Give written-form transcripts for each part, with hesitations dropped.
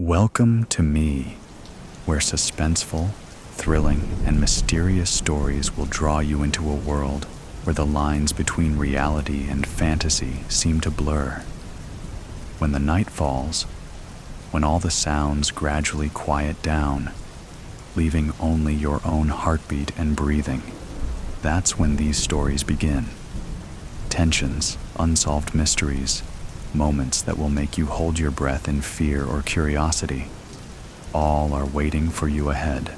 Welcome to me, where suspenseful, thrilling, and mysterious stories will draw you into a world where the lines between reality and fantasy seem to blur. When the night falls, when all the sounds gradually quiet down, leaving only your own heartbeat and breathing, that's when these stories begin. Tensions, unsolved mysteries, moments that will make you hold your breath in fear or curiosity, all are waiting for you ahead.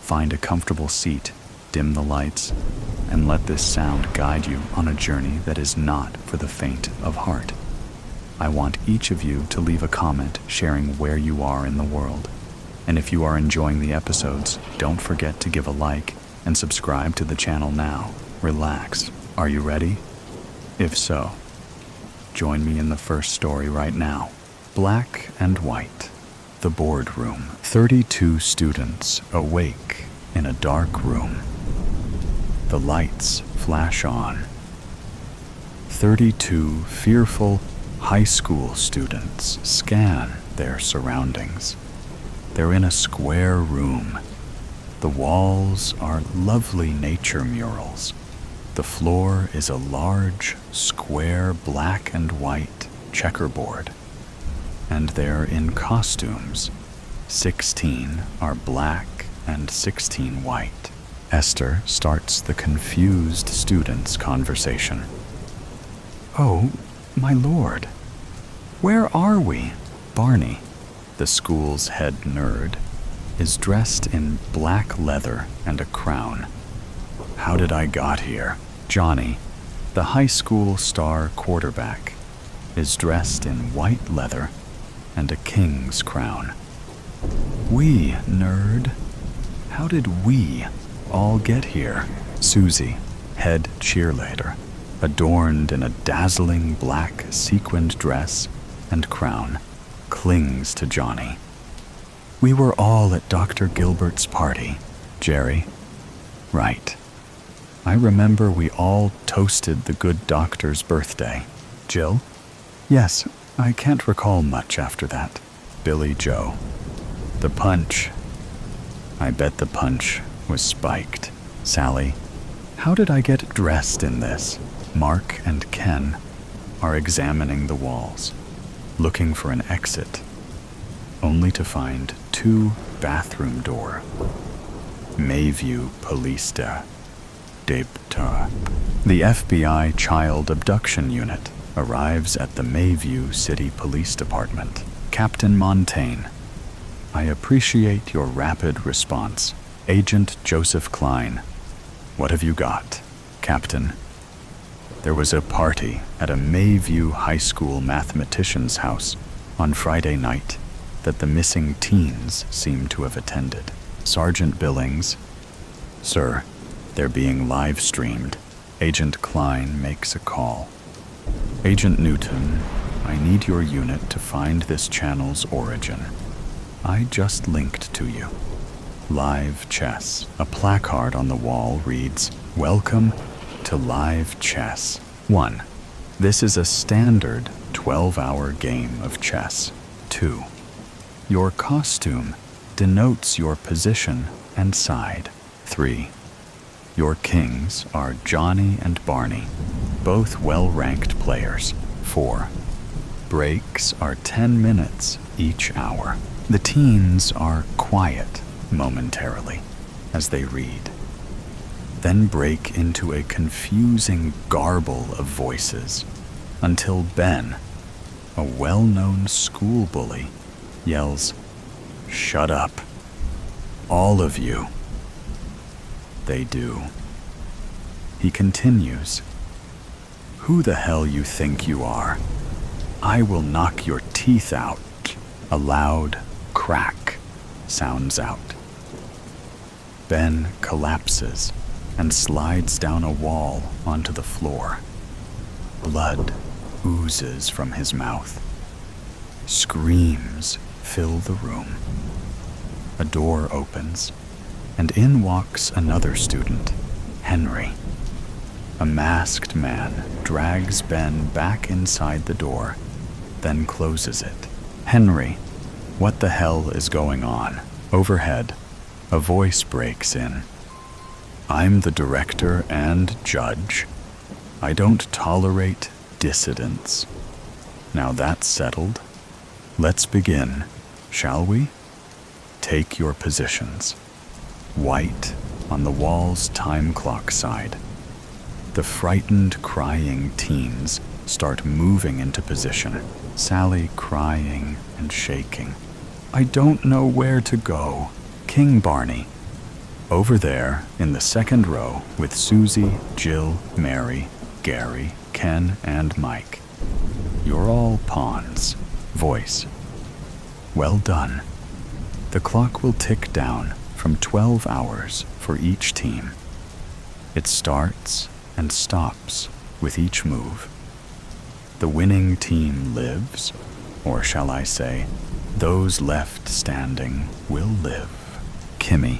Find a comfortable seat, dim the lights, and let this sound guide you on a journey that is not for the faint of heart. I want each of you to leave a comment sharing where you are in the world. And if you are enjoying the episodes, don't forget to give a like and subscribe to the channel now. Relax. Are you ready? If so, join me in the first story right now. Black and White. The boardroom. 32 students awake in a dark room. The lights flash on. 32 fearful high school students scan their surroundings. They're in a square room. The walls are lovely nature murals. The floor is a large, square black and white checkerboard. And they're in costumes. 16 are black and 16 white. Esther starts the confused students' conversation. "Oh, my lord, where are we?" Barney, the school's head nerd, is dressed in black leather and a crown. "How did I got here?" Johnny, the high school star quarterback, is dressed in white leather and a king's crown. "We, nerd. How did we all get here?" Susie, head cheerleader, adorned in a dazzling black sequined dress and crown, clings to Johnny. "We were all at Dr. Gilbert's party." Jerry, "Right. I remember we all toasted the good doctor's birthday." Jill, "Yes, I can't recall much after that." Billy Joe, "The punch. I bet the punch was spiked." Sally, "How did I get dressed in this?" Mark and Ken are examining the walls, looking for an exit, only to find 2 bathroom doors. Mayview Police The FBI Child Abduction Unit arrives at the Mayview City Police Department. Captain Montaigne, "I appreciate your rapid response." Agent Joseph Klein, "What have you got?" Captain, "There was a party at a Mayview High School mathematician's house on Friday night that the missing teens seem to have attended." Sergeant Billings, "Sir, they're being live streamed." Agent Klein makes a call. Agent Newton, "I need your unit to find this channel's origin. I just linked to you." Live chess. A placard on the wall reads, "Welcome to live chess. 1. This is a standard 12-hour game of chess. 2. Your costume denotes your position and side. 3. Your kings are Johnny and Barney, both well-ranked players. 4. Breaks are 10 minutes each hour. The teens are quiet momentarily as they read, then break into a confusing garble of voices until Ben, a well-known school bully, yells, "Shut up, all of you." They do. He continues, "Who the hell you think you are? I will knock your teeth out." A loud crack sounds out. Ben collapses and slides down a wall onto the floor. Blood oozes from his mouth. Screams fill the room. A door opens, and in walks another student, Henry. A masked man drags Ben back inside the door, then closes it. "Henry, What the hell is going on? Overhead, a voice breaks in. I'm the director and judge. I don't tolerate dissidents. Now that's settled. Let's begin, shall we? Take your positions. White on the wall's time clock side. The frightened, crying teens start moving into position. Sally crying and shaking. I don't know where to go. King Barney. Over there in the second row with Susie, Jill, Mary, Gary, Ken, and Mike. You're all pawns. Voice. Well done. The clock will tick down from 12 hours for each team. It starts and stops with each move. The winning team lives, or shall I say, those left standing will live. Kimmy,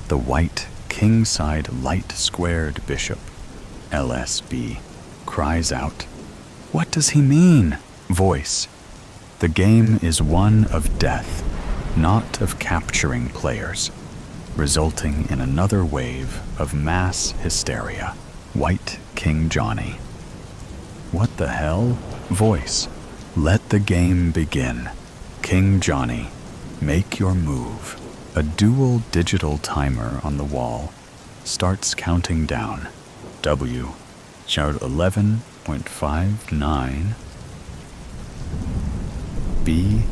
the white king-side light-squared bishop, LSB, cries out, "What does he mean?" Voice. The game is one of death, not of capturing players, resulting in another wave of mass hysteria. White King Johnny. What the hell? Voice. Let the game begin. King Johnny, make your move. A dual digital timer on the wall starts counting down. W. Shout 11.59. B.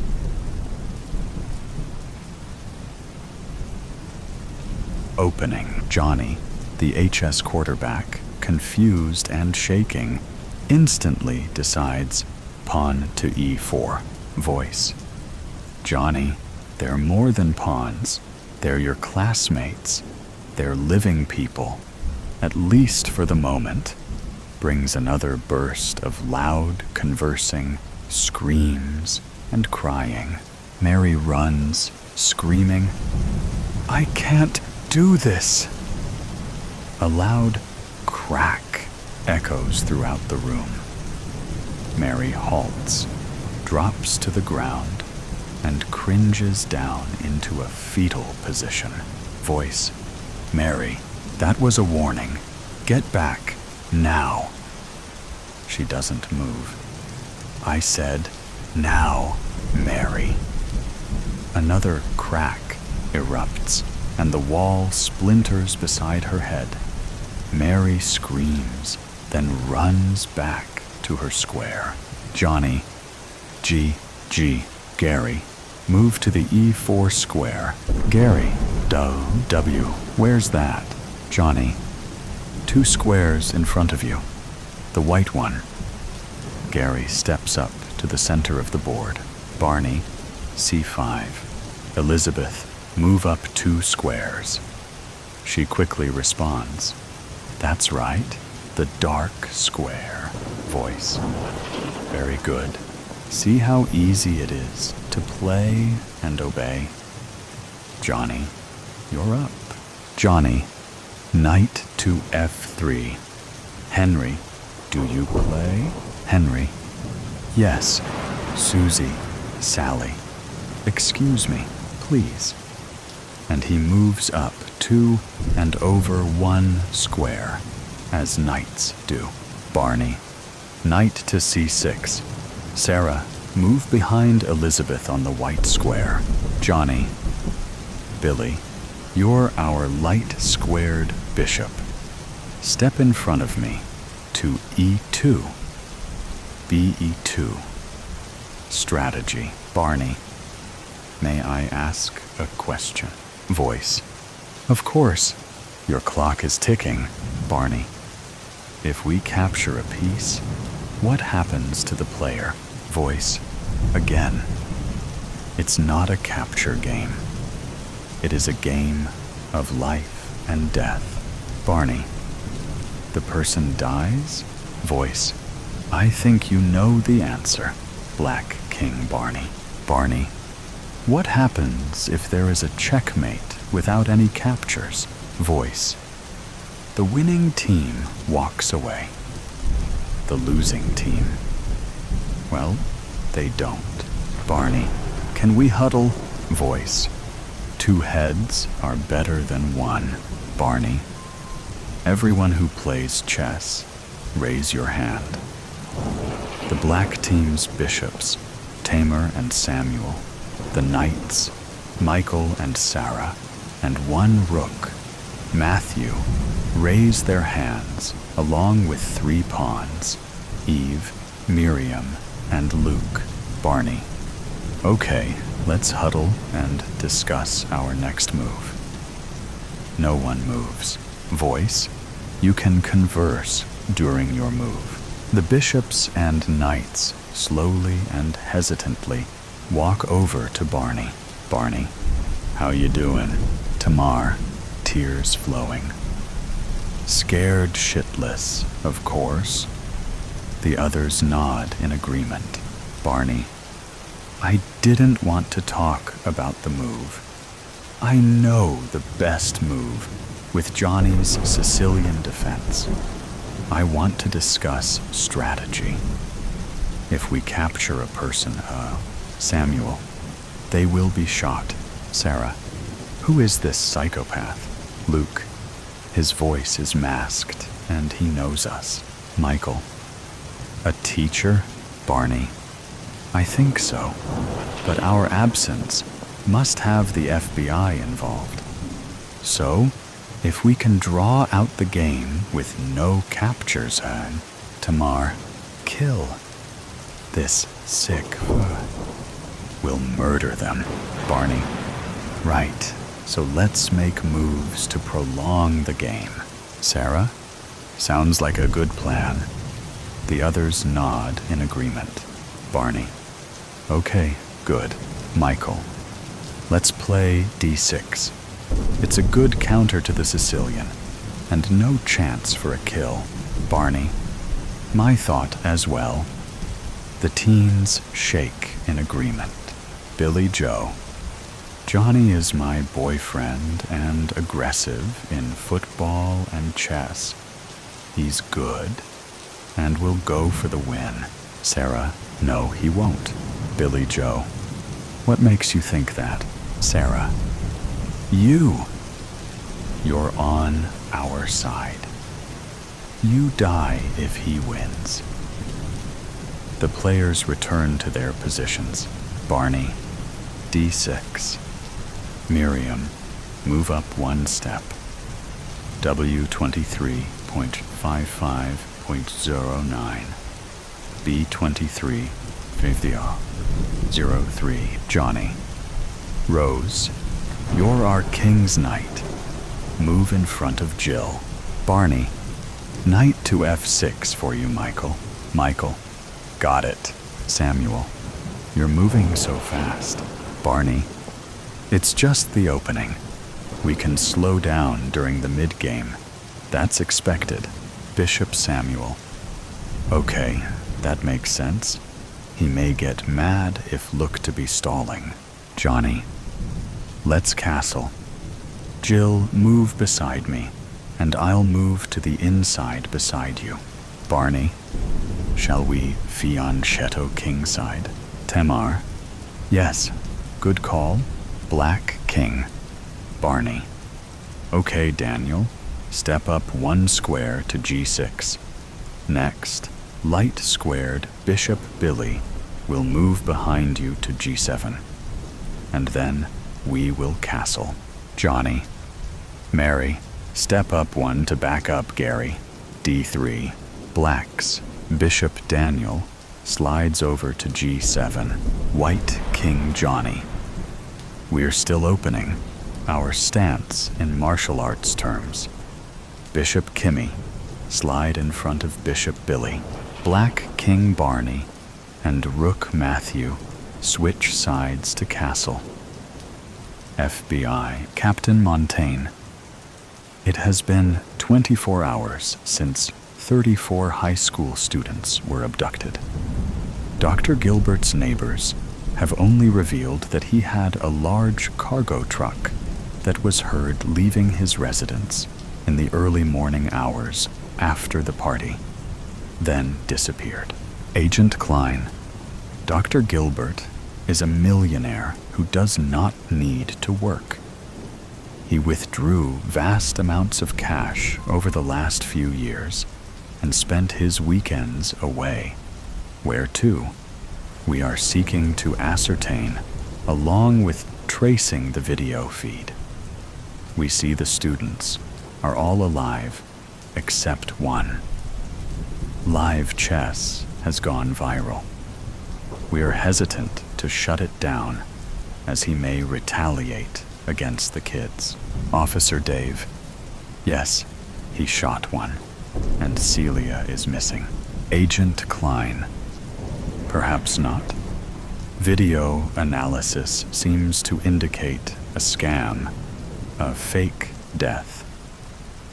Opening. Johnny, the HS quarterback, confused and shaking, instantly decides pawn to E4. Voice. Johnny, they're more than pawns. They're your classmates. They're living people, at least for the moment. Brings another burst of loud conversing, screams, and crying. Mary runs, screaming, I can't do this. A loud crack echoes throughout the room. Mary halts, drops to the ground, and cringes down into a fetal position. Voice. Mary, that was a warning. Get back, now. She doesn't move. I said, now, Mary. Another crack erupts, and the wall splinters beside her head. Mary screams, then runs back to her square. Johnny, G, Gary, move to the E4 square. Gary, W, where's that? Johnny, 2 squares in front of you. The white one. Gary steps up to the center of the board. Barney, C5. Elizabeth, move up 2 squares. She quickly responds. That's right, the dark square. Voice. Very good. See how easy it is to play and obey. Johnny, you're up. Johnny, knight to F3. Henry, do you play? Henry, yes. Susie, Sally, excuse me, please. And he moves up 2 and over 1 square, as knights do. Barney, knight to C6. Sarah, move behind Elizabeth on the white square. Johnny, Billy, you're our light-squared bishop. Step in front of me to E2. BE2. Strategy. Barney, may I ask a question? Voice. Of course. Your clock is ticking, Barney. If we capture a piece, what happens to the player? Voice. Again. It's not a capture game. It is a game of life and death. Barney. The person dies? Voice. I think you know the answer. Black King Barney. Barney. What happens if there is a checkmate without any captures? Voice. The winning team walks away. The losing team, well, they don't. Barney. Can we huddle? Voice. 2 heads are better than 1. Barney. Everyone who plays chess, raise your hand. The black team's bishops, Tamer and Samuel. The knights, Michael and Sarah. And 1 rook, Matthew, raise their hands along with 3 pawns, Eve, Miriam, and Luke. Barney. Okay, let's huddle and discuss our next move. No one moves. Voice. You can converse during your move. The bishops and knights slowly and hesitantly walk over to Barney. Barney. How you doing? Tamar, tears flowing. Scared shitless, of course. The others nod in agreement. Barney. I didn't want to talk about the move. I know the best move with Johnny's Sicilian defense. I want to discuss strategy. If we capture a person, Samuel, they will be shot. Sarah. Who is this psychopath? Luke. His voice is masked, and he knows us. Michael. A teacher? Barney. I think so, but our absence must have the FBI involved. So, if we can draw out the game with no captures, Tamar, kill. This sick will murder them. Barney. Right, so let's make moves to prolong the game. Sarah? Sounds like a good plan. The others nod in agreement. Barney. Okay, good. Michael. Let's play D6. It's a good counter to the Sicilian, and no chance for a kill. Barney. My thought as well. The teens shake in agreement. Billy Joe. Johnny is my boyfriend and aggressive in football and chess. He's good and will go for the win. Sarah. No, he won't. Billy Joe. What makes you think that? Sarah. You. You're on our side. You die if he wins. The players return to their positions. Barney. D6. Miriam. Move up 1 step. W23.55.09. B23. 50.03. Johnny. Rose. You're our king's knight. Move in front of Jill. Barney. Knight to F6 for you, Michael. Michael. Got it. Samuel. You're moving so fast. Barney. It's just the opening. We can slow down during the mid-game. That's expected. Bishop Samuel. Okay, that makes sense. He may get mad if look to be stalling. Johnny. Let's castle. Jill, move beside me, and I'll move to the inside beside you. Barney. Shall we fianchetto kingside? Tamar. Yes, good call. Black king. Barney. Okay, Daniel. Step up 1 square to G6. Next, light squared Bishop Billy will move behind you to G7. And then we will castle. Johnny. Mary. Step up 1 to back up Gary. D3. Blacks. Bishop Daniel slides over to G7. White King Johnny. We're still opening. Our stance in martial arts terms. Bishop Kimmy. Slide in front of Bishop Billy. Black King Barney and Rook Matthew switch sides to castle. FBI. Captain Montaigne. It has been 24 hours since 34 high school students were abducted. Dr. Gilbert's neighbors have only revealed that he had a large cargo truck that was heard leaving his residence in the early morning hours after the party, then disappeared. Agent Klein. Dr. Gilbert is a millionaire who does not need to work. He withdrew vast amounts of cash over the last few years and spent his weekends away. Where to? We are seeking to ascertain, along with tracing the video feed. We see the students are all alive except one. Live chess has gone viral. We are hesitant to shut it down as he may retaliate against the kids. Officer Dave. Yes, he shot one, and Celia is missing. Agent Klein. Perhaps not. Video analysis seems to indicate a scam, a fake death,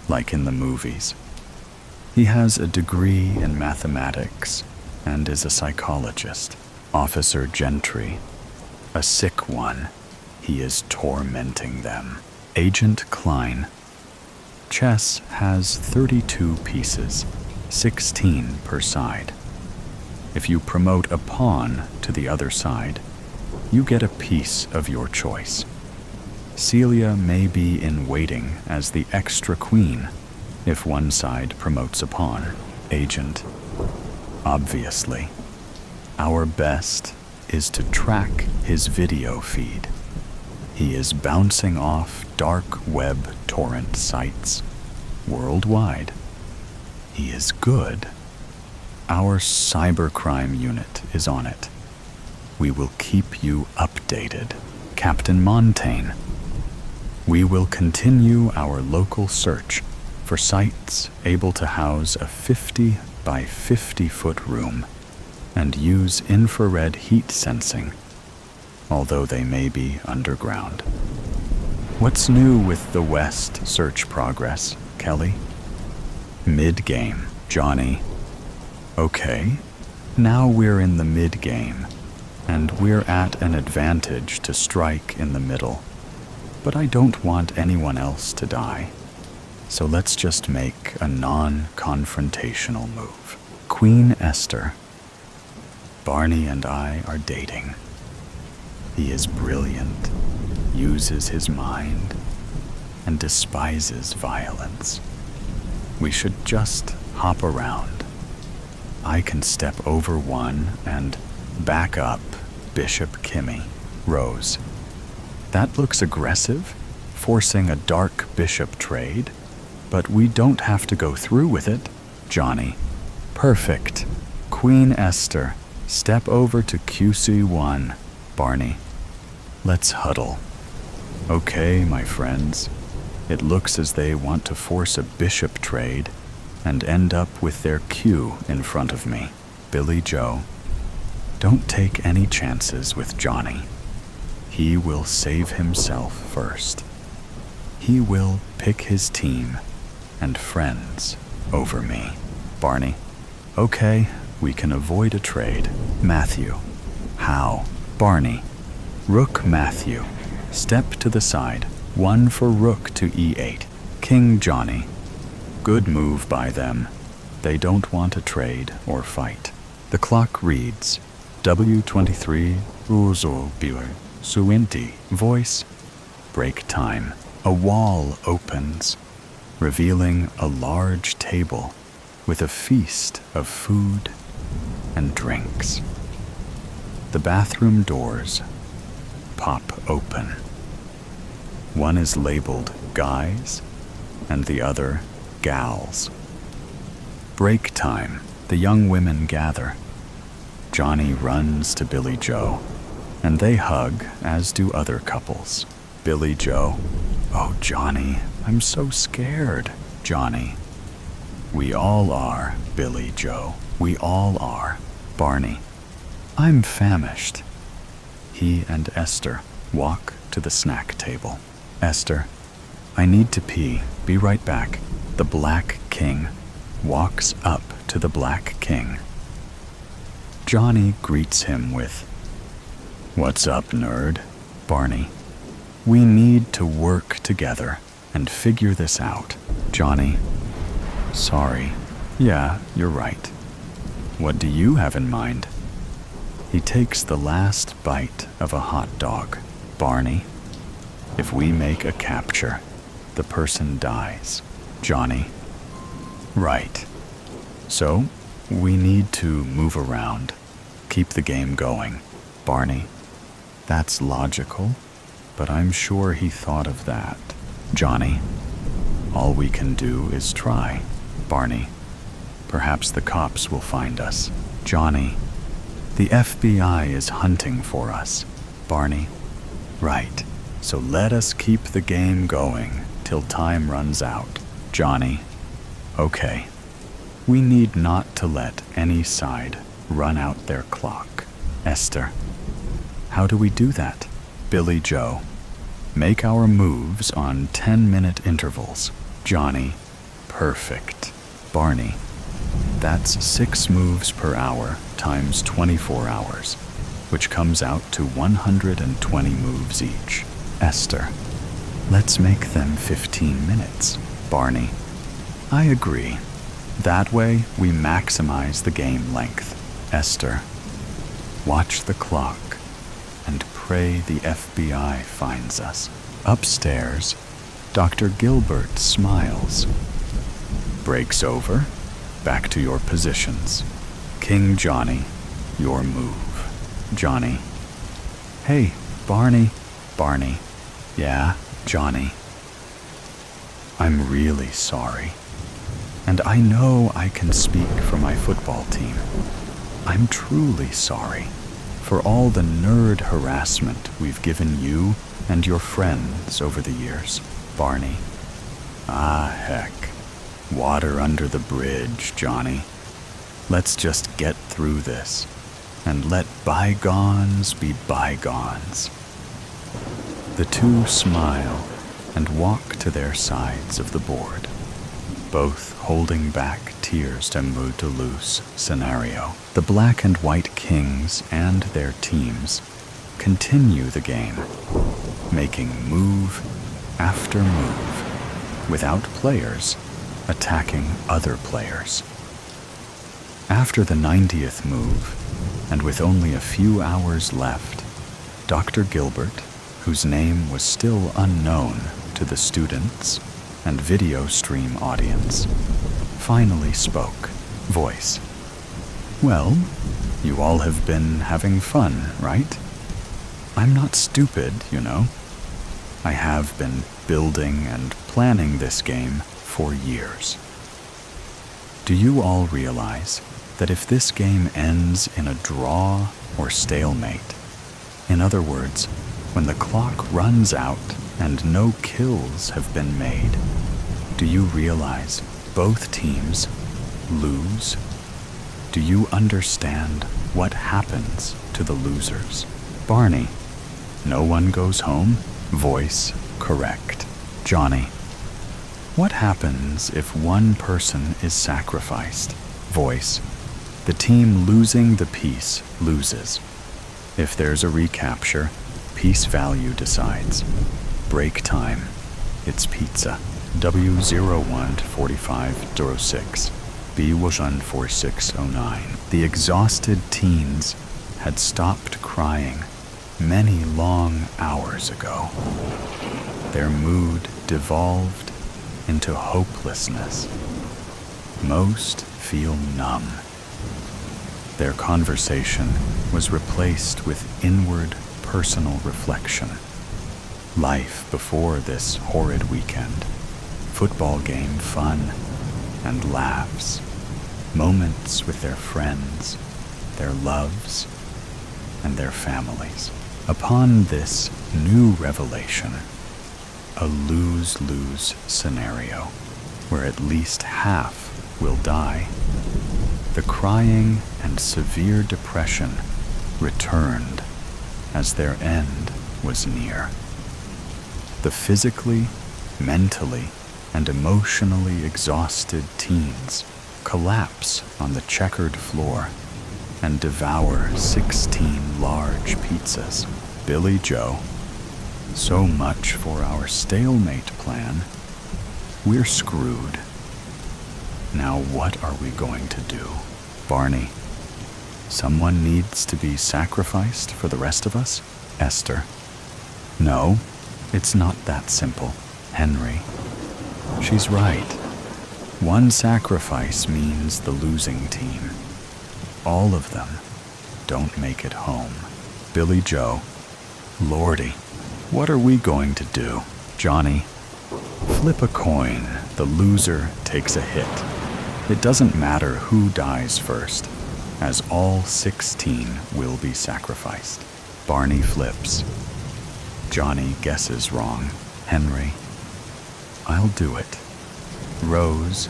like in the movies. He has a degree in mathematics and is a psychologist. Officer Gentry. A sick one. He is tormenting them. Agent Klein. Chess has 32 pieces, 16 per side. If you promote a pawn to the other side, you get a piece of your choice. Celia may be in waiting as the extra queen if one side promotes a pawn. Agent. Obviously. Our best is to track his video feed. He is bouncing off dark web torrent sites worldwide. He is good. Our cybercrime unit is on it. We will keep you updated. Captain Montaigne. We will continue our local search for sites able to house a 50 by 50 foot room and use infrared heat sensing, although they may be underground. What's new with the West search progress, Kelly? Mid-game, Johnny. Okay, now we're in the mid-game, and we're at an advantage to strike in the middle. But I don't want anyone else to die, so let's just make a non-confrontational move. Queen Esther. Barney and I are dating. He is brilliant, uses his mind, and despises violence. We should just hop around. I can step over one and back up Bishop Kimmy. Rose. That looks aggressive, forcing a dark bishop trade, but we don't have to go through with it. Johnny. Perfect. Queen Esther. Step over to QC1. Barney. Let's huddle. Okay, my friends. It looks as they want to force a bishop trade and end up with their Q in front of me. Billy Joe. Don't take any chances with Johnny. He will save himself first. He will pick his team and friends over me. Barney. Okay, we can avoid a trade. Matthew. How? Barney. Rook Matthew. Step to the side. One for rook to e8. King Johnny. Good move by them. They don't want a trade or fight. The clock reads W23 Uzo Biwer Suinti. Voice. Break time. A wall opens, revealing a large table with a feast of food and drinks. The bathroom doors pop open. One is labeled guys and the other gals. Break time. The young women gather. Johnny runs to Billy Joe, and they hug, as do other couples. Billy Joe. Oh, Johnny, I'm so scared. Johnny. We all are, Billy Joe. We all are. Barney. I'm famished. He and Esther walk to the snack table. Esther. I need to pee. Be right back. The Black King walks up to the Black King. Johnny greets him with, "What's up, nerd?" Barney. We need to work together and figure this out. Johnny. Sorry. Yeah, you're right. What do you have in mind? He takes the last bite of a hot dog. Barney, if we make a capture, the person dies. Johnny, right. So, we need to move around, keep the game going. Barney, that's logical, but I'm sure he thought of that. Johnny, all we can do is try. Barney, perhaps the cops will find us. Johnny, the FBI is hunting for us. Barney, right. So let us keep the game going till time runs out. Johnny, okay. We need not to let any side run out their clock. Esther, how do we do that? Billy Joe, make our moves on 10-minute intervals. Johnny, perfect. Barney, that's 6 moves per hour times 24 hours, which comes out to 120 moves each. Esther, let's make them 15 minutes. Barney, I agree. That way we maximize the game length. Esther, watch the clock and pray the FBI finds us. Upstairs, Dr. Gilbert smiles. Breaks over. Back to your positions. King Johnny, your move. Johnny. Hey, Barney. Barney. Yeah, Johnny. I'm really sorry. And I know I can speak for my football team. I'm truly sorry for all the nerd harassment we've given you and your friends over the years. Barney. Ah, heck. Water under the bridge, Johnny. Let's just get through this and let bygones be bygones. The two smile and walk to their sides of the board, both holding back tears to move to loose scenario. The black and white kings and their teams continue the game, making move after move, without players attacking other players. After the 90th move, and with only a few hours left, Dr. Gilbert, whose name was still unknown to the students and video stream audience, finally spoke. Voice. Well, you all have been having fun, right? I'm not stupid, you know. I have been building and planning this game for years. Do you all realize that if this game ends in a draw or stalemate, in other words, when the clock runs out and no kills have been made, do you realize both teams lose? Do you understand what happens to the losers? Barney, no one goes home? Voice, correct. Johnny, what happens if one person is sacrificed? Voice, the team losing the piece loses. If there's a recapture, piece value decides. Break time, it's pizza. W014506, B14609. The exhausted teens had stopped crying many long hours ago. Their mood devolved into hopelessness. Most feel numb. Their conversation was replaced with inward personal reflection. Life before this horrid weekend. Football game fun and laughs. Moments with their friends, their loves, and their families. Upon this new revelation, a lose-lose scenario where at least half will die. The crying and severe depression returned as their end was near. The physically, mentally, and emotionally exhausted teens collapse on the checkered floor and devour 16 large pizzas. Billy Joe, so much for our stalemate plan. We're screwed. Now what are we going to do? Barney, Someone needs to be sacrificed for the rest of us? Esther. No, it's not that simple. Henry. She's right. One sacrifice means the losing team. All of them don't make it home. Billy Joe. Lordy, what are we going to do? Johnny. Flip a coin. The loser takes a hit. It doesn't matter who dies first, as all 16 will be sacrificed. Barney flips. Johnny guesses wrong. Henry. I'll do it. Rose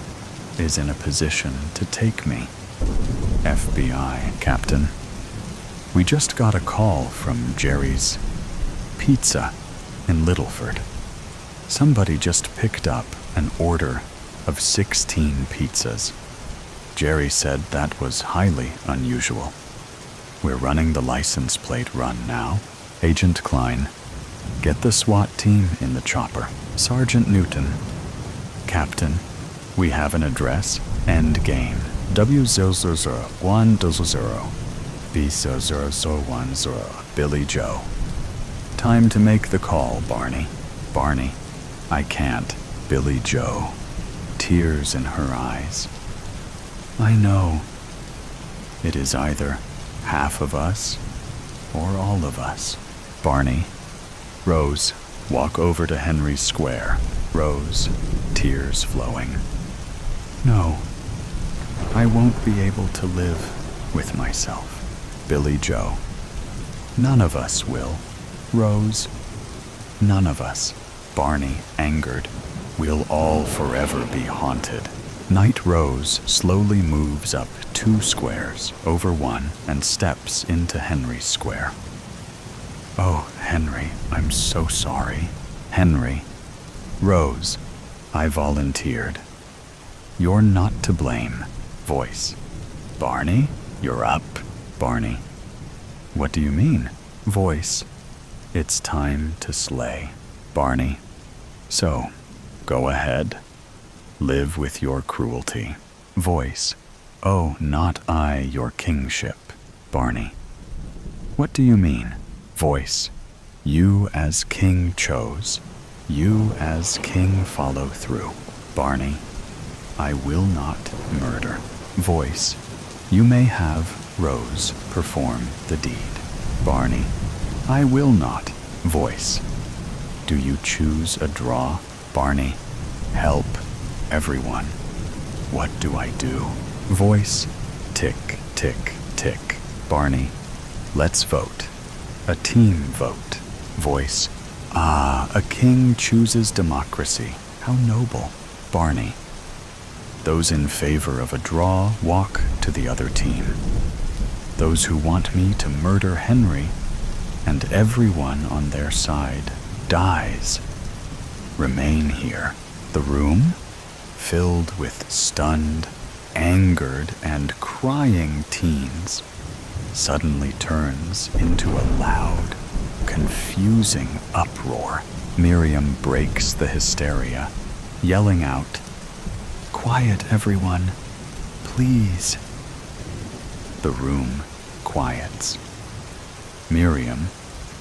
is in a position to take me. FBI, Captain. We just got a call from Jerry's Pizza in Littleford. Somebody just picked up an order of 16 pizzas. Jerry said that was highly unusual. We're running the license plate run now. Agent Klein, get the SWAT team in the chopper. Sergeant Newton. Captain, we have an address. End game. W00010 B00010. Billy Joe. Time to make the call, Barney. Barney. I can't. Billy Joe. Tears in her eyes. I know. It is either half of us or all of us. Barney. Rose, walk over to Henry's Square. Rose, tears flowing. No, I won't be able to live with myself. Billy Joe. None of us will. Rose, none of us. Barney, angered. We'll all forever be haunted. Night Rose slowly moves up 2 squares, over one, and steps into Henry's Square. Oh, Henry, I'm so sorry. Henry. Rose, I volunteered. You're not to blame. Voice. Barney, you're up. Barney. What do you mean? Voice. It's time to slay. Barney. So, go ahead. Live with your cruelty. Voice. Oh, not I, your kingship. Barney. What do you mean? Voice. You as king chose. You as king follow through. Barney. I will not murder. Voice. You may have Rose perform the deed. Barney. I will not. Voice. Do you choose a draw? Barney. Help. Everyone. What do I do? Voice. Tick, tick, tick. Barney. Let's vote. A team vote. Voice. Ah, a king chooses democracy. How noble. Barney. Those in favor of a draw walk to the other team. Those who want me to murder Henry and everyone on their side dies remain here. The room, filled with stunned, angered, and crying teens, suddenly turns into a loud, confusing uproar. Miriam breaks the hysteria, yelling out, "Quiet, everyone, please." The room quiets. Miriam,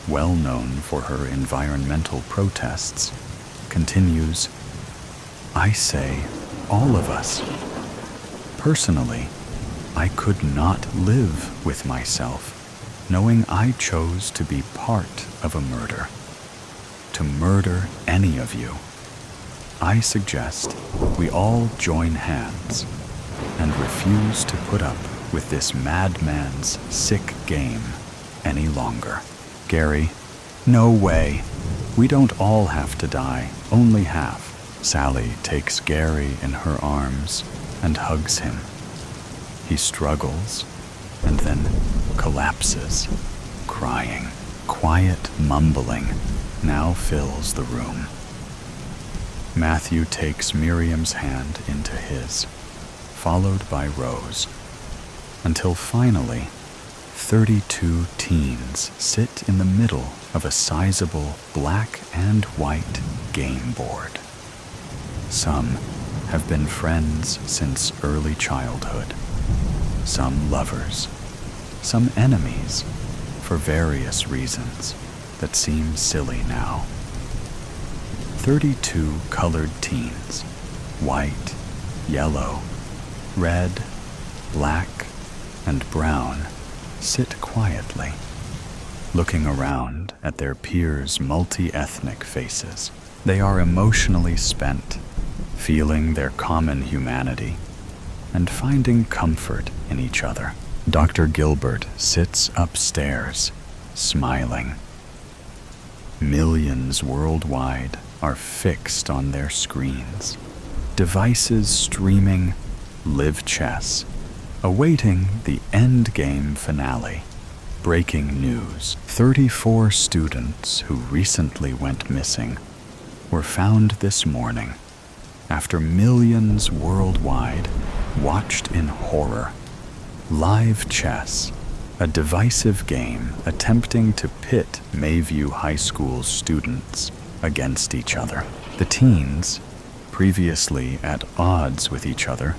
well known for her environmental protests, continues, "I say, all of us. Personally, I could not live with myself, knowing I chose to be part of a murder. To murder any of you. I suggest we all join hands and refuse to put up with this madman's sick game any longer." Gary, "No way. We don't all have to die, only half." Sally takes Gary in her arms and hugs him. He struggles and then collapses, crying. Quiet mumbling now fills the room. Matthew takes Miriam's hand into his, followed by Rose, until finally 32 teens sit in the middle of a sizable black and white game board. Some have been friends since early childhood, some lovers, some enemies, for various reasons that seem silly now. 32 colored teens, white, yellow, red, black, and brown, sit quietly, looking around at their peers' multi-ethnic faces. They are emotionally spent, feeling their common humanity and finding comfort in each other. Dr. Gilbert sits upstairs, smiling. Millions worldwide are fixed on their screens, devices streaming live chess, awaiting the endgame finale. Breaking news: 34 students who recently went missing were found this morning after millions worldwide watched in horror. Live chess, a divisive game attempting to pit Mayview High School students against each other. The teens, previously at odds with each other,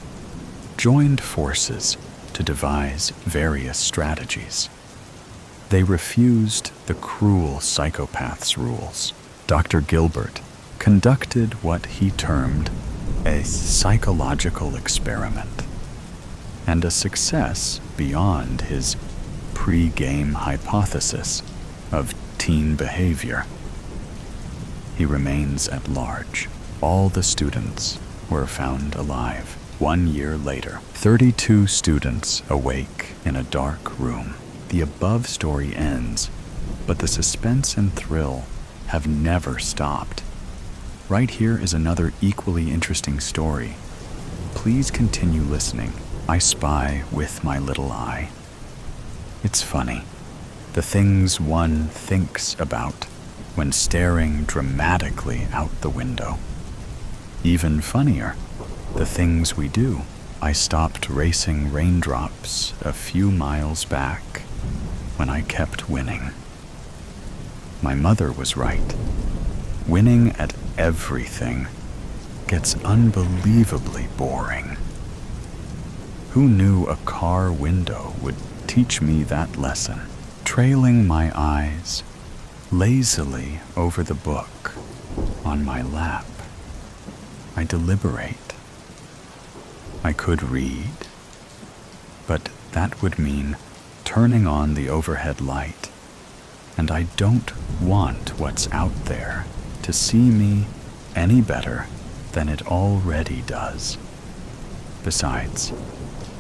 joined forces to devise various strategies. They refused the cruel psychopath's rules. Dr. Gilbert conducted what he termed a psychological experiment, and a success beyond his pre-game hypothesis of teen behavior. He remains at large. All the students were found alive. 1 year later, 32 students awake in a dark room. The above story ends, but the suspense and thrill have never stopped. Right here is another equally interesting story. Please continue listening. I spy with my little eye. It's funny, the things one thinks about when staring dramatically out the window. Even funnier, the things we do. I stopped racing raindrops a few miles back when I kept winning. My mother was right. Winning at everything gets unbelievably boring. Who knew a car window would teach me that lesson? Trailing my eyes lazily over the book on my lap, I deliberate. I could read, but that would mean turning on the overhead light, and I don't want what's out there to see me any better than it already does. Besides,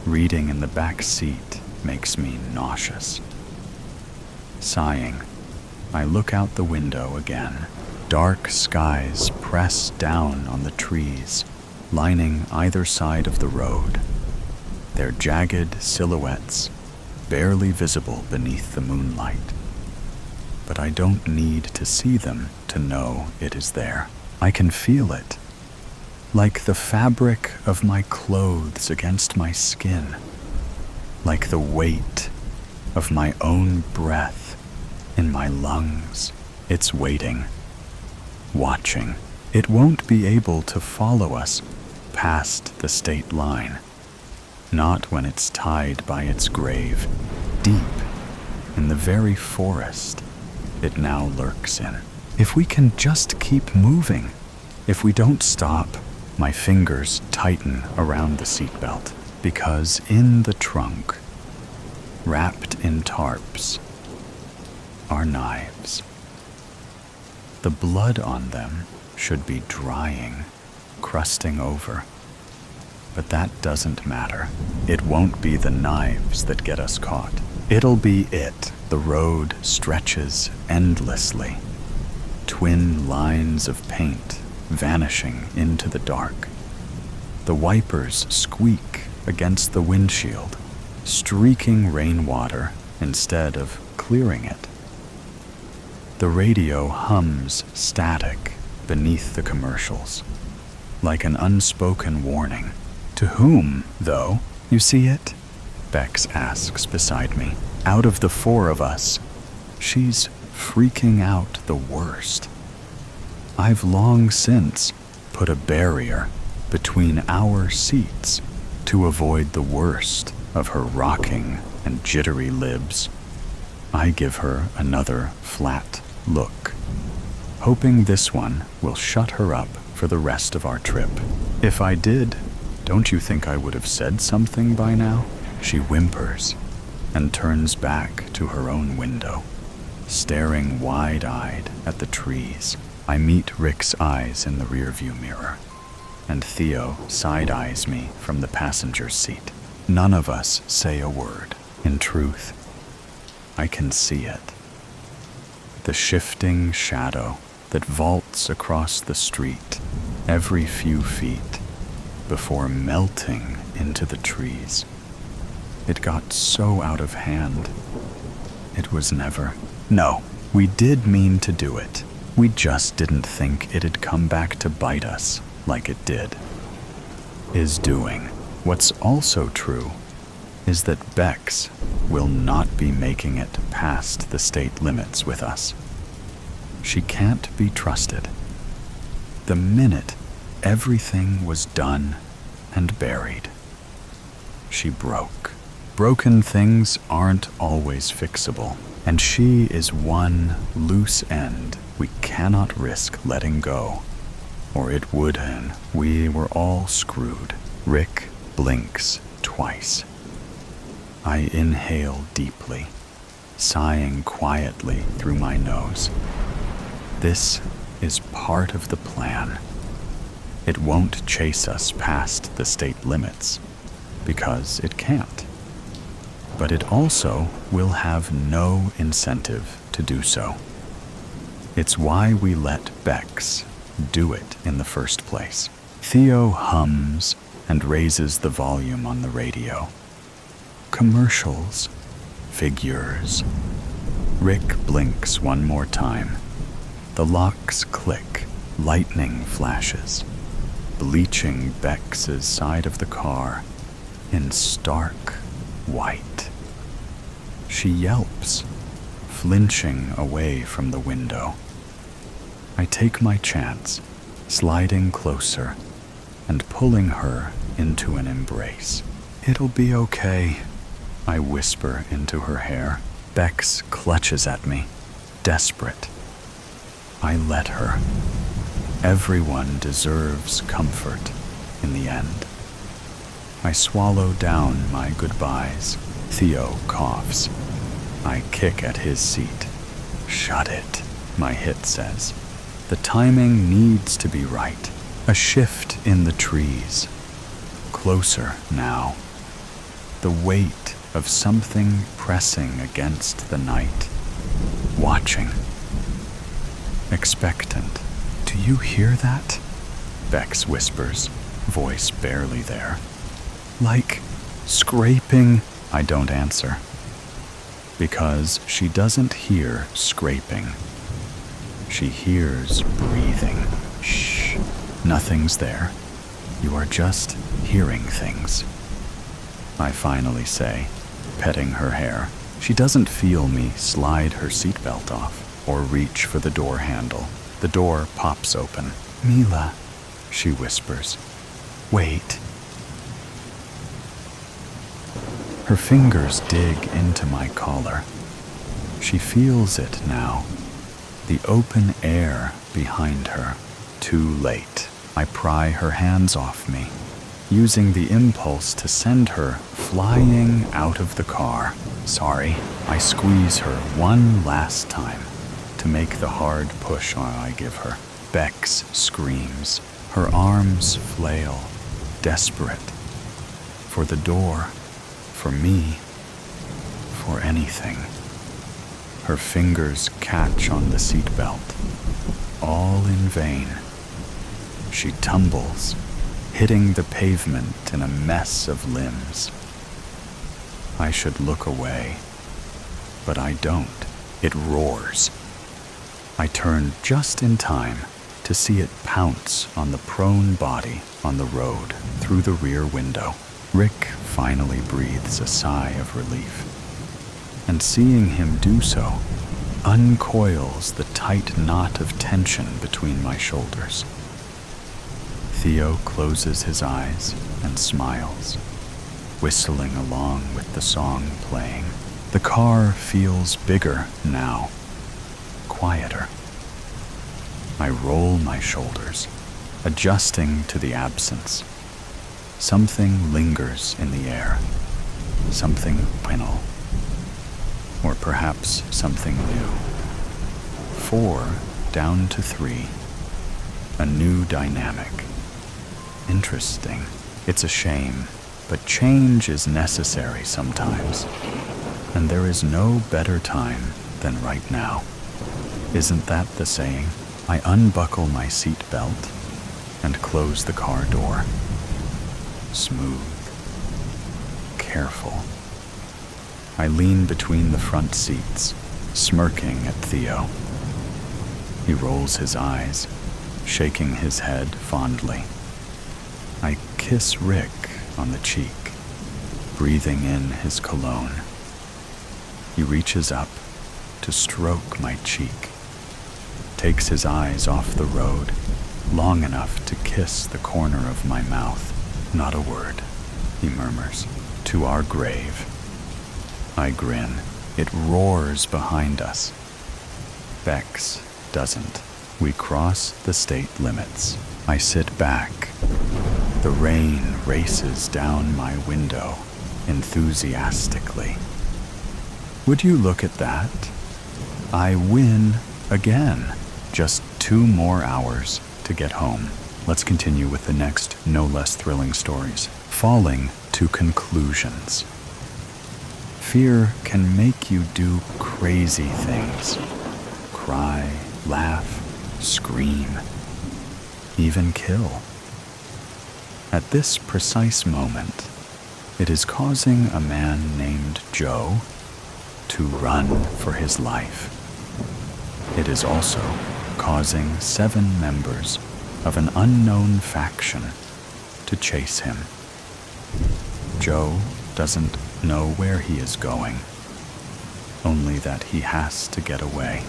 reading in the back seat makes me nauseous. Sighing, I look out the window again. Dark skies press down on the trees, lining either side of the road, their jagged silhouettes barely visible beneath the moonlight. But I don't need to see them to know it is there. I can feel it, like the fabric of my clothes against my skin, like the weight of my own breath in my lungs. It's waiting, watching. It won't be able to follow us past the state line, not when it's tied by its grave, deep in the very forest it now lurks in. If we can just keep moving, if we don't stop, my fingers tighten around the seatbelt, because in the trunk, wrapped in tarps, are knives. The blood on them should be drying, crusting over. But that doesn't matter. It won't be the knives that get us caught. It'll be it. The road stretches endlessly, twin lines of paint vanishing into the dark. The wipers squeak against the windshield, streaking rainwater instead of clearing it. The radio hums static beneath the commercials, like an unspoken warning. To whom, though? You see it? Bex asks beside me. Out of the four of us, she's freaking out the worst. I've long since put a barrier between our seats to avoid the worst of her rocking and jittery libs. I give her another flat look, hoping this one will shut her up for the rest of our trip. If I did, don't you think I would have said something by now? She whimpers and turns back to her own window, staring wide-eyed at the trees. I meet Rick's eyes in the rearview mirror, and Theo side-eyes me from the passenger seat. None of us say a word. In truth, I can see it. The shifting shadow that vaults across the street every few feet before melting into the trees. It got so out of hand. It was never. No, we did mean to do it. We just didn't think it'd come back to bite us like it did. Is doing. What's also true is that Bex will not be making it past the state limits with us. She can't be trusted. The minute everything was done and buried, she broke. Broken things aren't always fixable, and she is one loose end we cannot risk letting go, or it would end. We were all screwed. Rick blinks twice. I inhale deeply, sighing quietly through my nose. This is part of the plan. It won't chase us past the state limits, because it can't. But it also will have no incentive to do so. It's why we let Bex do it in the first place. Theo hums and raises the volume on the radio. Commercials, figures. Rick blinks one more time. The locks click, lightning flashes, bleaching Bex's side of the car in stark white. She yelps, flinching away from the window. I take my chance, sliding closer and pulling her into an embrace. It'll be okay, I whisper into her hair. Bex clutches at me, desperate. I let her. Everyone deserves comfort in the end. I swallow down my goodbyes. Theo coughs. I kick at his seat. Shut it, my hit says. The timing needs to be right. A shift in the trees. Closer now. The weight of something pressing against the night. Watching. Expectant. Do you hear that? Bex whispers, voice barely there. Like scraping. I don't answer. Because she doesn't hear scraping. She hears breathing. Shh. Nothing's there. You are just hearing things. I finally say, petting her hair. She doesn't feel me slide her seatbelt off or reach for the door handle. The door pops open. Mila, she whispers. Wait. Her fingers dig into my collar. She feels it now. The open air behind her. Too late. I pry her hands off me, using the impulse to send her flying out of the car. Sorry. I squeeze her one last time to make the hard push I give her. Bex screams. Her arms flail, desperate. For the door. For me, for anything. Her fingers catch on the seatbelt, all in vain. She tumbles, hitting the pavement in a mess of limbs. I should look away, but I don't. It roars. I turn just in time to see it pounce on the prone body on the road through the rear window. Rick finally breathes a sigh of relief, and seeing him do so, uncoils the tight knot of tension between my shoulders. Theo closes his eyes and smiles. whistling along with the song playing. The car feels bigger now, quieter. I roll my shoulders, adjusting to the absence. Something lingers in the air, something final, or perhaps something new. 4 down to 3, a new dynamic. Interesting. It's a shame, but change is necessary sometimes, and there is no better time than right now. Isn't that the saying? I unbuckle my seat belt and close the car door. Smooth, careful. I lean between the front seats, smirking at Theo. He rolls his eyes, shaking his head fondly. I kiss Rick on the cheek, breathing in his cologne. He reaches up to stroke my cheek, takes his eyes off the road, long enough to kiss the corner of my mouth. Not a word, he murmurs, to our grave. I grin. It roars behind us. Bex doesn't. We cross the state limits. I sit back. The rain races down my window enthusiastically. Would you look at that? I win again. Just 2 more hours to get home. Let's continue with the next no less thrilling stories. Falling to conclusions. Fear can make you do crazy things. Cry, laugh, scream, even kill. At this precise moment, it is causing a man named Joe to run for his life. It is also causing 7 members of an unknown faction to chase him. Joe doesn't know where he is going, only that he has to get away.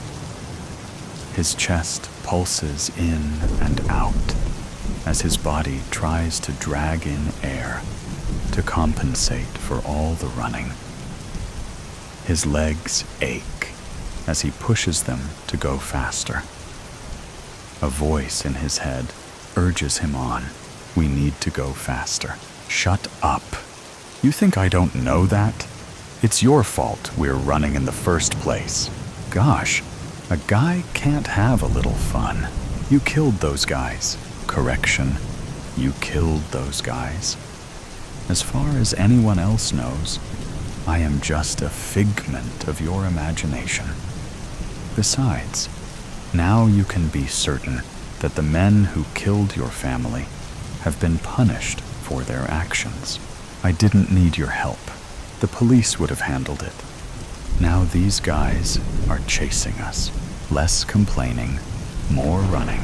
His chest pulses in and out as his body tries to drag in air to compensate for all the running. His legs ache as he pushes them to go faster. A voice in his head urges him on. We need to go faster. Shut up. You think I don't know that? It's your fault we're running in the first place. Gosh, a guy can't have a little fun. You killed those guys. Correction, you killed those guys. As far as anyone else knows, I am just a figment of your imagination. Besides, now you can be certain that the men who killed your family have been punished for their actions. I didn't need your help. The police would have handled it. Now these guys are chasing us. Less complaining, more running.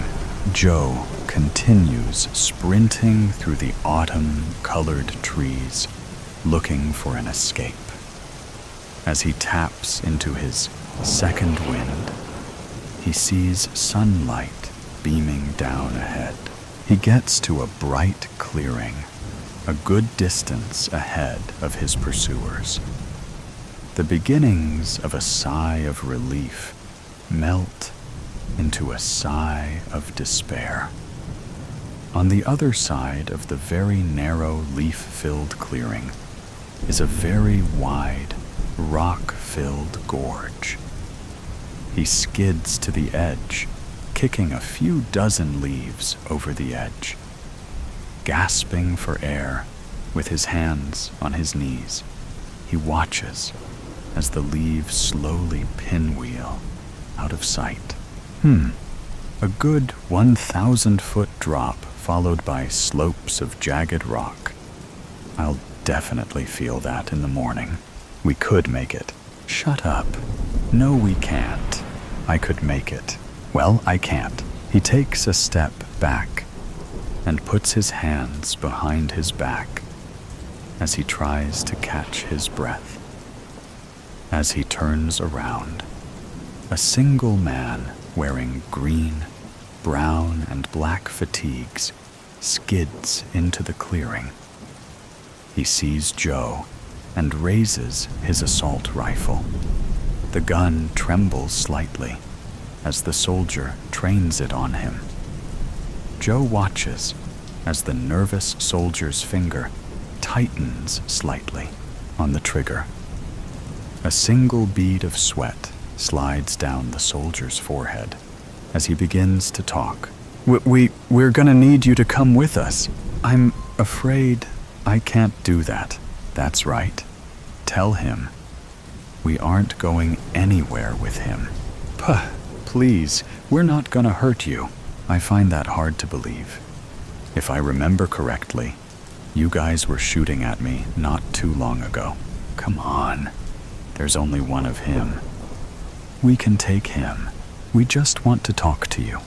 Joe continues sprinting through the autumn-colored trees, looking for an escape. As he taps into his second wind, he sees sunlight beaming down ahead. He gets to a bright clearing, a good distance ahead of his pursuers. The beginnings of a sigh of relief melt into a sigh of despair. On the other side of the very narrow leaf-filled clearing is a very wide, rock-filled gorge. He skids to the edge, kicking a few dozen leaves over the edge. Gasping for air, with his hands on his knees, he watches as the leaves slowly pinwheel out of sight. A good 1,000-foot drop followed by slopes of jagged rock. I'll definitely feel that in the morning. We could make it. Shut up. No, we can't. I could make it. Well, I can't. He takes a step back and puts his hands behind his back as he tries to catch his breath. As he turns around, a single man wearing green, brown, and black fatigues skids into the clearing. He sees Joe and raises his assault rifle. The gun trembles slightly as the soldier trains it on him. Joe watches as the nervous soldier's finger tightens slightly on the trigger. A single bead of sweat slides down the soldier's forehead as he begins to talk. We're gonna need you to come with us. I'm afraid I can't do that. That's right. Tell him. We aren't going anywhere with him. Puh, please, we're not gonna hurt you. I find that hard to believe. If I remember correctly, you guys were shooting at me not too long ago. Come on. There's only one of him. We can take him. We just want to talk to you.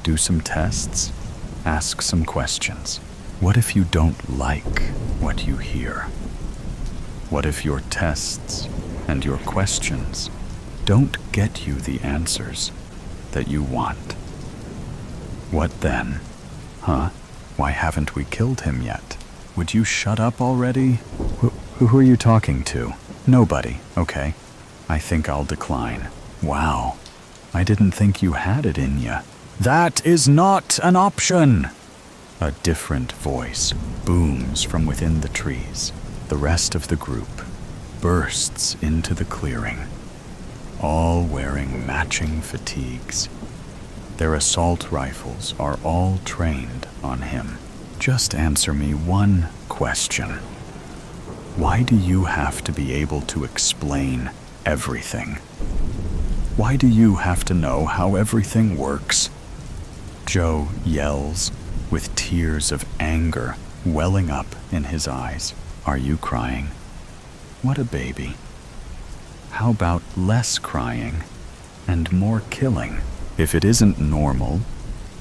Do some tests. Ask some questions. What if you don't like what you hear? What if your tests and your questions don't get you the answers that you want? What then? Huh? Why haven't we killed him yet? Would you shut up already? Who are you talking to? Nobody, okay. I think I'll decline. Wow. I didn't think you had it in ya. That is not an option! A different voice booms from within the trees. The rest of the group bursts into the clearing, all wearing matching fatigues. Their assault rifles are all trained on him. Just answer me one question. Why do you have to be able to explain everything? Why do you have to know how everything works? Joe yells, with tears of anger welling up in his eyes. Are you crying? What a baby. How about less crying and more killing? If it isn't normal,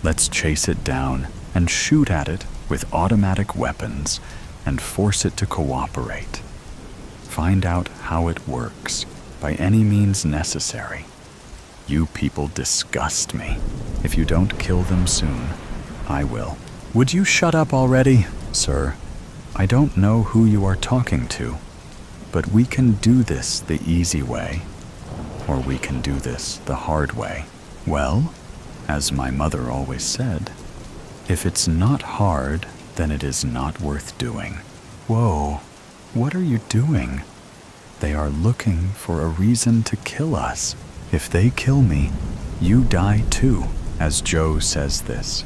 let's chase it down and shoot at it with automatic weapons and force it to cooperate. Find out how it works by any means necessary. You people disgust me. If you don't kill them soon, I will. Would you shut up already? Sir, I don't know who you are talking to, but we can do this the easy way, or we can do this the hard way. Well, as my mother always said, if it's not hard, then it is not worth doing. Whoa, what are you doing? They are looking for a reason to kill us. If they kill me, you die too. As Joe says this,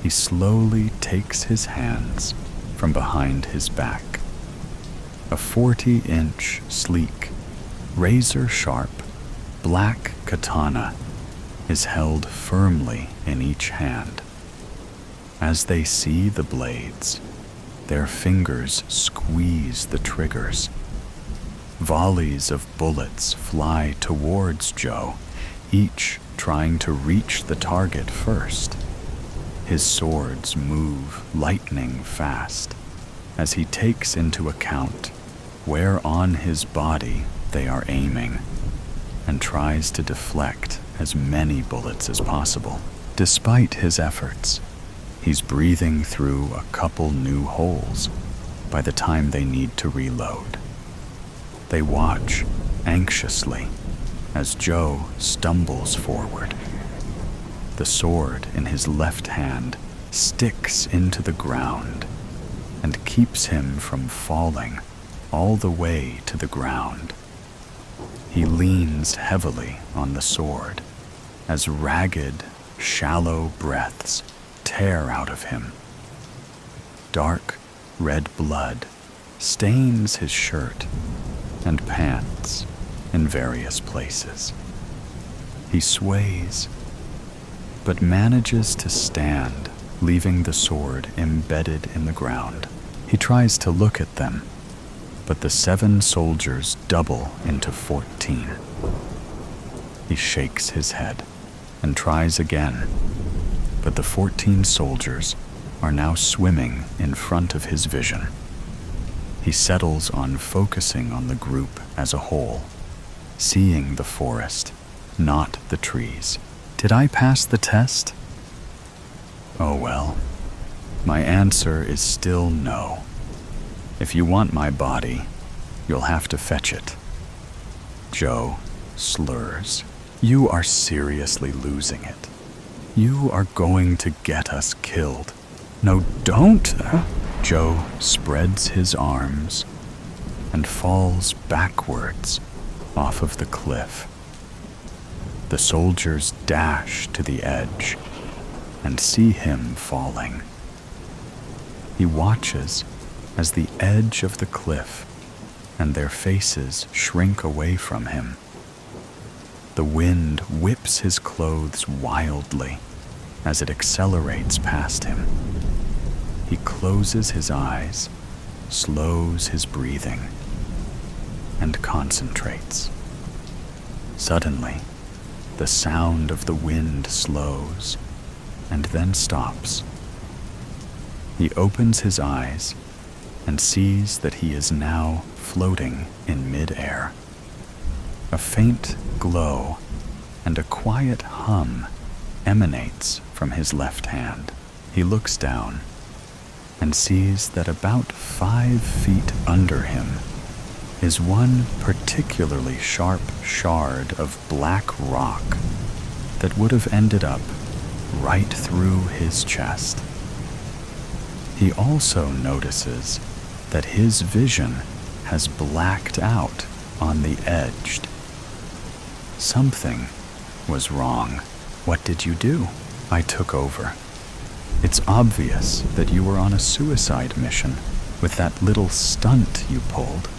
he slowly takes his hands from behind his back. A 40-inch, sleek, razor-sharp, black katana is held firmly in each hand. As they see the blades, their fingers squeeze the triggers. Volleys of bullets fly towards Joe, each trying to reach the target first. His swords move lightning fast as he takes into account where on his body they are aiming and tries to deflect as many bullets as possible. Despite his efforts, he's breathing through a couple new holes by the time they need to reload. They watch anxiously as Joe stumbles forward. The sword in his left hand sticks into the ground and keeps him from falling all the way to the ground. He leans heavily on the sword as ragged, shallow breaths tear out of him. Dark red blood stains his shirt and pants in various places. He sways, but manages to stand, leaving the sword embedded in the ground. He tries to look at them, but the 7 soldiers double into 14. He shakes his head and tries again, but the 14 soldiers are now swimming in front of his vision. He settles on focusing on the group as a whole, seeing the forest, not the trees. Did I pass the test? Oh well, my answer is still no. If you want my body, you'll have to fetch it. Joe slurs. You are seriously losing it. You are going to get us killed. No, don't! Joe spreads his arms and falls backwards off of the cliff. The soldiers dash to the edge and see him falling. He watches as the edge of the cliff and their faces shrink away from him. The wind whips his clothes wildly as it accelerates past him. He closes his eyes, slows his breathing, and concentrates. Suddenly, the sound of the wind slows and then stops. He opens his eyes and sees that he is now floating in mid-air. A faint glow and a quiet hum emanates from his left hand. He looks down and sees that about 5 feet under him is one particularly sharp shard of black rock that would have ended up right through his chest. He also notices that his vision has blacked out on the edge. Something was wrong. What did you do? I took over. It's obvious that you were on a suicide mission with that little stunt you pulled.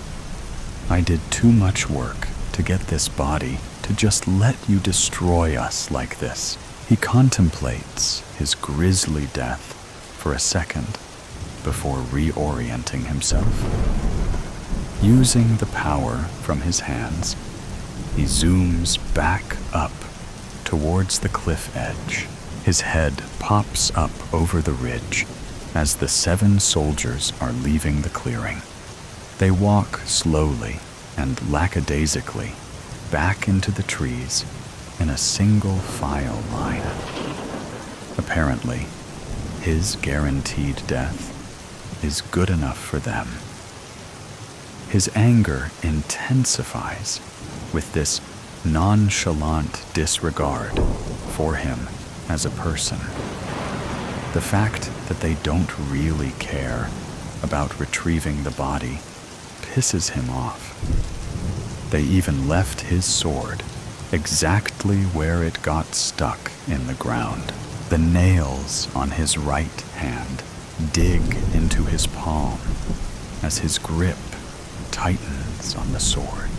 I did too much work to get this body to just let you destroy us like this. He contemplates his grisly death for a second before reorienting himself. Using the power from his hands, he zooms back up towards the cliff edge. His head pops up over the ridge as the 7 soldiers are leaving the clearing. They walk slowly and lackadaisically back into the trees in a single file line. Apparently, his guaranteed death is good enough for them. His anger intensifies with this nonchalant disregard for him as a person. The fact that they don't really care about retrieving the body pisses him off. They even left his sword exactly where it got stuck in the ground. The nails on his right hand dig into his palm as his grip tightens on the sword.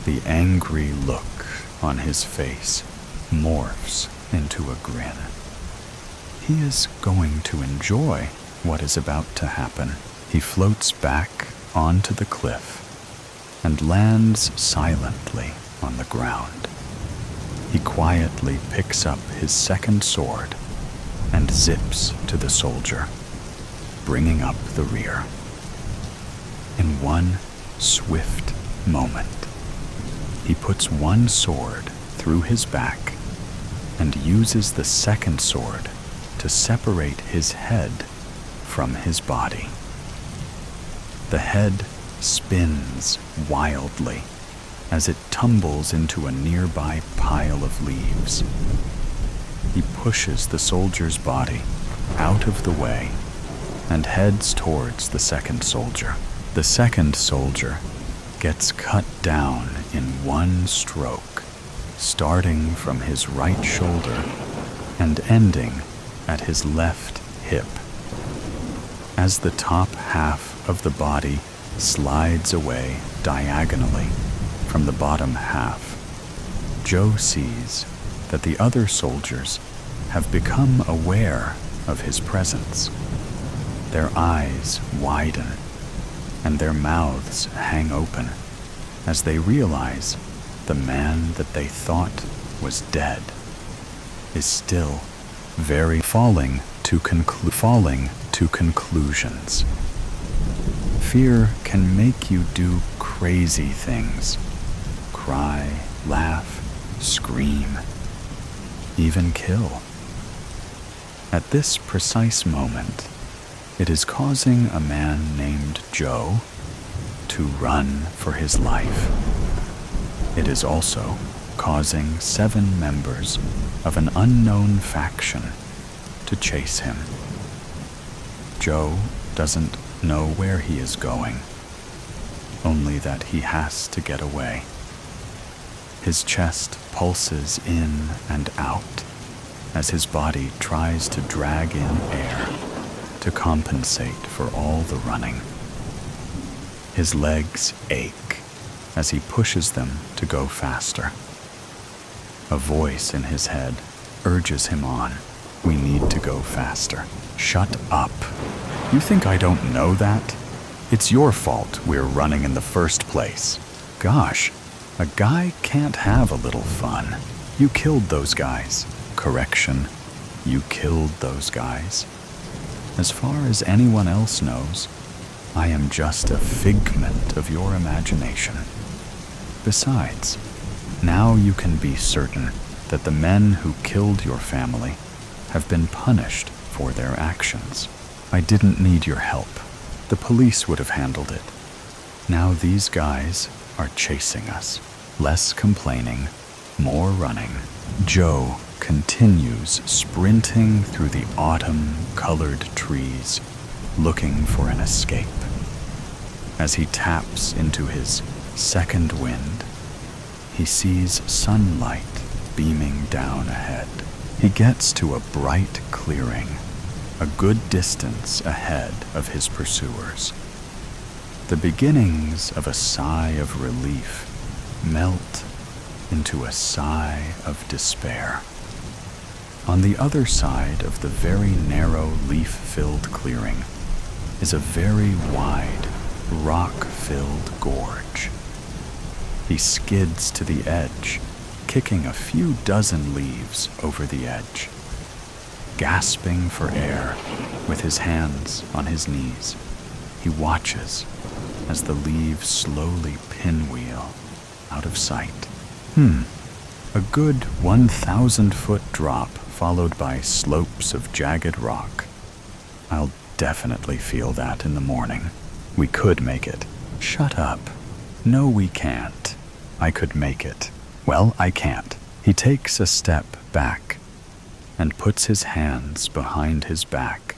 The angry look on his face morphs into a grin. He is going to enjoy what is about to happen. He floats back onto the cliff and lands silently on the ground. He quietly picks up his second sword and zips to the soldier, bringing up the rear. In one swift moment, he puts one sword through his back and uses the second sword to separate his head from his body. The head spins wildly as it tumbles into a nearby pile of leaves. He pushes the soldier's body out of the way and heads towards the second soldier. The second soldier gets cut down in one stroke, starting from his right shoulder and ending at his left hip. As the top half of the body slides away diagonally from the bottom half, Joe sees that the other soldiers have become aware of his presence. Their eyes widen and their mouths hang open as they realize the man that they thought was dead is still very falling to conclusions. Fear can make you do crazy things. Cry, laugh, scream, even kill. At this precise moment, It is causing a man named Joe to run for his life. It is also causing 7 members of an unknown faction to chase him. Joe doesn't know where he is going, only that he has to get away. His chest pulses in and out as his body tries to drag in air to compensate for all the running. His legs ache as he pushes them to go faster. A voice in his head urges him on. We need to go faster. Shut up. You think I don't know that? It's your fault we're running in the first place. Gosh, a guy can't have a little fun. You killed those guys. Correction, you killed those guys. As far as anyone else knows, I am just a figment of your imagination. Besides, now you can be certain that the men who killed your family have been punished for their actions. I didn't need your help. The police would have handled it. Now these guys are chasing us. Less complaining, more running. Joe continues sprinting through the autumn-colored trees, looking for an escape. As he taps into his second wind, he sees sunlight beaming down ahead. He gets to a bright clearing, a good distance ahead of his pursuers. The beginnings of a sigh of relief melt into a sigh of despair. On the other side of the very narrow leaf-filled clearing is a very wide, rock-filled gorge. He skids to the edge, kicking a few dozen leaves over the edge. Gasping for air, with his hands on his knees, he watches as the leaves slowly pinwheel out of sight. A good 1,000-foot drop followed by slopes of jagged rock. I'll definitely feel that in the morning. We could make it. Shut up. No, we can't. I could make it. Well, I can't. He takes a step back and puts his hands behind his back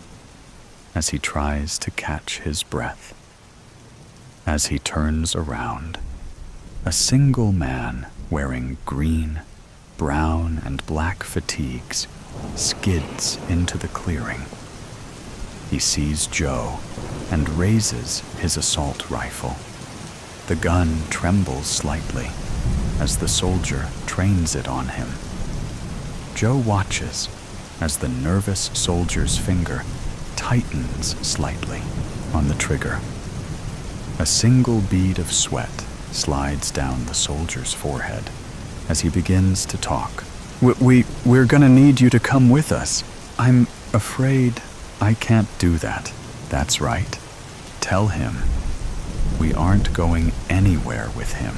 as he tries to catch his breath. As he turns around, a single man wearing green, brown, and black fatigues skids into the clearing. He sees Joe and raises his assault rifle. The gun trembles slightly as the soldier trains it on him. Joe watches as the nervous soldier's finger tightens slightly on the trigger. A single bead of sweat slides down the soldier's forehead as he begins to talk. We're gonna need you to come with us. I'm afraid I can't do that. That's right. Tell him. We aren't going anywhere with him.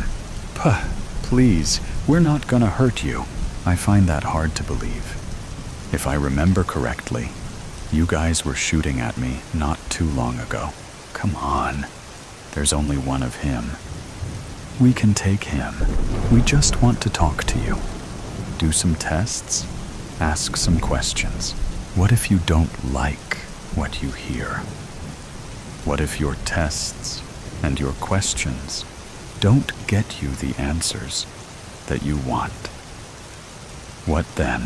Please, we're not gonna hurt you. I find that hard to believe. If I remember correctly, you guys were shooting at me not too long ago. Come on. There's only one of him. We can take him. We just want to talk to you. Do some tests. Ask some questions. What if you don't like what you hear? What if your tests and your questions don't get you the answers that you want? What then?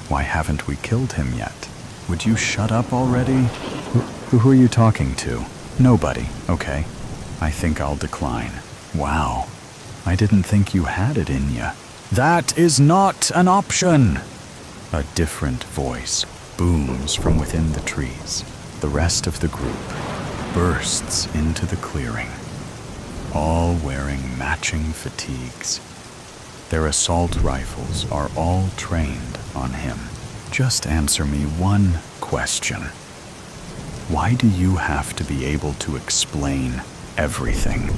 Why haven't we killed him yet? Would you shut up already? Who are you talking to? Nobody, okay. I think I'll decline. Wow, I didn't think you had it in ya. That is not an option! A different voice booms from within the trees. The rest of the group bursts into the clearing, all wearing matching fatigues. Their assault rifles are all trained on him. Just answer me one question. Why do you have to be able to explain everything?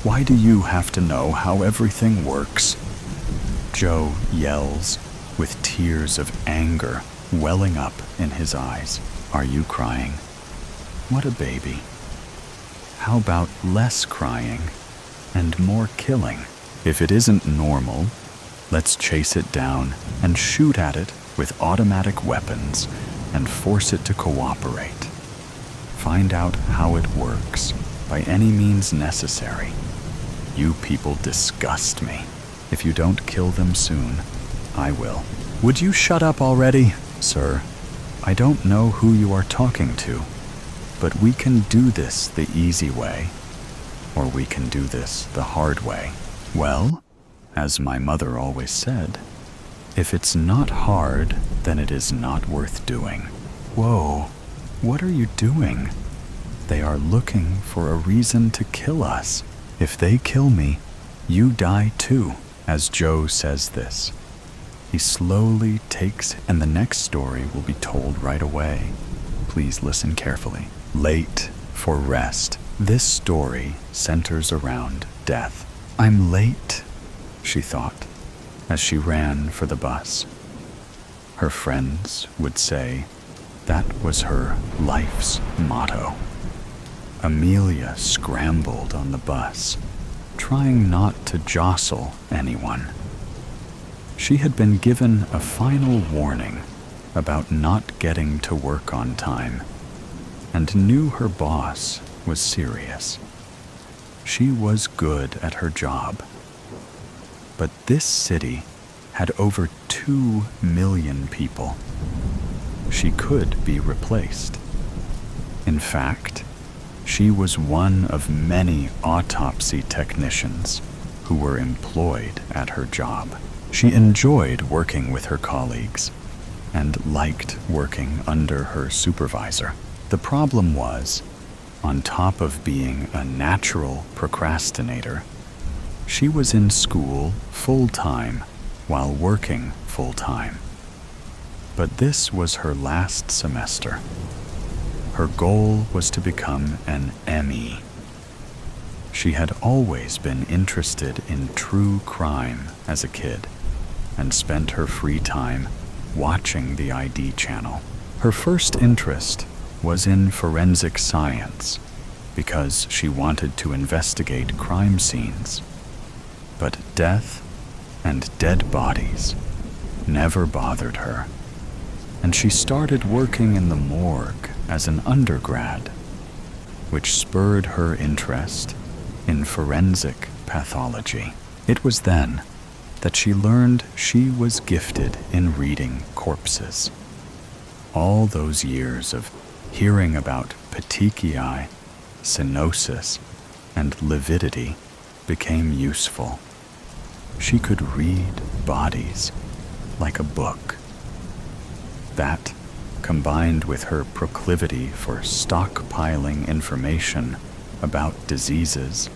Why do you have to know how everything works? Joe yells with tears of anger welling up in his eyes. Are you crying? What a baby. How about less crying and more killing? If it isn't normal, let's chase it down and shoot at it with automatic weapons and force it to cooperate. Find out how it works by any means necessary. You people disgust me. If you don't kill them soon, I will. Would you shut up already, sir? I don't know who you are talking to, but we can do this the easy way, or we can do this the hard way. Well, as my mother always said, if it's not hard, then it is not worth doing. Whoa, what are you doing? They are looking for a reason to kill us. If they kill me, you die too. As Joe says this, he slowly takes, and the next story will be told right away. Please listen carefully. Late for rest. This story centers around death. I'm late, she thought, as she ran for the bus. Her friends would say that was her life's motto. Amelia scrambled on the bus, trying not to jostle anyone. She had been given a final warning about not getting to work on time, and knew her boss was serious. She was good at her job. But this city had over 2 million people. She could be replaced. In fact, she was one of many autopsy technicians who were employed at her job. She enjoyed working with her colleagues and liked working under her supervisor. The problem was, on top of being a natural procrastinator, she was in school full-time while working full-time. But this was her last semester. Her goal was to become an ME. She had always been interested in true crime as a kid and spent her free time watching the ID channel. Her first interest was in forensic science because she wanted to investigate crime scenes. But death and dead bodies never bothered her, and she started working in the morgue as an undergrad, which spurred her interest in forensic pathology. It was then that she learned she was gifted in reading corpses. All those years of hearing about petechiae, cyanosis, and lividity became useful. She could read bodies like a book. That, combined with her proclivity for stockpiling information about diseases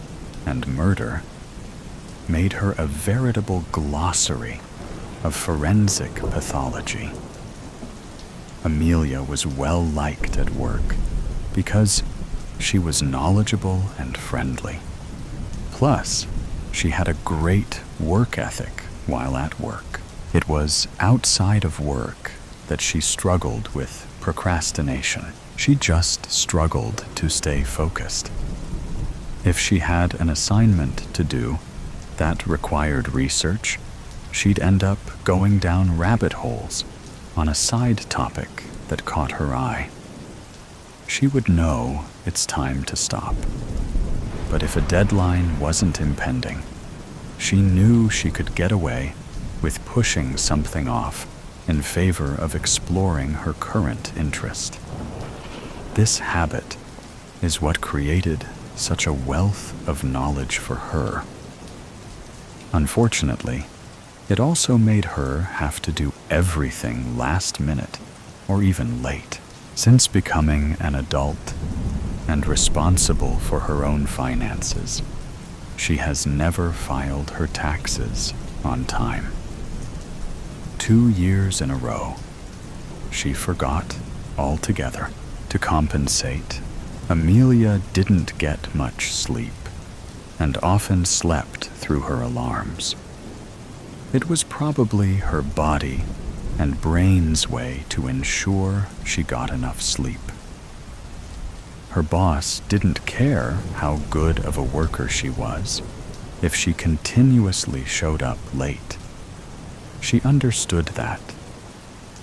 and murder, made her a veritable glossary of forensic pathology. Amelia was well liked at work because she was knowledgeable and friendly. Plus, she had a great work ethic while at work. It was outside of work that she struggled with procrastination. She just struggled to stay focused. If she had an assignment to do that required research, she'd end up going down rabbit holes on a side topic that caught her eye. She would know it's time to stop. But if a deadline wasn't impending, she knew she could get away with pushing something off in favor of exploring her current interest. This habit is what created such a wealth of knowledge for her. Unfortunately, it also made her have to do everything last minute or even late. Since becoming an adult and responsible for her own finances, she has never filed her taxes on time. 2 years in a row, she forgot altogether. To compensate, Amelia didn't get much sleep and often slept through her alarms. It was probably her body and brain's way to ensure she got enough sleep. Her boss didn't care how good of a worker she was if she continuously showed up late. She understood that,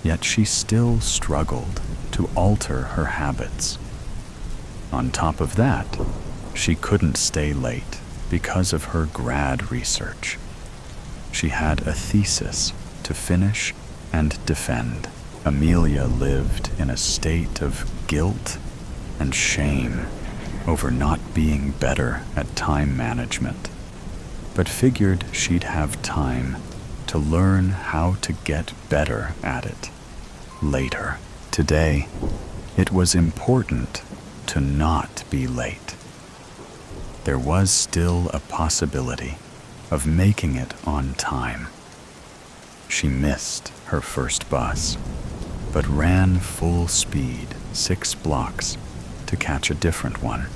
yet she still struggled to alter her habits. On top of that, she couldn't stay late because of her grad research. She had a thesis to finish and defend. Amelia lived in a state of guilt and shame over not being better at time management, but figured she'd have time to learn how to get better at it later. Today, it was important to not be late. There was still a possibility of making it on time. She missed her first bus, but ran full speed 6 blocks to catch a different one.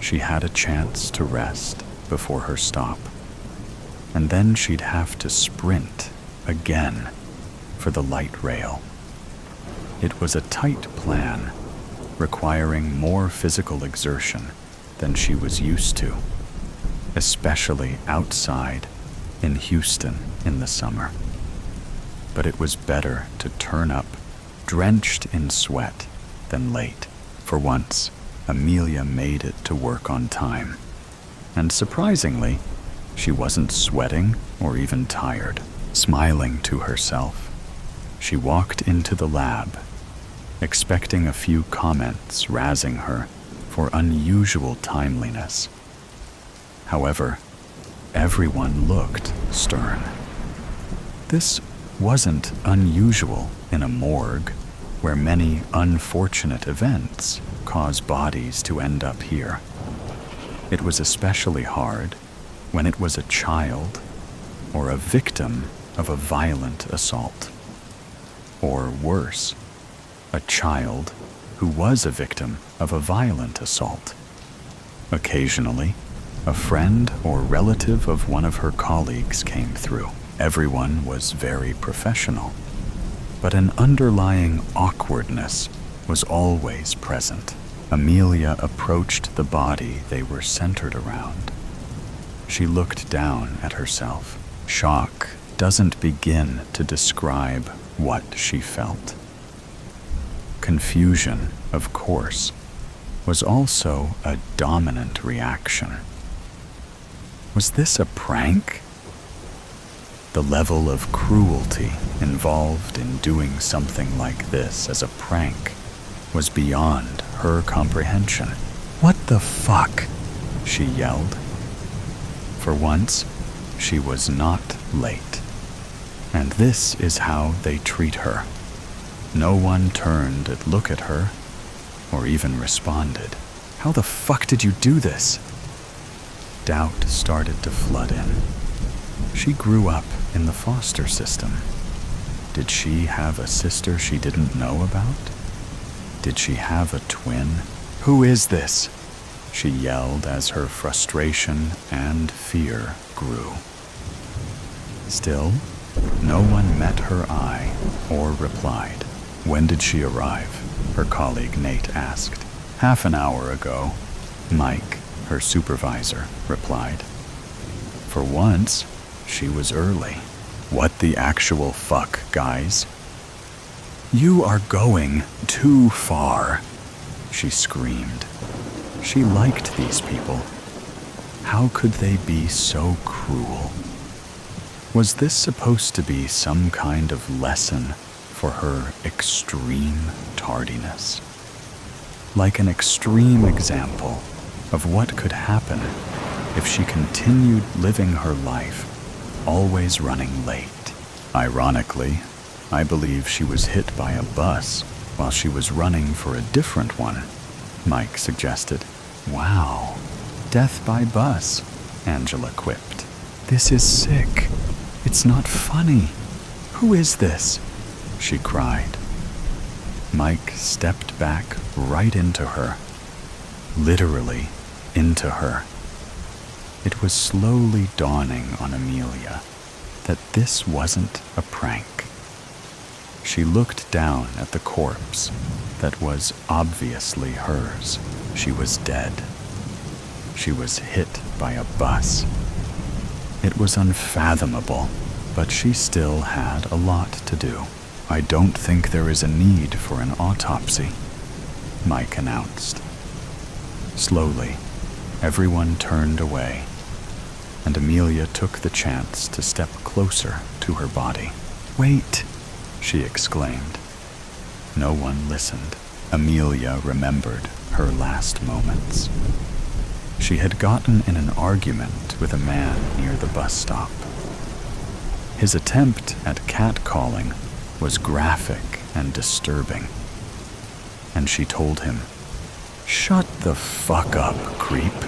She had a chance to rest before her stop, and then she'd have to sprint again for the light rail. It was a tight plan, requiring more physical exertion than she was used to, especially outside in Houston in the summer. But it was better to turn up drenched in sweat than late. For once, Amelia made it to work on time, and surprisingly, she wasn't sweating or even tired. Smiling to herself, she walked into the lab, expecting a few comments razzing her for unusual timeliness. However, everyone looked stern. This wasn't unusual in a morgue where many unfortunate events cause bodies to end up here. It was especially hard when it was a child or a victim of a violent assault. Or worse, a child who was a victim of a violent assault. Occasionally, a friend or relative of one of her colleagues came through. Everyone was very professional, but an underlying awkwardness was always present. Amelia approached the body they were centered around. She looked down at herself. Shock doesn't begin to describe what she felt. Confusion, of course, was also a dominant reaction. Was this a prank? The level of cruelty involved in doing something like this as a prank was beyond her comprehension. "What the fuck?" she yelled. For once, she was not late. And this is how they treat her. No one turned to look at her or even responded. "How the fuck did you do this?" Doubt started to flood in. She grew up in the foster system. Did she have a sister she didn't know about? Did she have a twin? "Who is this?" she yelled as her frustration and fear grew. Still, no one met her eye or replied. "When did she arrive?" her colleague Nate asked. "Half an hour ago," Mike, her supervisor, replied. For once, she was early. "What the actual fuck, guys?" "You are going too far," she screamed. She liked these people. How could they be so cruel? Was this supposed to be some kind of lesson for her extreme tardiness? Like an extreme example of what could happen if she continued living her life always running late. Ironically, I believe she was hit by a bus while she was running for a different one, Mike suggested. "Wow, death by bus," Angela quipped. "This is sick. It's not funny. Who is this?" she cried. Mike stepped back right into her, literally into her. It was slowly dawning on Amelia that this wasn't a prank. She looked down at the corpse that was obviously hers. She was dead. She was hit by a bus. It was unfathomable, but she still had a lot to do. "I don't think there is a need for an autopsy," Mike announced. Slowly, everyone turned away, and Amelia took the chance to step closer to her body. "Wait!" she exclaimed. No one listened. Amelia remembered her last moments. She had gotten in an argument with a man near the bus stop. His attempt at catcalling was graphic and disturbing, and she told him, "Shut the fuck up, creep."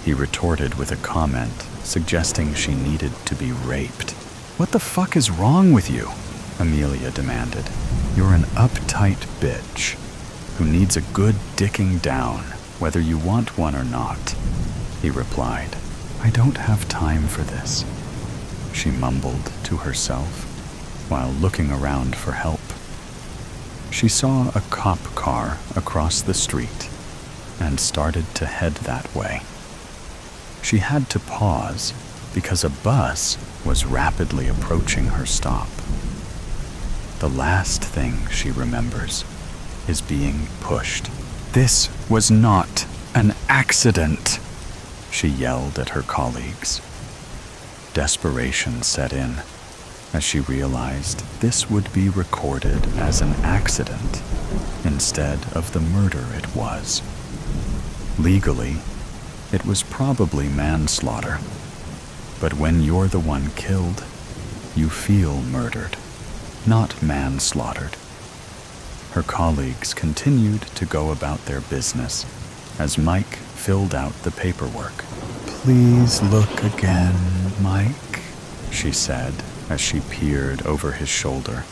He retorted with a comment suggesting she needed to be raped. "What the fuck is wrong with you?" Amelia demanded. "You're an uptight bitch who needs a good dicking down, whether you want one or not," he replied. "I don't have time for this," she mumbled to herself while looking around for help. She saw a cop car across the street and started to head that way. She had to pause because a bus was rapidly approaching her stop. The last thing she remembers is being pushed. "This was not an accident," she yelled at her colleagues. Desperation set in as she realized this would be recorded as an accident instead of the murder it was. Legally, it was probably manslaughter, but when you're the one killed, you feel murdered, not manslaughtered. Her colleagues continued to go about their business as Mike filled out the paperwork. "Please look again, Mike," she said as she peered over his shoulder.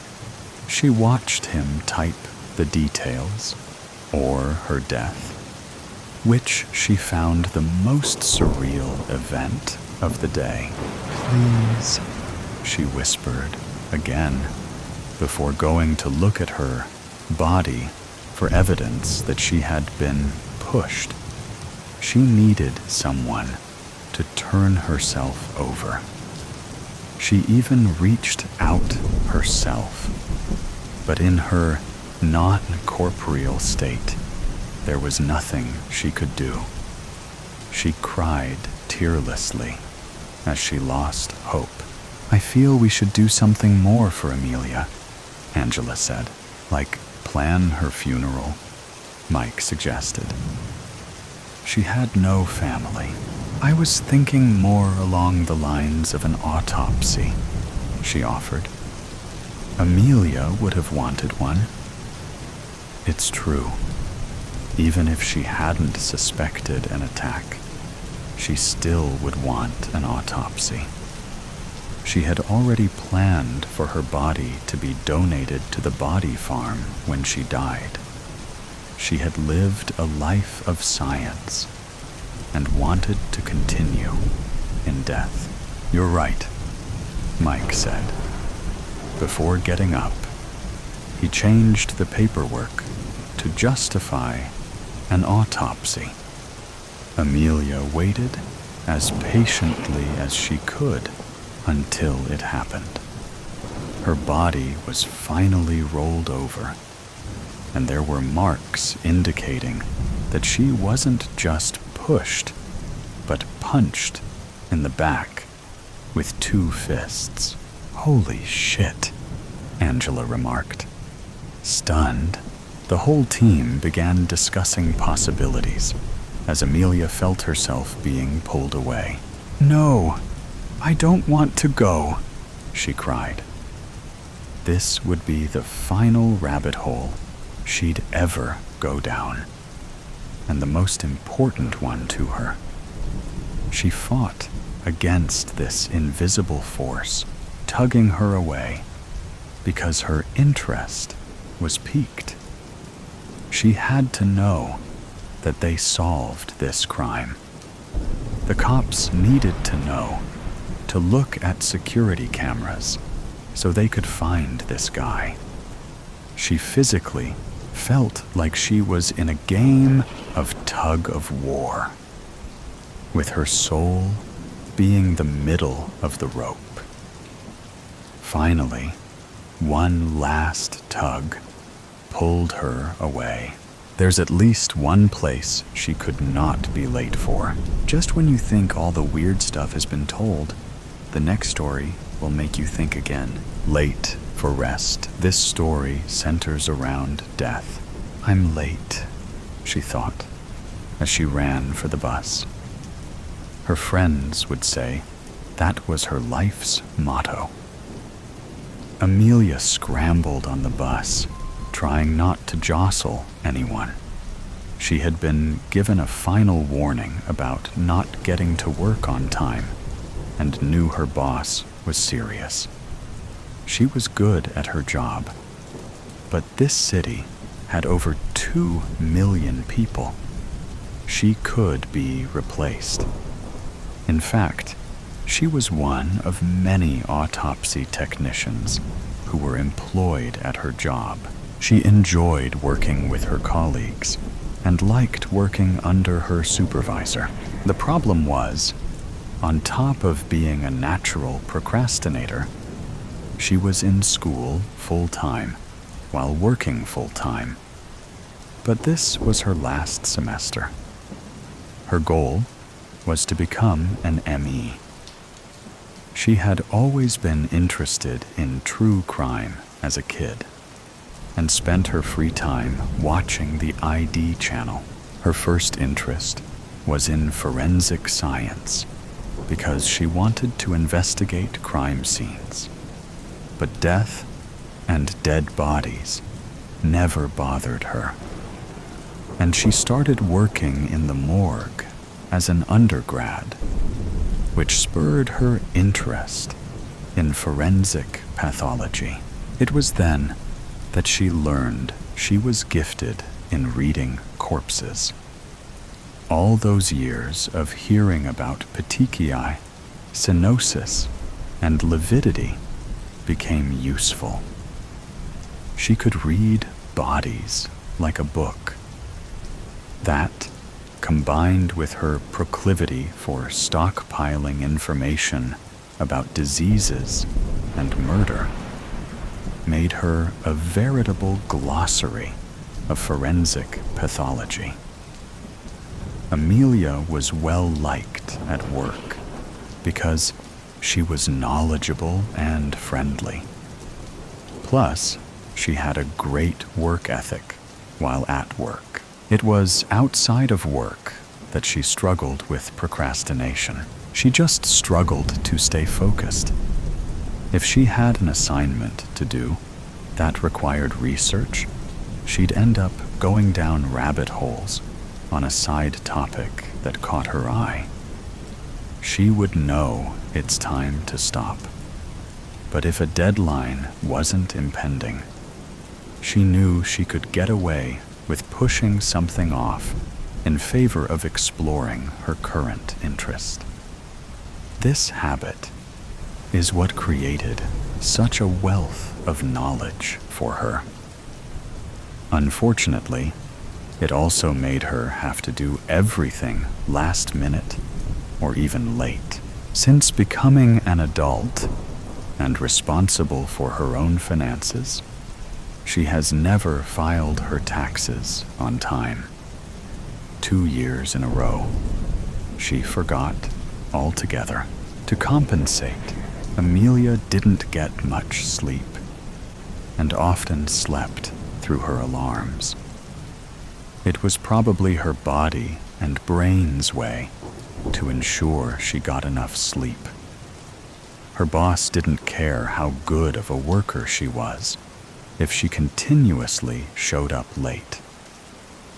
She watched him type the details, or her death, which she found the most surreal event of the day. "Please," she whispered again, before going to look at her body for evidence that she had been pushed. She needed someone to turn herself over. She even reached out herself, but in her non-corporeal state, there was nothing she could do. She cried tearlessly as she lost hope. "I feel we should do something more for Amelia," Angela said. "Like plan her funeral," Mike suggested. She had no family. "I was thinking more along the lines of an autopsy," she offered. "Amelia would have wanted one." It's true. Even if she hadn't suspected an attack, she still would want an autopsy. She had already planned for her body to be donated to the body farm when she died. She had lived a life of science and wanted to continue in death. "You're right," Mike said. Before getting up, he changed the paperwork to justify an autopsy. Amelia waited as patiently as she could until it happened. Her body was finally rolled over, and there were marks indicating that she wasn't just pushed, but punched in the back with 2 fists. "Holy shit," Angela remarked. Stunned, the whole team began discussing possibilities as Amelia felt herself being pulled away. "No, I don't want to go," she cried. This would be the final rabbit hole she'd ever go down, and the most important one to her. She fought against this invisible force, tugging her away, because her interest was piqued. She had to know that they solved this crime. The cops needed to know, to look at security cameras so they could find this guy. She physically felt like she was in a game of tug of war, with her soul being the middle of the rope. Finally, one last tug pulled her away. There's at least one place she could not be late for. Just when you think all the weird stuff has been told, the next story will make you think again. Late for rest. This story centers around death. I'm late, she thought, as she ran for the bus. Her friends would say that was her life's motto. Amelia scrambled on the bus, trying not to jostle anyone. She had been given a final warning about not getting to work on time and knew her boss was serious. She was good at her job, but this city had over 2 million people. She could be replaced. In fact, she was one of many autopsy technicians who were employed at her job. She enjoyed working with her colleagues and liked working under her supervisor. The problem was, on top of being a natural procrastinator, she was in school full-time while working full-time. But this was her last semester. Her goal was to become an ME. She had always been interested in true crime as a kid and spent her free time watching the ID channel. Her first interest was in forensic science because she wanted to investigate crime scenes. But death and dead bodies never bothered her. And she started working in the morgue as an undergrad, which spurred her interest in forensic pathology. It was then that she learned she was gifted in reading corpses. All those years of hearing about petechiae, cyanosis, and lividity became useful. She could read bodies like a book. That, combined with her proclivity for stockpiling information about diseases and murder, made her a veritable glossary of forensic pathology. Amelia was well liked at work because she was knowledgeable and friendly. Plus, she had a great work ethic while at work. It was outside of work that she struggled with procrastination. She just struggled to stay focused. If she had an assignment to do that required research, she'd end up going down rabbit holes on a side topic that caught her eye. She would know it's time to stop. But if a deadline wasn't impending, she knew she could get away with pushing something off in favor of exploring her current interest. This habit is what created such a wealth of knowledge for her. Unfortunately, it also made her have to do everything last minute or even late. Since becoming an adult and responsible for her own finances, she has never filed her taxes on time. 2 years in a row, she forgot altogether. To compensate, Amelia didn't get much sleep and often slept through her alarms. It was probably her body and brain's way to ensure she got enough sleep. Her boss didn't care how good of a worker she was if she continuously showed up late.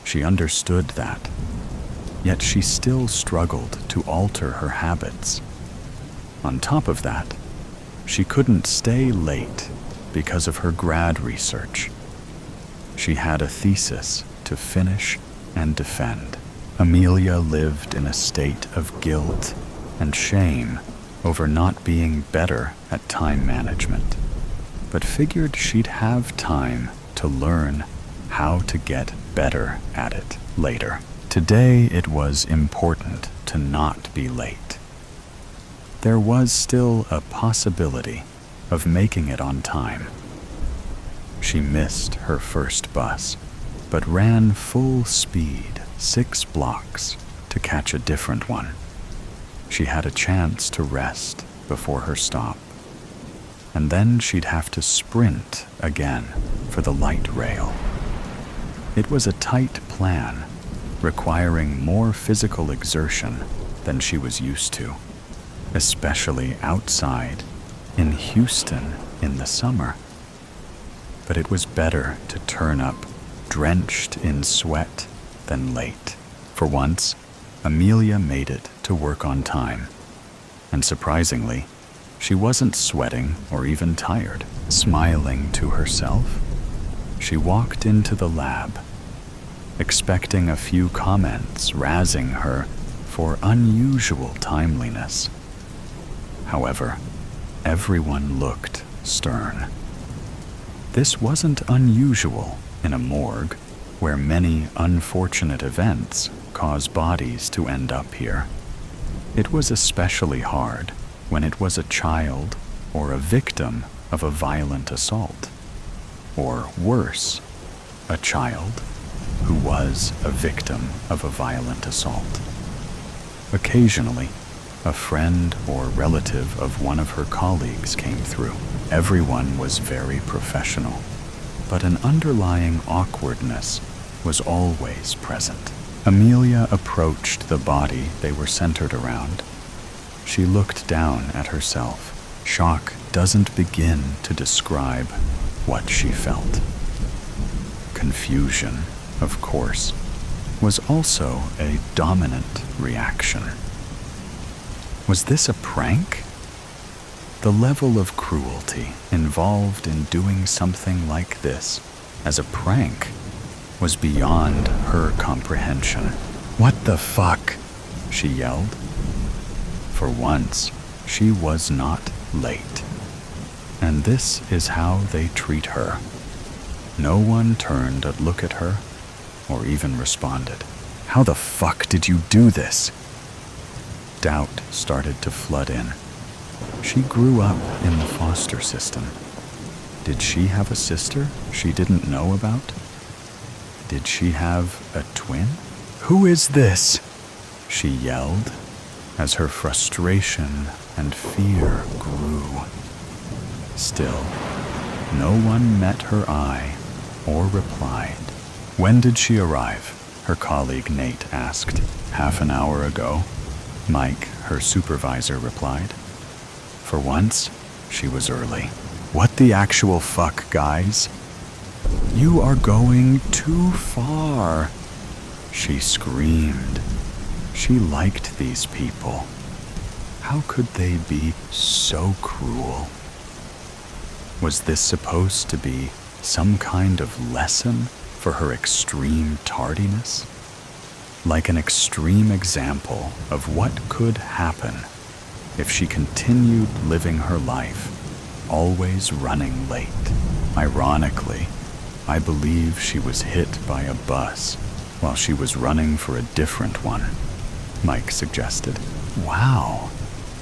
She understood that, yet she still struggled to alter her habits. On top of that, she couldn't stay late because of her grad research. She had a thesis to finish and defend. Amelia lived in a state of guilt and shame over not being better at time management. but figured she'd have time to learn how to get better at it later. Today it was important to not be late. There was still a possibility of making it on time. She missed her first bus, but ran full speed 6 blocks to catch a different one. She had a chance to rest before her stop, and then she'd have to sprint again for the light rail. It was a tight plan, requiring more physical exertion than she was used to, especially outside in Houston in the summer. But it was better to turn up drenched in sweat than late. For once, Amelia made it to work on time, and surprisingly, she wasn't sweating or even tired. Smiling to herself, she walked into the lab, expecting a few comments razzing her for unusual timeliness. However, everyone looked stern. This wasn't unusual in a morgue where many unfortunate events cause bodies to end up here. It was especially hard when it was a child or a victim of a violent assault. Or worse, a child who was a victim of a violent assault. Occasionally, a friend or relative of one of her colleagues came through. Everyone was very professional, but an underlying awkwardness was always present. Amelia approached the body they were centered around. She looked down at herself. Shock doesn't begin to describe what she felt. Confusion, of course, was also a dominant reaction. Was this a prank? The level of cruelty involved in doing something like this as a prank was beyond her comprehension. "What the fuck?" she yelled. For once, she was not late. And this is how they treat her. No one turned to look at her or even responded. "How the fuck did you do this?" Doubt started to flood in. She grew up in the foster system. Did she have a sister she didn't know about? Did she have a twin? "Who is this?" she yelled as her frustration and fear grew. Still, no one met her eye or replied. "When did she arrive?" her colleague Nate asked. "Half an hour ago," Mike, her supervisor, replied. For once, she was early. "What the actual fuck, guys? You are going too far," she screamed. She liked these people. How could they be so cruel? Was this supposed to be some kind of lesson for her extreme tardiness? Like an extreme example of what could happen if she continued living her life, always running late. Ironically, I believe she was hit by a bus while she was running for a different one, Mike suggested. "Wow,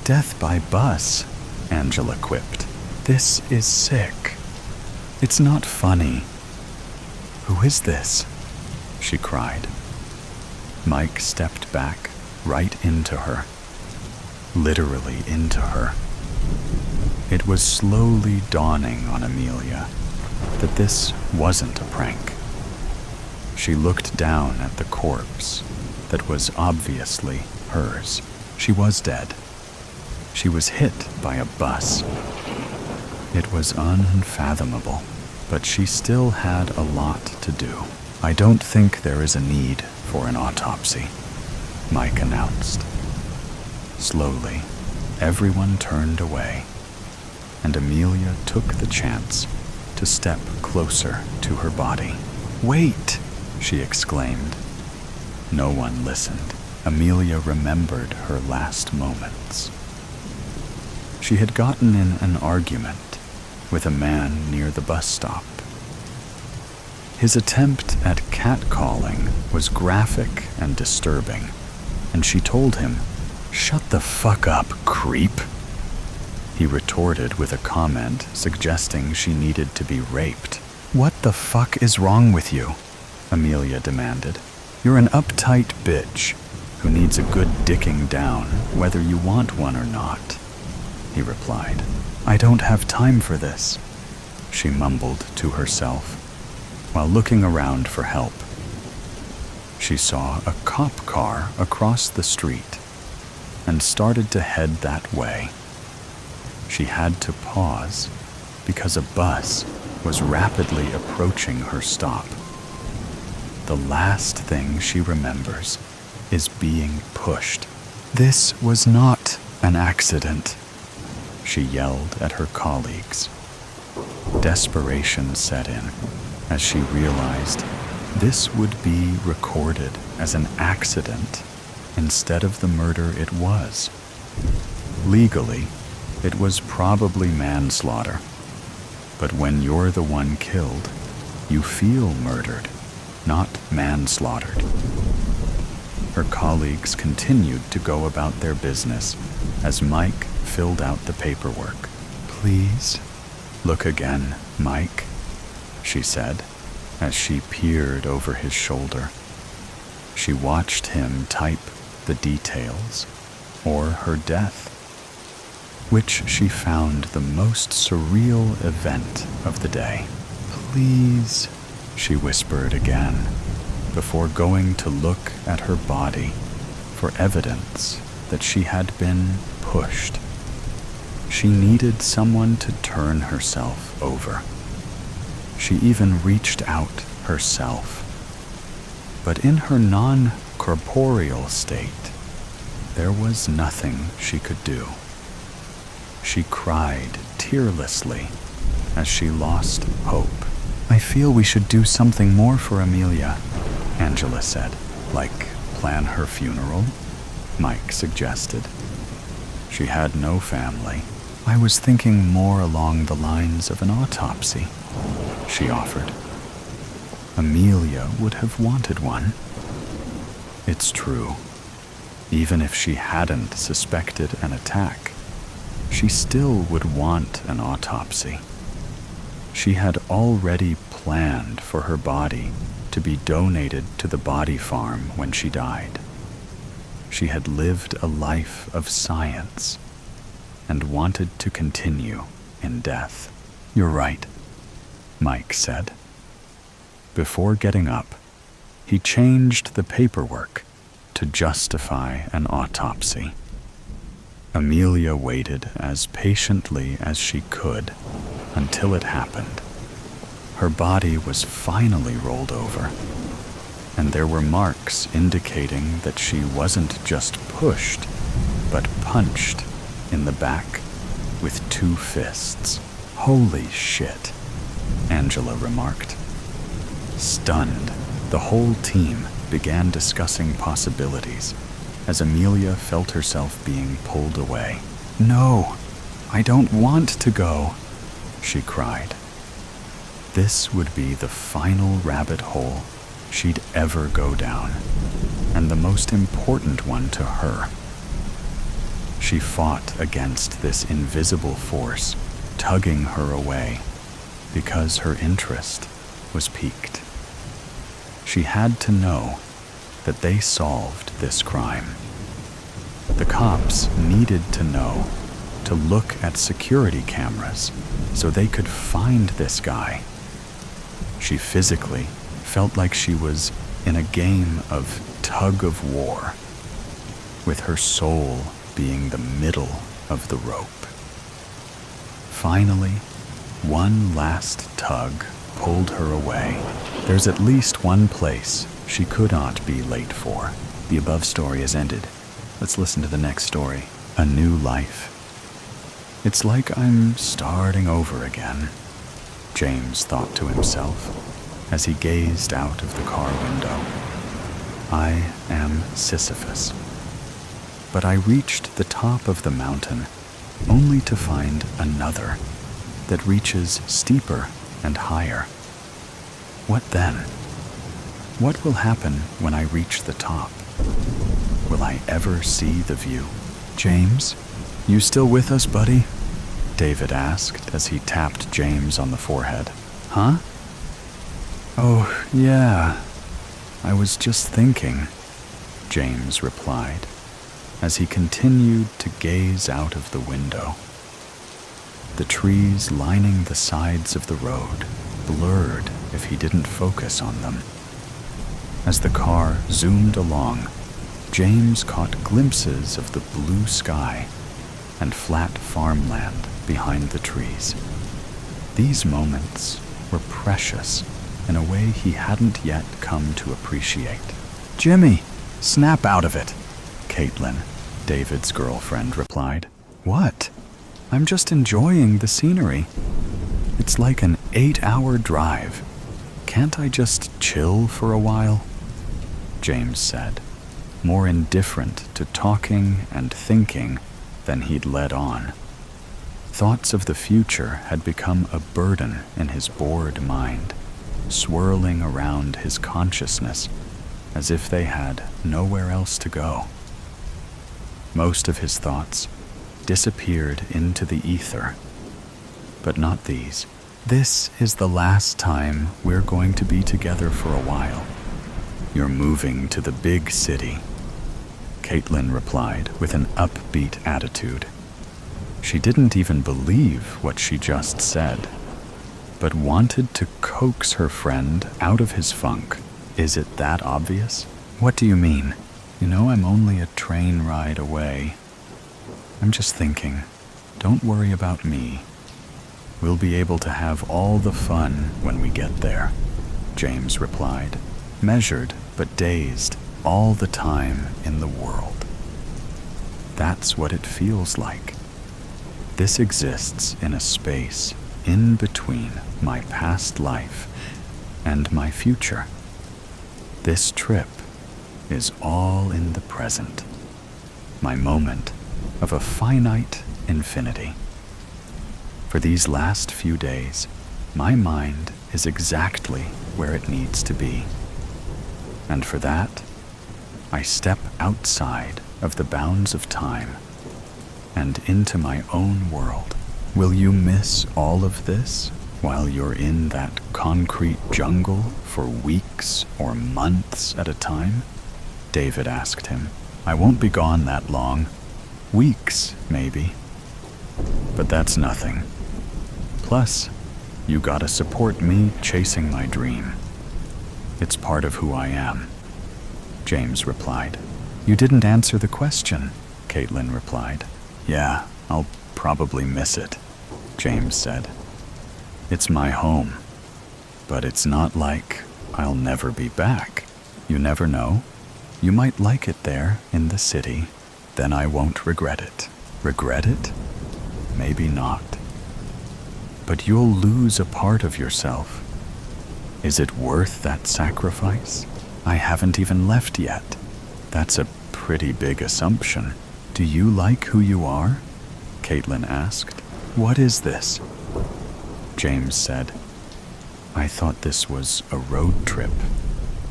death by bus," Angela quipped. "This is sick. It's not funny." "Who is this?" she cried. Mike stepped back right into her. Literally into her. It was slowly dawning on Amelia that this wasn't a prank. She looked down at the corpse that was obviously hers. She was dead. She was hit by a bus. It was unfathomable, but she still had a lot to do. "I don't think there is a need for an autopsy," Mike announced. Slowly, everyone turned away, and Amelia took the chance to step closer to her body. "Wait!" she exclaimed. No one listened. Amelia remembered her last moments. She had gotten in an argument with a man near the bus stop. His attempt at catcalling was graphic and disturbing, and she told him, "Shut the fuck up, creep." He retorted with a comment suggesting she needed to be raped. "What the fuck is wrong with you?" Amelia demanded. "You're an uptight bitch who needs a good dicking down whether you want one or not," he replied. "I don't have time for this," she mumbled to herself while looking around for help. She saw a cop car across the street and started to head that way. She had to pause because a bus was rapidly approaching her stop. The last thing she remembers is being pushed. "This was not an accident," she yelled at her colleagues. Desperation set in as she realized this would be recorded as an accident instead of the murder it was. Legally, it was probably manslaughter, but when you're the one killed, you feel murdered, not manslaughtered. Her colleagues continued to go about their business as Mike filled out the paperwork. "Please, look again, Mike," she said as she peered over his shoulder. She watched him type the details, or her death, which she found the most surreal event of the day. "Please," she whispered again, before going to look at her body for evidence that she had been pushed. She needed someone to turn herself over. She even reached out herself. But in her non-corporeal state, there was nothing she could do. She cried tearlessly as she lost hope. "I feel we should do something more for Amelia," Angela said. "Like plan her funeral?" Mike suggested. She had no family. "I was thinking more along the lines of an autopsy," she offered. "Amelia would have wanted one." It's true. Even if she hadn't suspected an attack, she still would want an autopsy. She had already planned for her body to be donated to the body farm when she died. She had lived a life of science and wanted to continue in death. "You're right," Mike said. Before getting up, he changed the paperwork to justify an autopsy. Amelia waited as patiently as she could until it happened. Her body was finally rolled over, and there were marks indicating that she wasn't just pushed, but punched in the back with 2 fists. "Holy shit," Angela remarked. Stunned, the whole team began discussing possibilities as Amelia felt herself being pulled away. "No, I don't want to go," she cried. This would be the final rabbit hole she'd ever go down, and the most important one to her. She fought against this invisible force tugging her away because her interest was piqued. She had to know that they solved this crime. The cops needed to know to look at security cameras so they could find this guy. She physically felt like she was in a game of tug of war, with her soul being the middle of the rope. Finally, one last tug pulled her away. There's at least one place she could not be late for. The above story has ended. Let's listen to the next story. A new life. It's like I'm starting over again, James thought to himself as he gazed out of the car window. I am Sisyphus. But I reached the top of the mountain only to find another, that reaches steeper and higher. What then? What will happen when I reach the top? Will I ever see the view? James, you still with us, buddy? David asked as he tapped James on the forehead. Huh? Oh, yeah. I was just thinking, James replied, as he continued to gaze out of the window. The trees lining the sides of the road blurred if he didn't focus on them. As the car zoomed along, James caught glimpses of the blue sky and flat farmland behind the trees. These moments were precious in a way he hadn't yet come to appreciate. Jimmy, snap out of it, Caitlin, David's girlfriend, replied. What? I'm just enjoying the scenery. It's like an 8-hour drive. Can't I just chill for a while? James said, more indifferent to talking and thinking than he'd led on. Thoughts of the future had become a burden in his bored mind, swirling around his consciousness as if they had nowhere else to go. Most of his thoughts disappeared into the ether, but not these. This is the last time we're going to be together for a while. You're moving to the big city, Caitlin replied with an upbeat attitude. She didn't even believe what she just said, but wanted to coax her friend out of his funk. Is it that obvious? What do you mean? You know I'm only a train ride away. I'm just thinking, don't worry about me. We'll be able to have all the fun when we get there, James replied, measured but dazed all the time in the world. That's what it feels like. This exists in a space in between my past life and my future. This trip is all in the present, my moment of a finite infinity. For these last few days, my mind is exactly where it needs to be. And for that, I step outside of the bounds of time and into my own world. Will you miss all of this while you're in that concrete jungle for weeks or months at a time? David asked him. I won't be gone that long. Weeks, maybe. But that's nothing. Plus, you gotta support me chasing my dream. It's part of who I am, James replied. You didn't answer the question, Caitlin replied. Yeah, I'll probably miss it, James said. It's my home, but it's not like I'll never be back. You never know. You might like it there in the city, then I won't regret it. Regret it? Maybe not. But you'll lose a part of yourself. Is it worth that sacrifice? I haven't even left yet. That's a pretty big assumption. Do you like who you are? Caitlin asked. What is this? James said. I thought this was a road trip,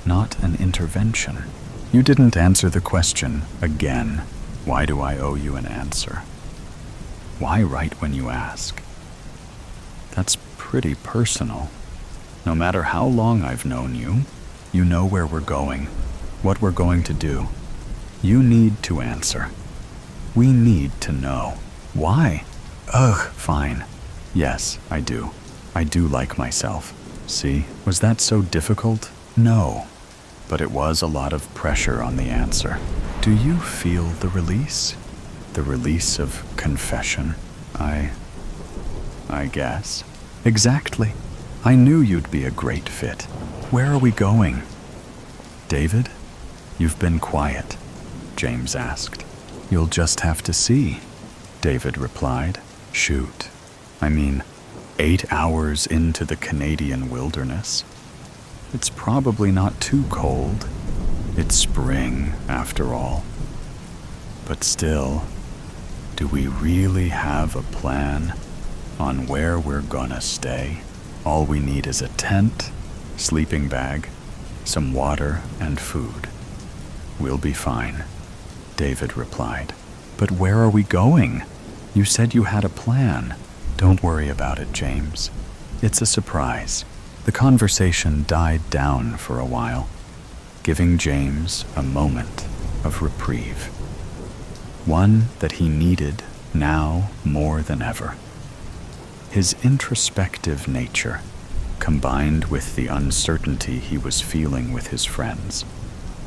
not an intervention. You didn't answer the question again. Why do I owe you an answer? Why right when you ask? That's pretty personal. No matter how long I've known you, you know where we're going, what we're going to do. You need to answer. We need to know. Why? Ugh, fine. Yes, I do. I do like myself. See, was that so difficult? No. But it was a lot of pressure on the answer. Do you feel the release? The release of confession? I guess. Exactly. I knew you'd be a great fit. Where are we going? David, you've been quiet, James asked. You'll just have to see, David replied. Shoot. I mean, 8 hours into the Canadian wilderness. It's probably not too cold. It's spring, after all. But still, do we really have a plan on where we're gonna stay. All we need is a tent, sleeping bag, some water, and food. We'll be fine, David replied. But where are we going? You said you had a plan. Don't worry about it, James. It's a surprise. The conversation died down for a while, giving James a moment of reprieve. One that he needed now more than ever. His introspective nature, combined with the uncertainty he was feeling with his friends,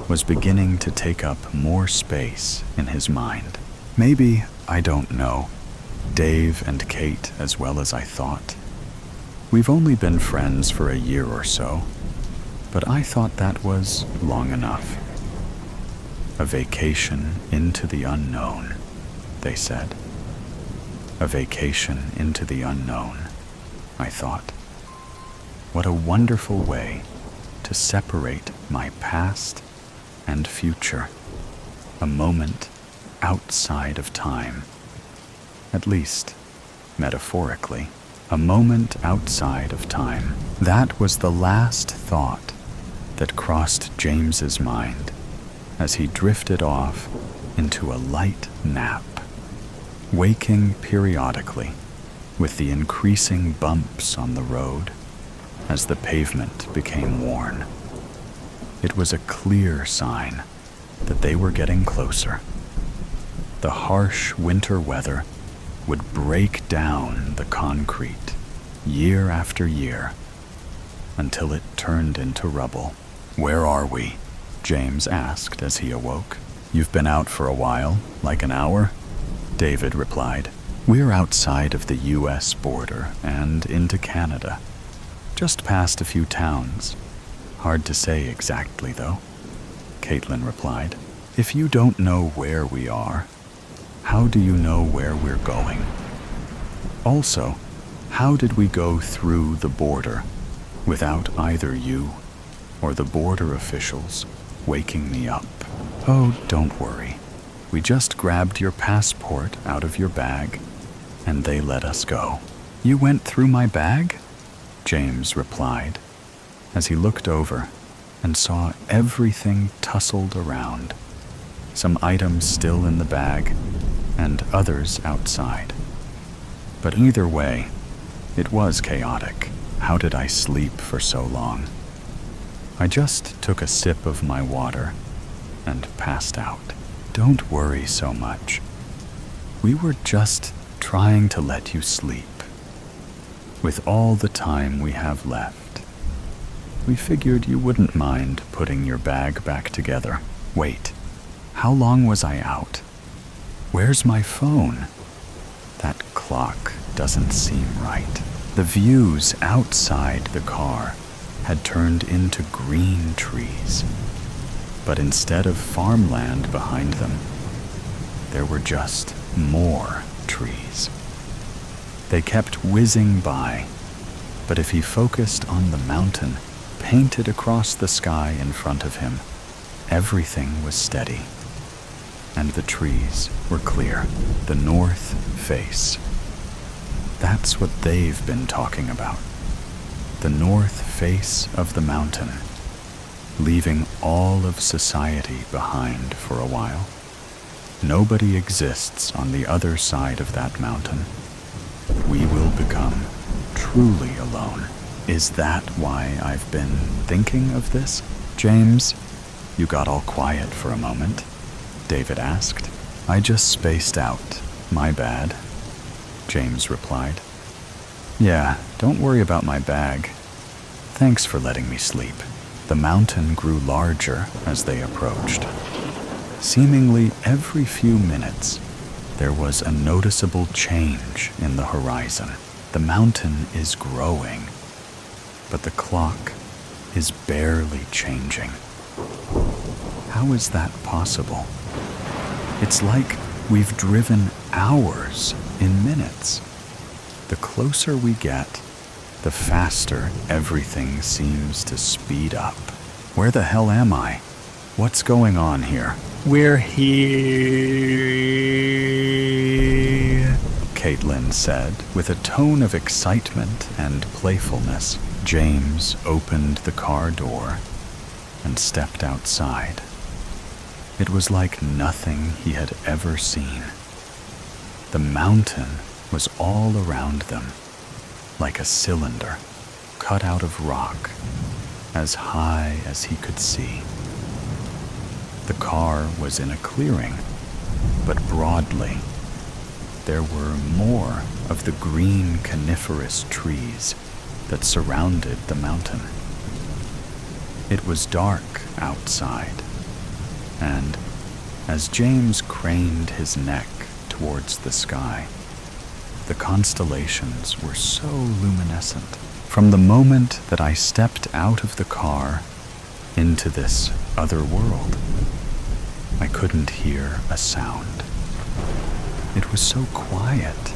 was beginning to take up more space in his mind. Maybe, I don't know, Dave and Kate as well as I thought. We've only been friends for a year or so, but I thought that was long enough. A vacation into the unknown, they said. A vacation into the unknown, I thought. What a wonderful way to separate my past and future. A moment outside of time. At least, metaphorically, a moment outside of time. That was the last thought that crossed James's mind as he drifted off into a light nap, waking periodically with the increasing bumps on the road as the pavement became worn. It was a clear sign that they were getting closer. The harsh winter weather would break down the concrete year after year until it turned into rubble. Where are we? James asked as he awoke. You've been out for a while, like an hour? David replied. We're outside of the U.S. border and into Canada. Just past a few towns. Hard to say exactly, though. Caitlin replied. If you don't know where we are, how do you know where we're going? Also, how did we go through the border without either you or the border officials waking me up? Oh, don't worry. We just grabbed your passport out of your bag, and they let us go. You went through my bag? James replied, as he looked over and saw everything tousled around. Some items still in the bag, and others outside. But either way, it was chaotic. How did I sleep for so long? I just took a sip of my water and passed out. Don't worry so much. We were just trying to let you sleep. With all the time we have left, we figured you wouldn't mind putting your bag back together. Wait, how long was I out? Where's my phone? That clock doesn't seem right. The views outside the car had turned into green trees, but instead of farmland behind them, there were just more trees. They kept whizzing by, but if he focused on the mountain painted across the sky in front of him, everything was steady, and the trees were clear. The north face. That's what they've been talking about. The north face of the mountain, leaving all of society behind for a while. Nobody exists on the other side of that mountain. We will become truly alone. Is that why I've been thinking of this? James, you got all quiet for a moment, David asked. I just spaced out. My bad, James replied. Yeah, don't worry about my bag. Thanks for letting me sleep. The mountain grew larger as they approached. Seemingly every few minutes, there was a noticeable change in the horizon. The mountain is growing, but the clock is barely changing. How is that possible? It's like we've driven hours in minutes. The closer we get, the faster everything seems to speed up. Where the hell am I? What's going on here? We're here. Caitlin said with a tone of excitement and playfulness. James opened the car door and stepped outside. It was like nothing he had ever seen. The mountain was all around them, like a cylinder cut out of rock, as high as he could see. The car was in a clearing, but broadly. There were more of the green coniferous trees that surrounded the mountain. It was dark outside, and as James craned his neck towards the sky, the constellations were so luminescent. From the moment that I stepped out of the car into this other world, I couldn't hear a sound. It was so quiet,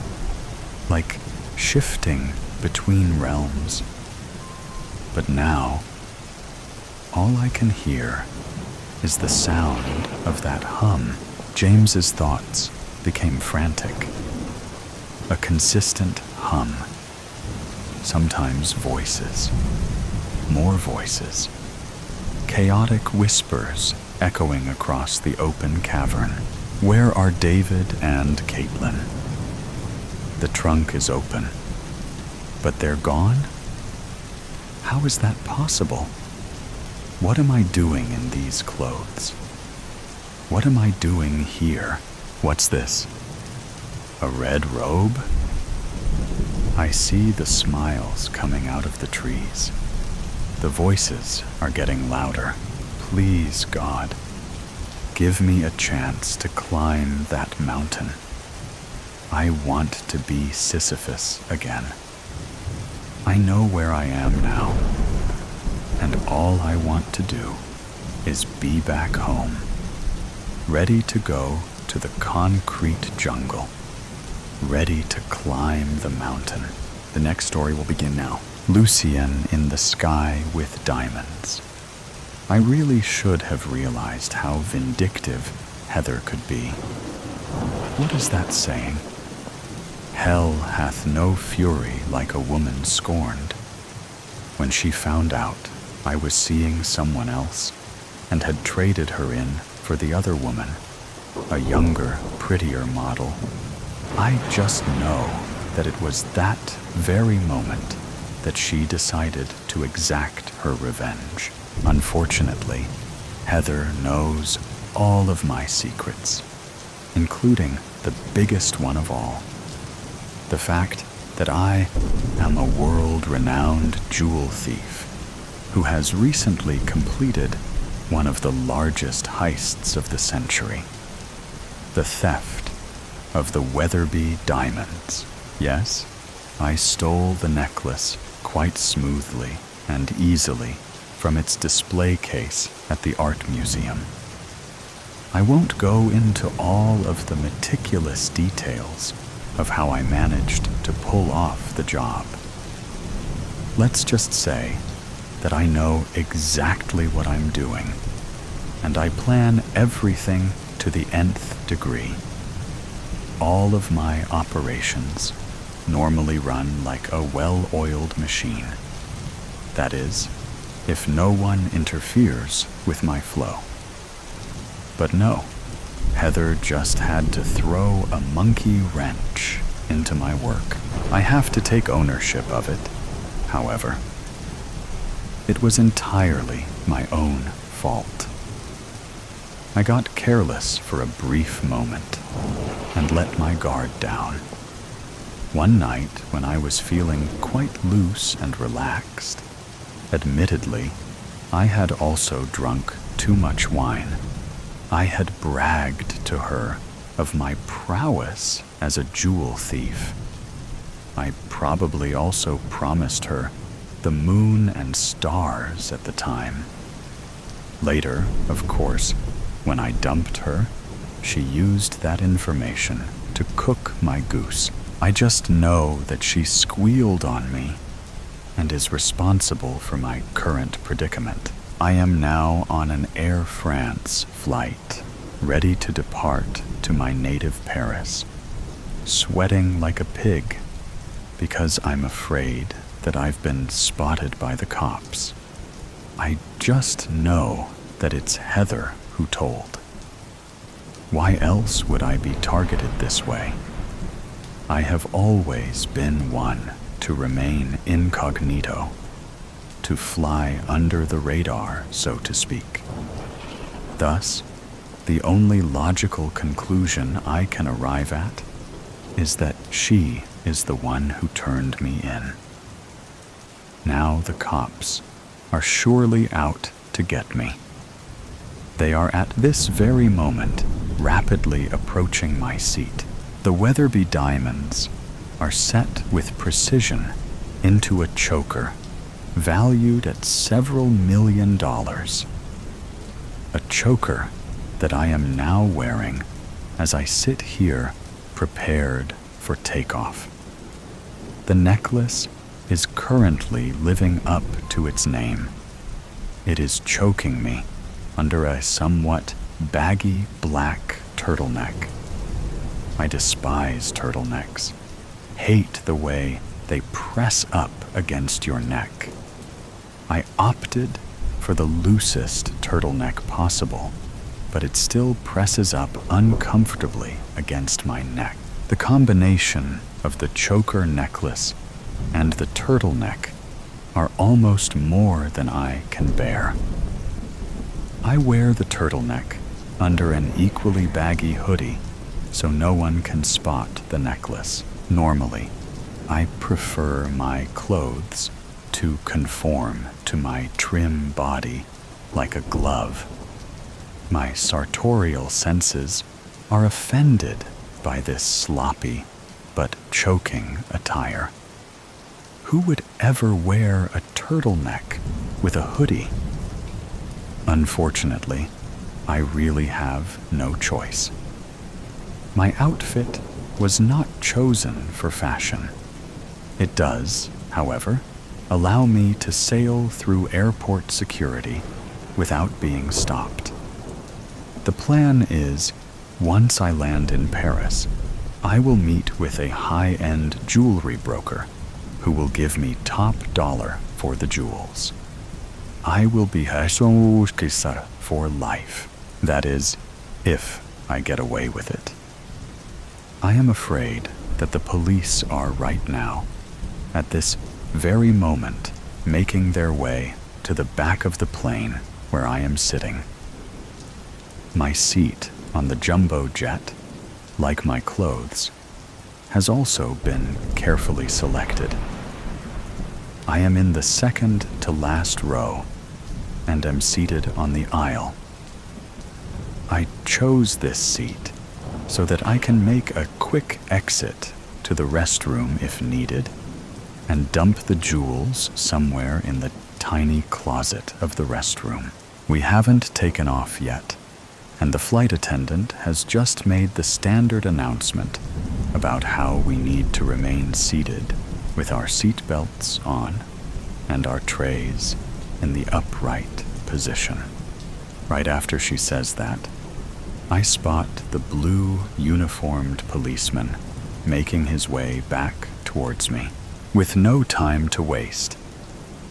like shifting between realms. But now, all I can hear is the sound of that hum. James's thoughts became frantic. A consistent hum. Sometimes voices. More voices. Chaotic whispers echoing across the open cavern. Where are David and Caitlin? The trunk is open. But they're gone? How is that possible? What am I doing in these clothes? What am I doing here? What's this? A red robe? I see the smiles coming out of the trees. The voices are getting louder. Please, God, give me a chance to climb that mountain. I want to be Sisyphus again. I know where I am now, and all I want to do is be back home, ready to go to the concrete jungle, ready to climb the mountain. The next story will begin now. Lucien in the sky with diamonds. I really should have realized how vindictive Heather could be. What is that saying? Hell hath no fury like a woman scorned. When she found out I was seeing someone else and had traded her in for the other woman, a younger, prettier model, I just know that it was that very moment that she decided to exact her revenge. Unfortunately, Heather knows all of my secrets, including the biggest one of all. The fact that I am a world-renowned jewel thief who has recently completed one of the largest heists of the century. The theft of the Weatherby diamonds. Yes, I stole the necklace quite smoothly and easily from its display case at the art museum. I won't go into all of the meticulous details of how I managed to pull off the job. Let's just say that I know exactly what I'm doing, and I plan everything to the nth degree. All of my operations normally run like a well-oiled machine. That is, if no one interferes with my flow. But no, Heather just had to throw a monkey wrench into my work. I have to take ownership of it, however. It was entirely my own fault. I got careless for a brief moment and let my guard down. One night when I was feeling quite loose and relaxed, admittedly, I had also drunk too much wine. I had bragged to her of my prowess as a jewel thief. I probably also promised her the moon and stars at the time. Later, of course, when I dumped her, she used that information to cook my goose. I just know that she squealed on me and is responsible for my current predicament. I am now on an Air France flight, ready to depart to my native Paris. sweating like a pig because I'm afraid that I've been spotted by the cops. I just know that it's Heather who told. Why else would I be targeted this way? I have always been one to remain incognito, to fly under the radar, so to speak. Thus, the only logical conclusion I can arrive at is that she is the one who turned me in. Now the cops are surely out to get me. They are at this very moment rapidly approaching my seat. The Weatherby diamonds are set with precision into a choker valued at several $1,000,000. A choker that I am now wearing as I sit here prepared for takeoff. The necklace is currently living up to its name. It is choking me under a somewhat baggy black turtleneck. I despise turtlenecks, hate the way they press up against your neck. I opted for the loosest turtleneck possible, but it still presses up uncomfortably against my neck. The combination of the choker necklace and the turtleneck are almost more than I can bear. I wear the turtleneck under an equally baggy hoodie so no one can spot the necklace. Normally, I prefer my clothes to conform to my trim body like a glove. My sartorial senses are offended by this sloppy but choking attire. Who would ever wear a turtleneck with a hoodie? Unfortunately, I really have no choice. My outfit was not chosen for fashion. It does, however, allow me to sail through airport security without being stopped. The plan is, once I land in Paris, I will meet with a high-end jewelry broker who will give me top dollar for the jewels. I will be for life. That is, if I get away with it. I am afraid that the police are right now, at this very moment, making their way to the back of the plane where I am sitting. My seat on the jumbo jet, like my clothes, has also been carefully selected. I am in the second to last row and am seated on the aisle. I chose this seat so that I can make a quick exit to the restroom if needed and dump the jewels somewhere in the tiny closet of the restroom. We haven't taken off yet, and the flight attendant has just made the standard announcement about how we need to remain seated with our seat belts on and our trays in the upright position. Right after she says that, I spot the blue uniformed policeman making his way back towards me. With no time to waste,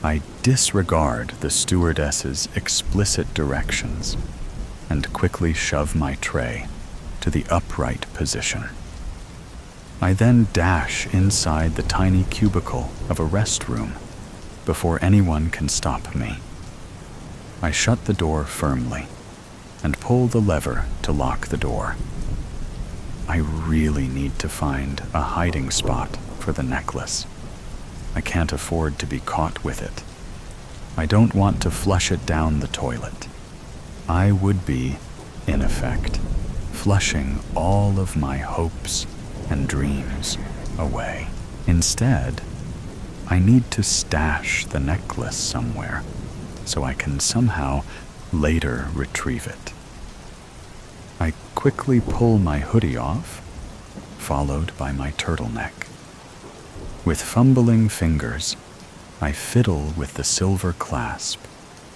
I disregard the stewardess's explicit directions and quickly shove my tray to the upright position. I then dash inside the tiny cubicle of a restroom before anyone can stop me. I shut the door firmly and pull the lever to lock the door. I really need to find a hiding spot for the necklace. I can't afford to be caught with it. I don't want to flush it down the toilet. I would be, in effect, flushing all of my hopes and dreams away. Instead, I need to stash the necklace somewhere so I can somehow later retrieve it. I quickly pull my hoodie off, followed by my turtleneck. With fumbling fingers, I fiddle with the silver clasp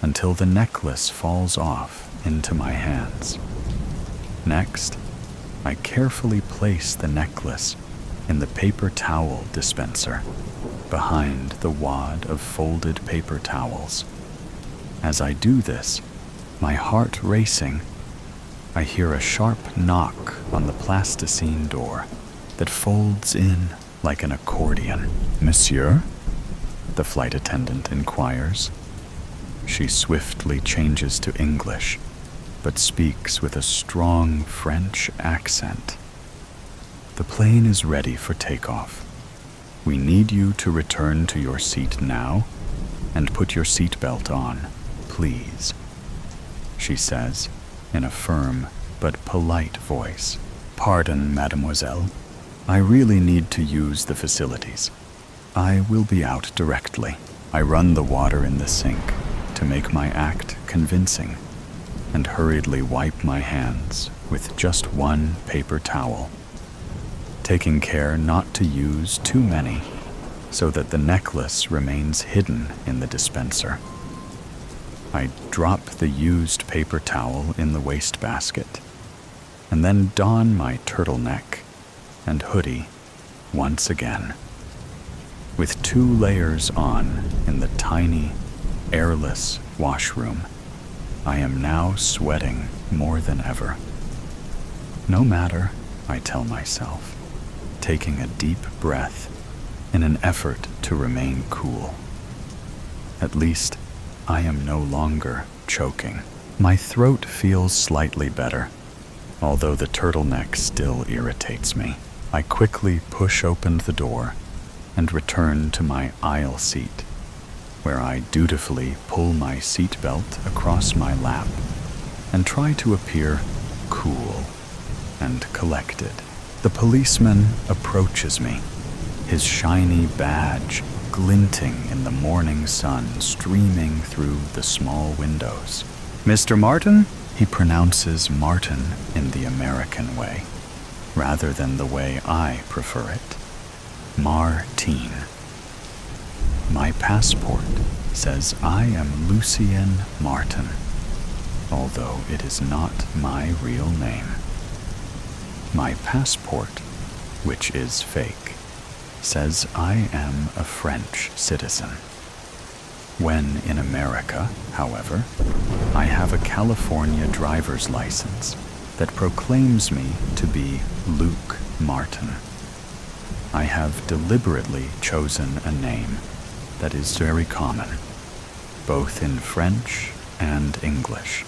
until the necklace falls off into my hands. Next, I carefully place the necklace in the paper towel dispenser, behind the wad of folded paper towels. As I do this, my heart racing, I hear a sharp knock on the plasticine door that folds in like an accordion. "Monsieur?" the flight attendant inquires. She swiftly changes to English, but speaks with a strong French accent. "The plane is ready for takeoff. We need you to return to your seat now and put your seatbelt on, please," she says in a firm but polite voice. "Pardon, mademoiselle. I really need to use the facilities. I will be out directly." I run the water in the sink to make my act convincing and hurriedly wipe my hands with just one paper towel, taking care not to use too many so that the necklace remains hidden in the dispenser. I drop the used paper towel in the wastebasket and then don my turtleneck and hoodie once again. With 2 layers on in the tiny, airless washroom, I am now sweating more than ever. No matter, I tell myself, taking a deep breath in an effort to remain cool. At least, I am no longer choking. My throat feels slightly better, although the turtleneck still irritates me. I quickly push open the door and return to my aisle seat, where I dutifully pull my seatbelt across my lap and try to appear cool and collected. The policeman approaches me, his shiny badge glinting in the morning sun streaming through the small windows. "Mr. Martin?" He pronounces Martin in the American way, rather than the way I prefer it. Martine. My passport says I am Lucien Martin, although it is not my real name. My passport, which is fake, says I am a French citizen. When in America, however, I have a California driver's license that proclaims me to be Luc Martin. I have deliberately chosen a name that is very common, both in French and English.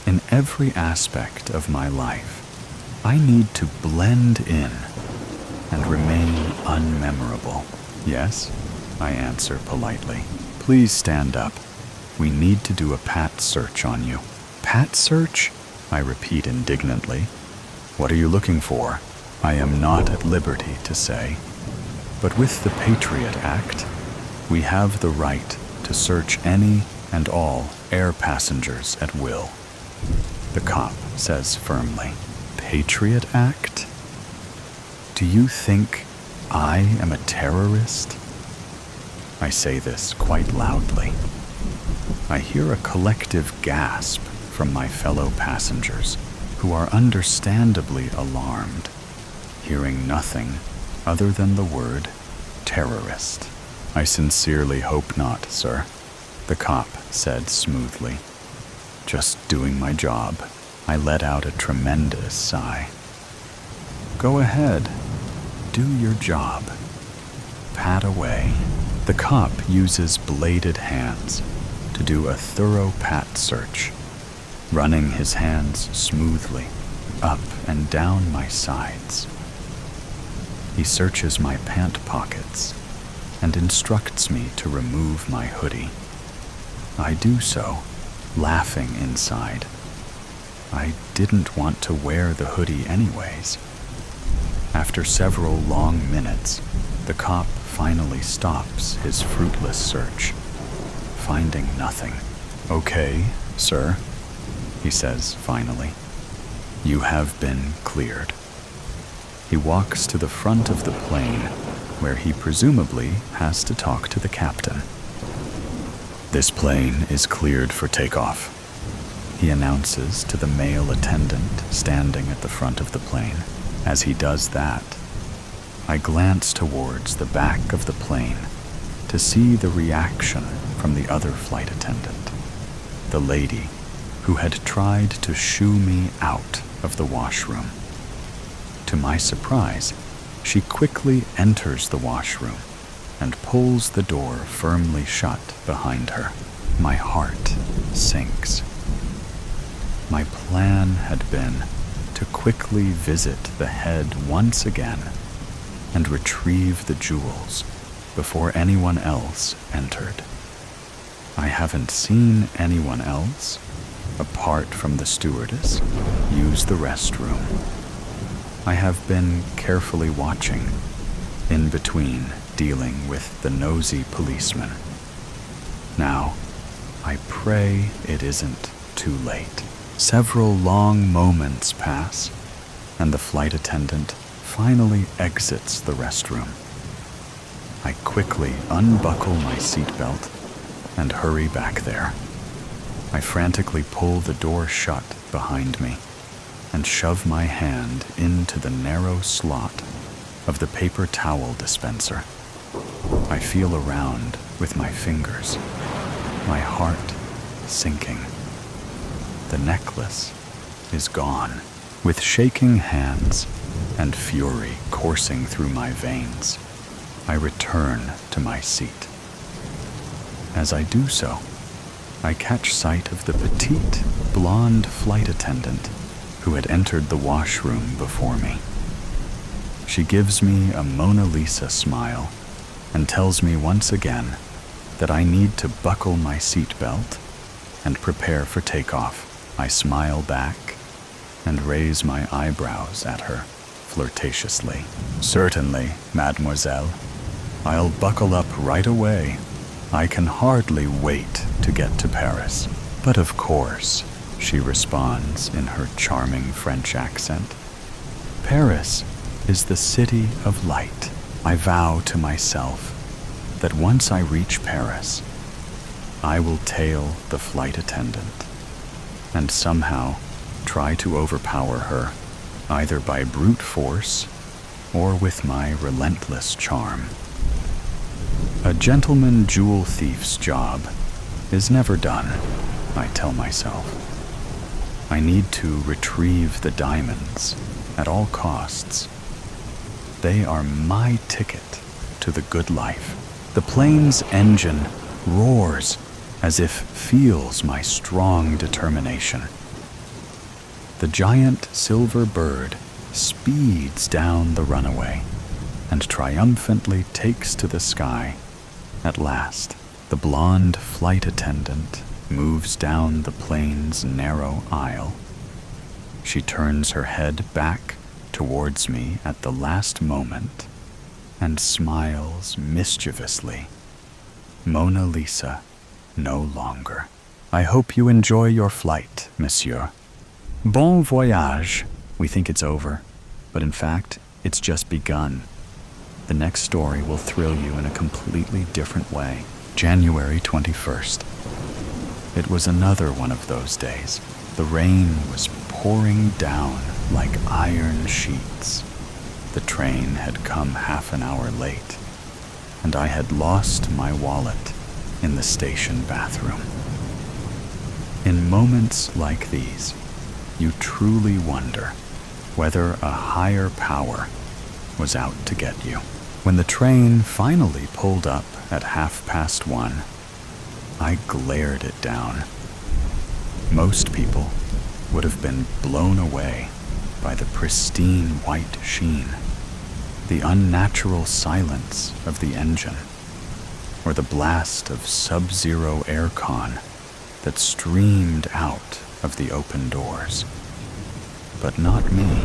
In every aspect of my life, I need to blend in and remain unmemorable. "Yes," I answer politely. "Please stand up. We need to do a pat search on you." "Pat search?" I repeat indignantly. "What are you looking for?" I am not at liberty to say, but with the Patriot Act, we have the right to search any and all air passengers at will. The cop says firmly. "Patriot Act? Do you think I am a terrorist?" I say this quite loudly. I hear a collective gasp from my fellow passengers, who are understandably alarmed, hearing nothing other than the word terrorist. "I sincerely hope not, sir," the cop said smoothly. "Just doing my job." I let out a tremendous sigh. "Go ahead. Do your job. Pat away." The cop uses bladed hands to do a thorough pat search, running his hands smoothly up and down my sides. He searches my pant pockets and instructs me to remove my hoodie. I do so, laughing inside. I didn't want to wear the hoodie anyways. After several long minutes, the cop finally stops his fruitless search, finding nothing. "Okay, sir," he says finally. "You have been cleared." He walks to the front of the plane, where he presumably has to talk to the captain. "This plane is cleared for takeoff," he announces to the male attendant standing at the front of the plane. As he does that, I glance towards the back of the plane to see the reaction from the other flight attendant, the lady who had tried to shoo me out of the washroom. To my surprise, she quickly enters the washroom and pulls the door firmly shut behind her. My heart sinks. My plan had been to quickly visit the head once again and retrieve the jewels before anyone else entered. I haven't seen anyone else, apart from the stewardess, use the restroom. I have been carefully watching, in between dealing with the nosy policeman. Now, I pray it isn't too late. Several long moments pass, and the flight attendant finally exits the restroom. I quickly unbuckle my seatbelt and hurry back there. I frantically pull the door shut behind me and shove my hand into the narrow slot of the paper towel dispenser. I feel around with my fingers, my heart sinking. The necklace is gone. With shaking hands and fury coursing through my veins, I return to my seat. As I do so, I catch sight of the petite, blonde flight attendant who had entered the washroom before me. She gives me a Mona Lisa smile and tells me once again that I need to buckle my seatbelt and prepare for takeoff. I smile back and raise my eyebrows at her flirtatiously. "Certainly, mademoiselle. I'll buckle up right away. I can hardly wait to get to Paris." "But of course," she responds in her charming French accent. "Paris is the city of light." I vow to myself that once I reach Paris, I will tail the flight attendant and somehow try to overpower her, either by brute force or with my relentless charm. A gentleman jewel thief's job is never done, I tell myself. I need to retrieve the diamonds at all costs. They are my ticket to the good life. The plane's engine roars as if feels my strong determination. The giant silver bird speeds down the runway and triumphantly takes to the sky. At last, the blonde flight attendant moves down the plane's narrow aisle. She turns her head back towards me at the last moment and smiles mischievously. Mona Lisa no longer. "I hope you enjoy your flight, monsieur. Bon voyage." We think it's over, but in fact, it's just begun. The next story will thrill you in a completely different way. January 21st. It was another one of those days. The rain was pouring down like iron sheets. The train had come half an hour late, and I had lost my wallet in the station bathroom. In moments like these, you truly wonder whether a higher power was out to get you. When the train finally pulled up at 1:30, I glared it down. Most people would have been blown away by the pristine white sheen, the unnatural silence of the engine, or the blast of sub-zero aircon that streamed out of the open doors. But not me.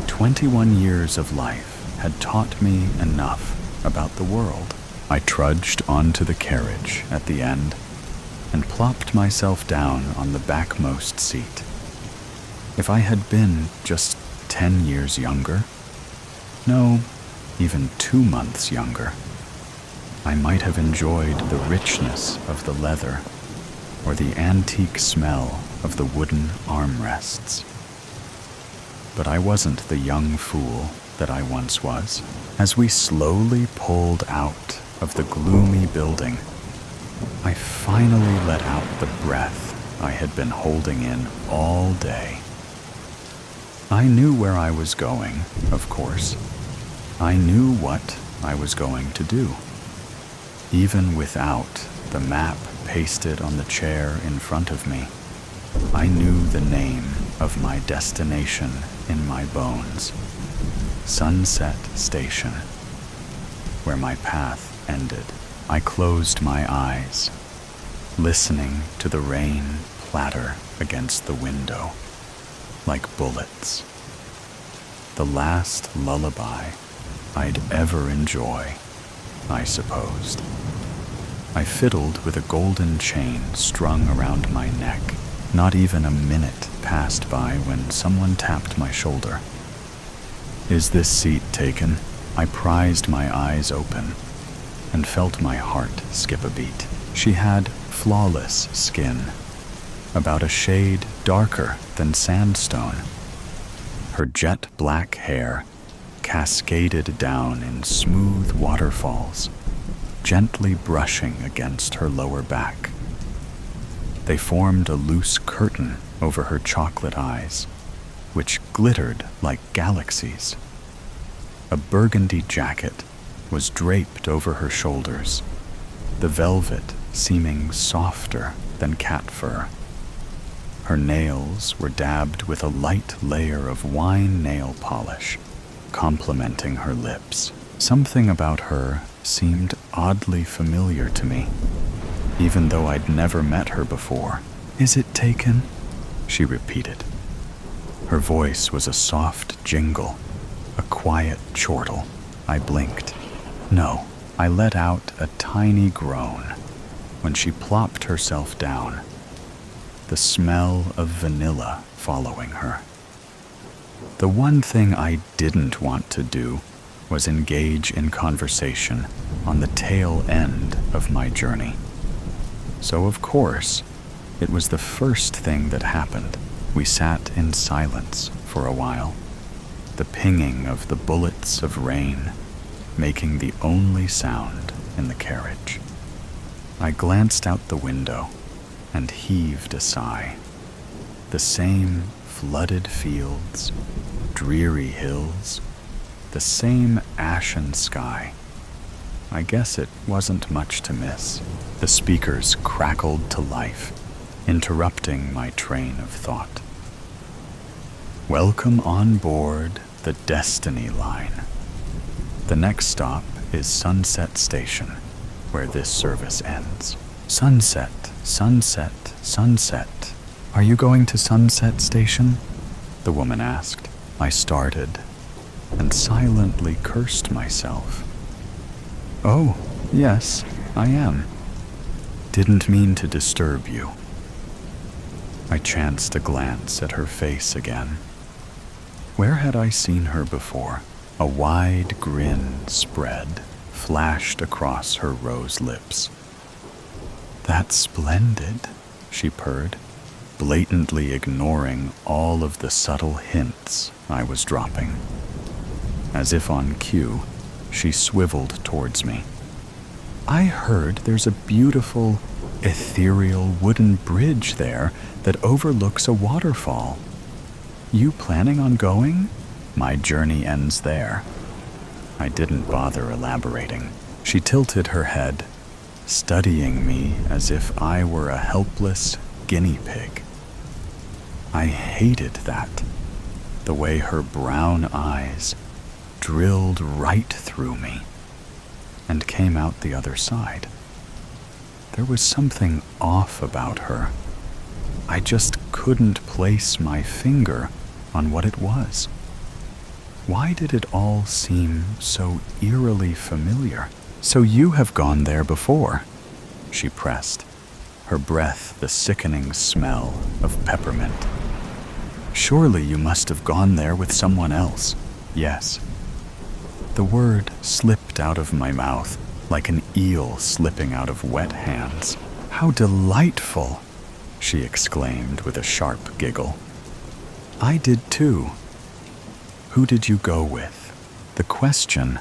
21 years of life had taught me enough about the world. I trudged onto the carriage at the end and plopped myself down on the backmost seat. If I had been just 10 years younger, no, even 2 months younger, I might have enjoyed the richness of the leather or the antique smell of the wooden armrests. But I wasn't the young fool that I once was. As we slowly pulled out of the gloomy building, I finally let out the breath I had been holding in all day. I knew where I was going, of course. I knew what I was going to do. Even without the map pasted on the chair in front of me, I knew the name of my destination in my bones. Sunset Station, where my path ended. I closed my eyes, listening to the rain platter against the window like bullets. The last lullaby I'd ever enjoy, I supposed. I fiddled with a golden chain strung around my neck. Not even a minute passed by when someone tapped my shoulder. "Is this seat taken?" I prized my eyes open and felt my heart skip a beat. She had flawless skin, about a shade darker than sandstone. Her jet black hair cascaded down in smooth waterfalls, gently brushing against her lower back. They formed a loose curtain over her chocolate eyes, which glittered like galaxies. A burgundy jacket was draped over her shoulders, the velvet seeming softer than cat fur. Her nails were dabbed with a light layer of wine nail polish, complementing her lips. Something about her seemed oddly familiar to me, even though I'd never met her before. "Is it taken?" she repeated. Her voice was a soft jingle, a quiet chortle. I blinked. No, I let out a tiny groan when she plopped herself down, the smell of vanilla following her. The one thing I didn't want to do was engage in conversation on the tail end of my journey. So of course, it was the first thing that happened. We sat in silence for a while, the pinging of the bullets of rain making the only sound in the carriage. I glanced out the window and heaved a sigh. The same flooded fields, dreary hills, the same ashen sky. I guess it wasn't much to miss. The speakers crackled to life, interrupting my train of thought. "Welcome on board the Destiny Line. The next stop is Sunset Station, where this service ends." Sunset, sunset, sunset. "Are you going to Sunset Station?" the woman asked. I started and silently cursed myself. "Oh, yes, I am. Didn't mean to disturb you." I chanced a glance at her face again. Where had I seen her before? A wide grin spread, flashed across her rose lips. "That's splendid," she purred, blatantly ignoring all of the subtle hints I was dropping. As if on cue, she swiveled towards me. "I heard there's a beautiful, ethereal wooden bridge there that overlooks a waterfall. You planning on going? My journey ends there." I didn't bother elaborating. She tilted her head, studying me as if I were a helpless guinea pig. I hated that, the way her brown eyes drilled right through me and came out the other side. There was something off about her. I just couldn't place my finger on what it was. Why did it all seem so eerily familiar? "So you have gone there before," she pressed, her breath the sickening smell of peppermint. "Surely you must have gone there with someone else." "Yes." The word slipped out of my mouth like an eel slipping out of wet hands. "How delightful!" she exclaimed with a sharp giggle. "I did too." "Who did you go with?" The question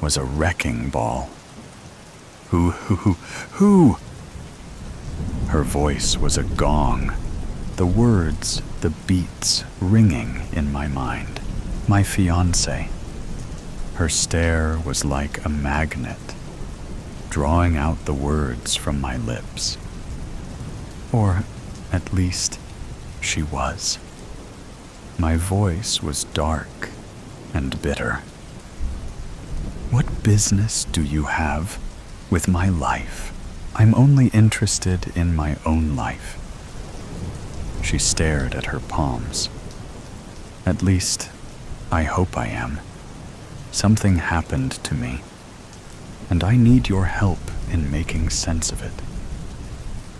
was a wrecking ball. Who? Her voice was a gong, the words, the beats ringing in my mind. My fiancé. Her stare was like a magnet, drawing out the words from my lips. Or, at least, she was. My voice was dark and bitter. What business do you have with my life? I'm only interested in my own life. She stared at her palms. At least, I hope I am. Something happened to me, and I need your help in making sense of it.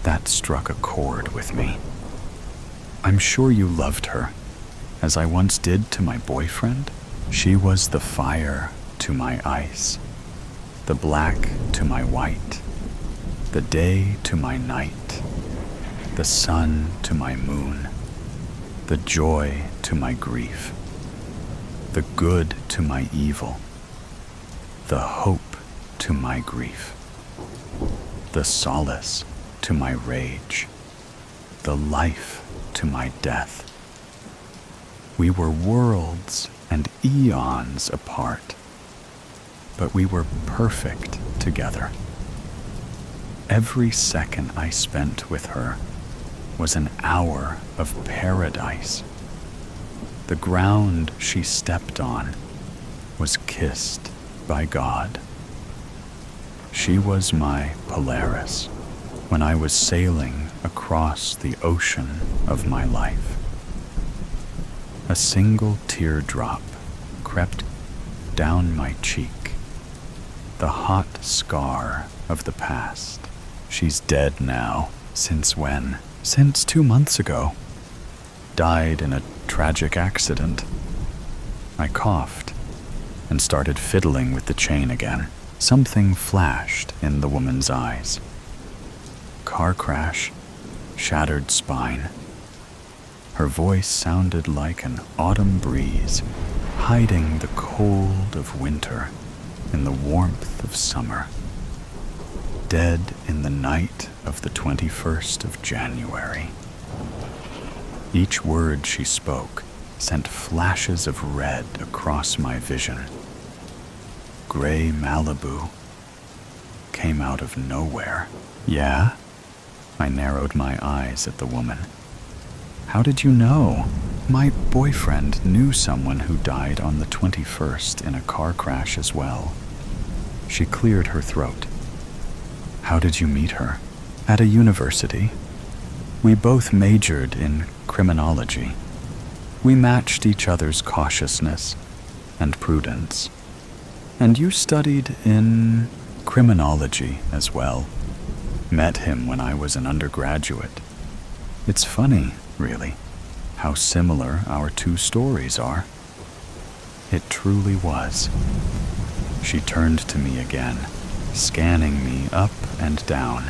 That struck a chord with me. I'm sure you loved her, as I once did to my boyfriend. She was the fire to my ice, the black to my white, the day to my night, the sun to my moon, the joy to my grief, the good to my evil, the hope to my grief, the solace to my rage, the life to my death. We were worlds and eons apart, but we were perfect together. Every second I spent with her was an hour of paradise. The ground she stepped on was kissed by God. She was my Polaris when I was sailing across the ocean of my life. A single teardrop crept down my cheek, the hot scar of the past. She's dead now. Since when? Since 2 months ago. Died in a tragic accident. I coughed and started fiddling with the chain again. Something flashed in the woman's eyes. Car crash, shattered spine. Her voice sounded like an autumn breeze, hiding the cold of winter in the warmth of summer. Dead in the night of the 21st of January. Each word she spoke sent flashes of red across my vision. Gray Malibu came out of nowhere. Yeah? I narrowed my eyes at the woman. How did you know? My boyfriend knew someone who died on the 21st in a car crash as well. She cleared her throat. How did you meet her? At a university. We both majored in criminology. We matched each other's cautiousness and prudence. And you studied in criminology as well. Met him when I was an undergraduate. It's funny, really, how similar our two stories are. It truly was. She turned to me again, scanning me up and down.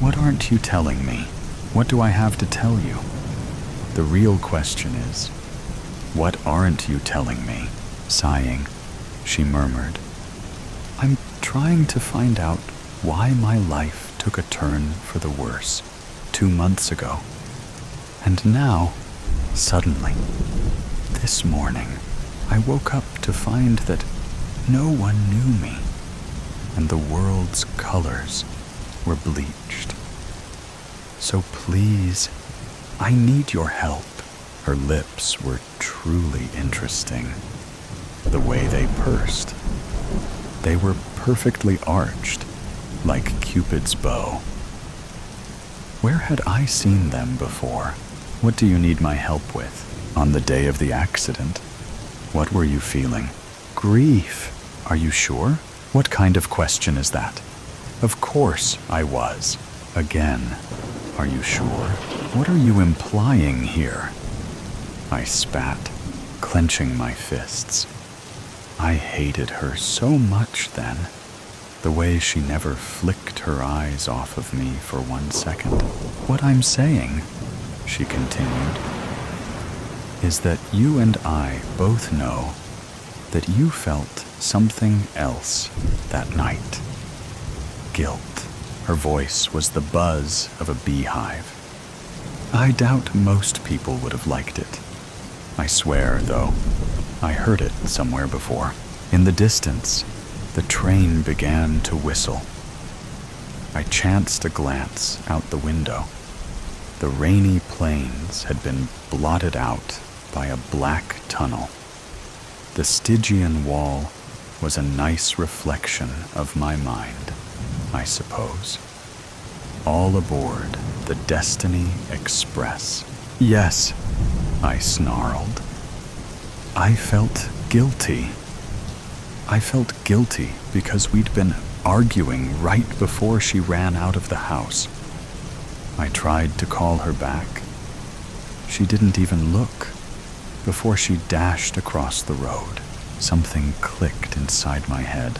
What aren't you telling me? What do I have to tell you? The real question is, what aren't you telling me? Sighing, she murmured, I'm trying to find out why my life took a turn for the worse 2 months ago. And now, suddenly, this morning, I woke up to find that no one knew me, and the world's colors were bleached. So please, I need your help. Her lips were truly interesting. The way they pursed. They were perfectly arched, like Cupid's bow. Where had I seen them before? What do you need my help with? On the day of the accident, what were you feeling? Grief. Are you sure? What kind of question is that? Of course I was. Again, are you sure? What are you implying here? I spat, clenching my fists. I hated her so much then, the way she never flicked her eyes off of me for 1 second. What I'm saying, she continued, is that you and I both know that you felt something else that night. Guilt. Her voice was the buzz of a beehive. I doubt most people would have liked it. I swear, though, I heard it somewhere before. In the distance, the train began to whistle. I chanced a glance out the window. The rainy plains had been blotted out by a black tunnel. The Stygian wall was a nice reflection of my mind, I suppose. All aboard the Destiny Express. Yes, I snarled. I felt guilty. I felt guilty because we'd been arguing right before she ran out of the house. I tried to call her back. She didn't even look. Before she dashed across the road, something clicked inside my head.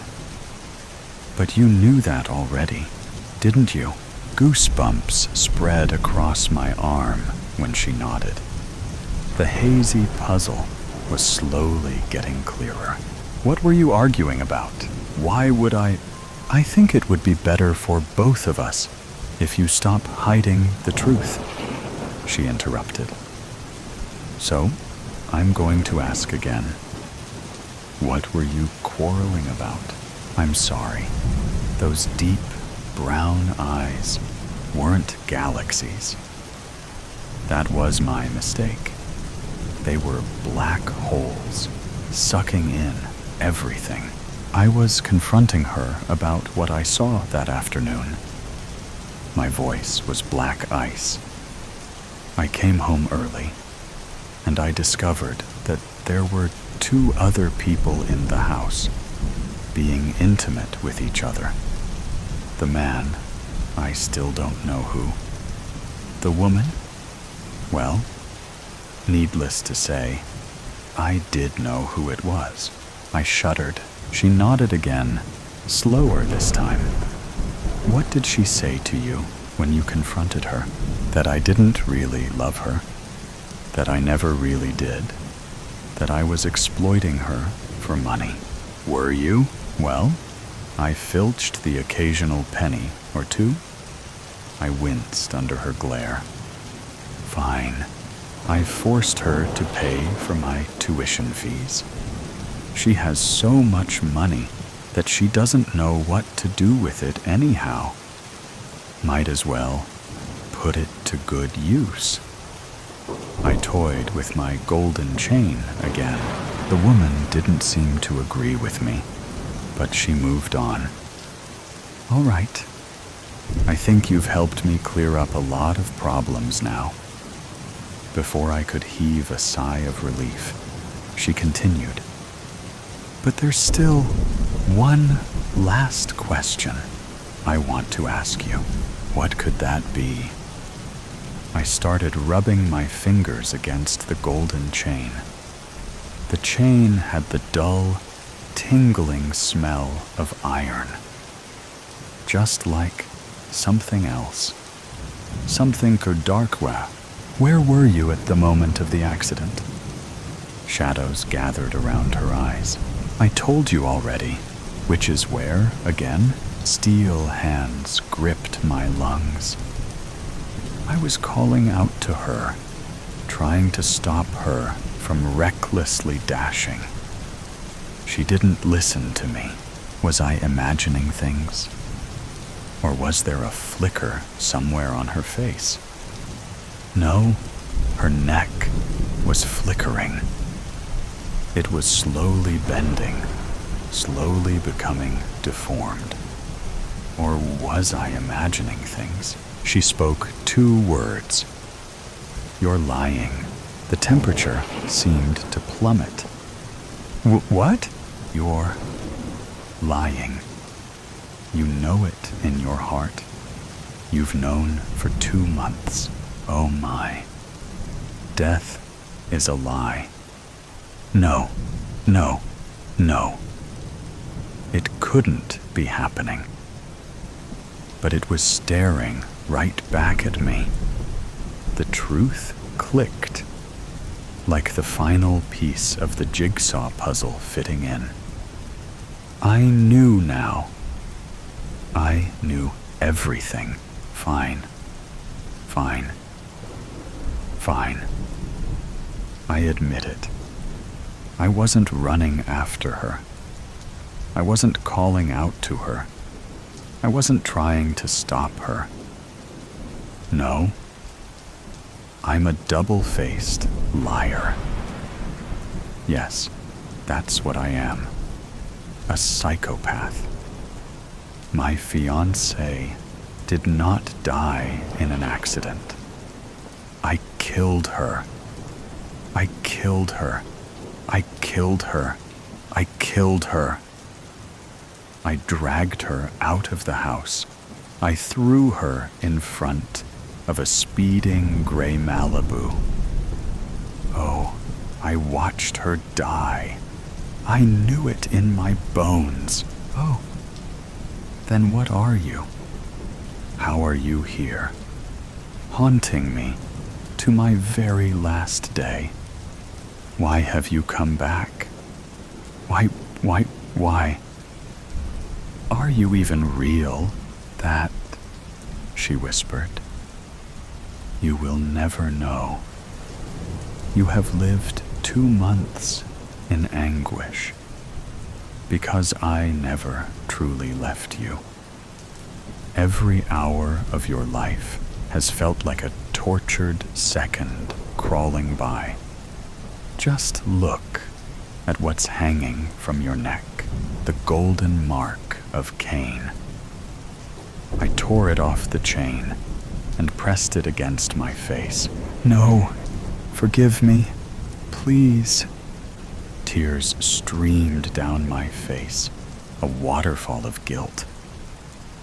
But you knew that already, didn't you? Goosebumps spread across my arm when she nodded. The hazy puzzle was slowly getting clearer. What were you arguing about? Why would I think it would be better for both of us if you stop hiding the truth, she interrupted. So, I'm going to ask again. What were you quarreling about? I'm sorry. Those deep brown eyes weren't galaxies. That was my mistake. They were black holes, sucking in everything. I was confronting her about what I saw that afternoon. My voice was black ice. I came home early, and I discovered that there were 2 other people in the house, being intimate with each other. The man, I still don't know who. The woman? Well, needless to say, I did know who it was. I shuddered. She nodded again, slower this time. What did she say to you when you confronted her? That I didn't really love her? That I never really did? That I was exploiting her for money? Were you? Well, I filched the occasional penny or 2. I winced under her glare. Fine. I forced her to pay for my tuition fees. She has so much money that she doesn't know what to do with it anyhow. Might as well put it to good use. I toyed with my golden chain again. The woman didn't seem to agree with me, but she moved on. All right. I think you've helped me clear up a lot of problems now. Before I could heave a sigh of relief, she continued. But there's still one last question I want to ask you. What could that be? I started rubbing my fingers against the golden chain. The chain had the dull, tingling smell of iron. Just like something else. Something Darkwa. Where were you at the moment of the accident? Shadows gathered around her eyes. I told you already. Which is where, again? Steel hands gripped my lungs. I was calling out to her, trying to stop her from recklessly dashing. She didn't listen to me. Was I imagining things? Or was there a flicker somewhere on her face? No, her neck was flickering. It was slowly bending, slowly becoming deformed. Or was I imagining things? She spoke 2 words. You're lying. The temperature seemed to plummet. What? You're lying. You know it in your heart. You've known for 2 months. Oh my. Death is a lie. No, no, no. It couldn't be happening. But it was staring right back at me. The truth clicked. like the final piece of the jigsaw puzzle fitting in. I knew now. I knew everything. Fine. Fine. Fine. I admit it. I wasn't running after her. I wasn't calling out to her. I wasn't trying to stop her. No. I'm a double-faced liar. Yes, that's what I am. A psychopath. My fiancée did not die in an accident. I killed her. I killed her. I killed her. I killed her. I dragged her out of the house. I threw her in front of a speeding gray Malibu. Oh, I watched her die. I knew it in my bones. Oh, then what are you? How are you here? Haunting me to my very last day. Why have you come back? Why? Are you even real? That, she whispered. You will never know. You have lived 2 months in anguish because I never truly left you. Every hour of your life has felt like a tortured second crawling by. Just look at what's hanging from your neck, the golden mark of Cain. I tore it off the chain and pressed it against my face. No, forgive me, please. Tears streamed down my face, a waterfall of guilt.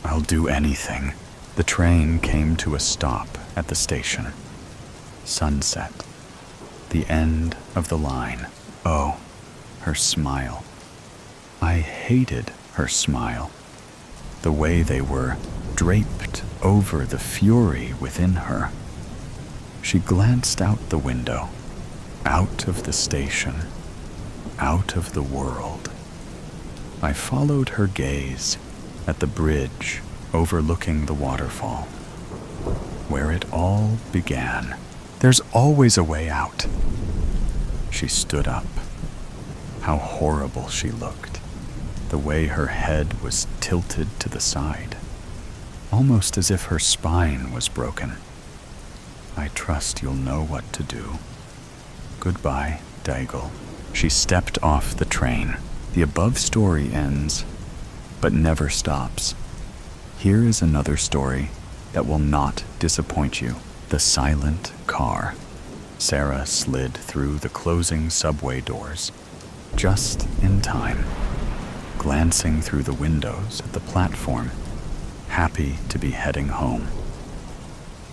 I'll do anything. The train came to a stop at the station. Sunset. The end of the line. Oh, her smile. I hated her smile. The way they were draped over the fury within her. She glanced out the window, out of the station, out of the world. I followed her gaze at the bridge overlooking the waterfall, where it all began. There's always a way out. She stood up. How horrible she looked. The way her head was tilted to the side, almost as if her spine was broken. I trust you'll know what to do. Goodbye, Daigel. She stepped off the train. The above story ends, but never stops. Here is another story that will not disappoint you. The silent car. Sarah slid through the closing subway doors, just in time, glancing through the windows at the platform, happy to be heading home.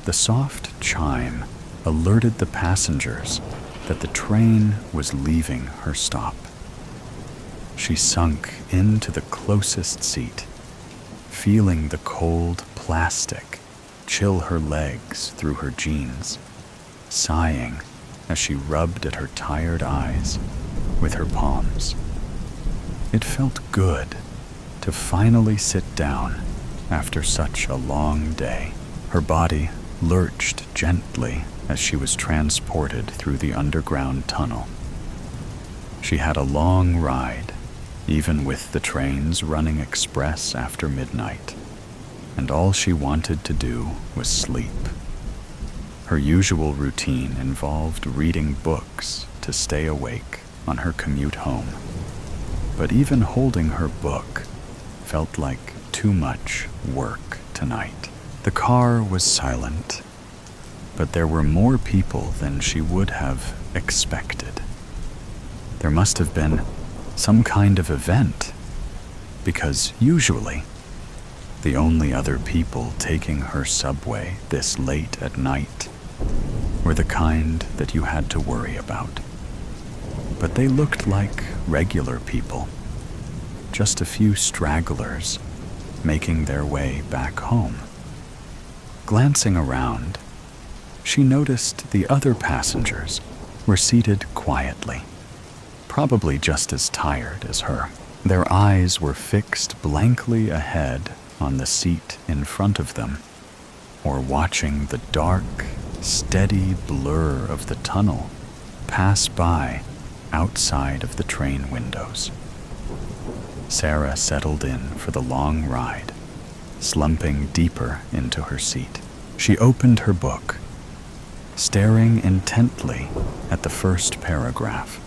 The soft chime alerted the passengers that the train was leaving her stop. She sunk into the closest seat, feeling the cold plastic chill her legs through her jeans, sighing as she rubbed at her tired eyes with her palms. It felt good to finally sit down after such a long day. Her body lurched gently as she was transported through the underground tunnel. She had a long ride, even with the trains running express after midnight, and all she wanted to do was sleep. Her usual routine involved reading books to stay awake on her commute home. But even holding her book felt like too much work tonight. The car was silent, but there were more people than she would have expected. There must have been some kind of event, because usually the only other people taking her subway this late at night were the kind that you had to worry about. But they looked like regular people, just a few stragglers making their way back home. Glancing around, she noticed the other passengers were seated quietly, probably just as tired as her. Their eyes were fixed blankly ahead on the seat in front of them, or watching the dark, steady blur of the tunnel pass by outside of the train windows. Sarah settled in for the long ride, slumping deeper into her seat. She opened her book, staring intently at the first paragraph.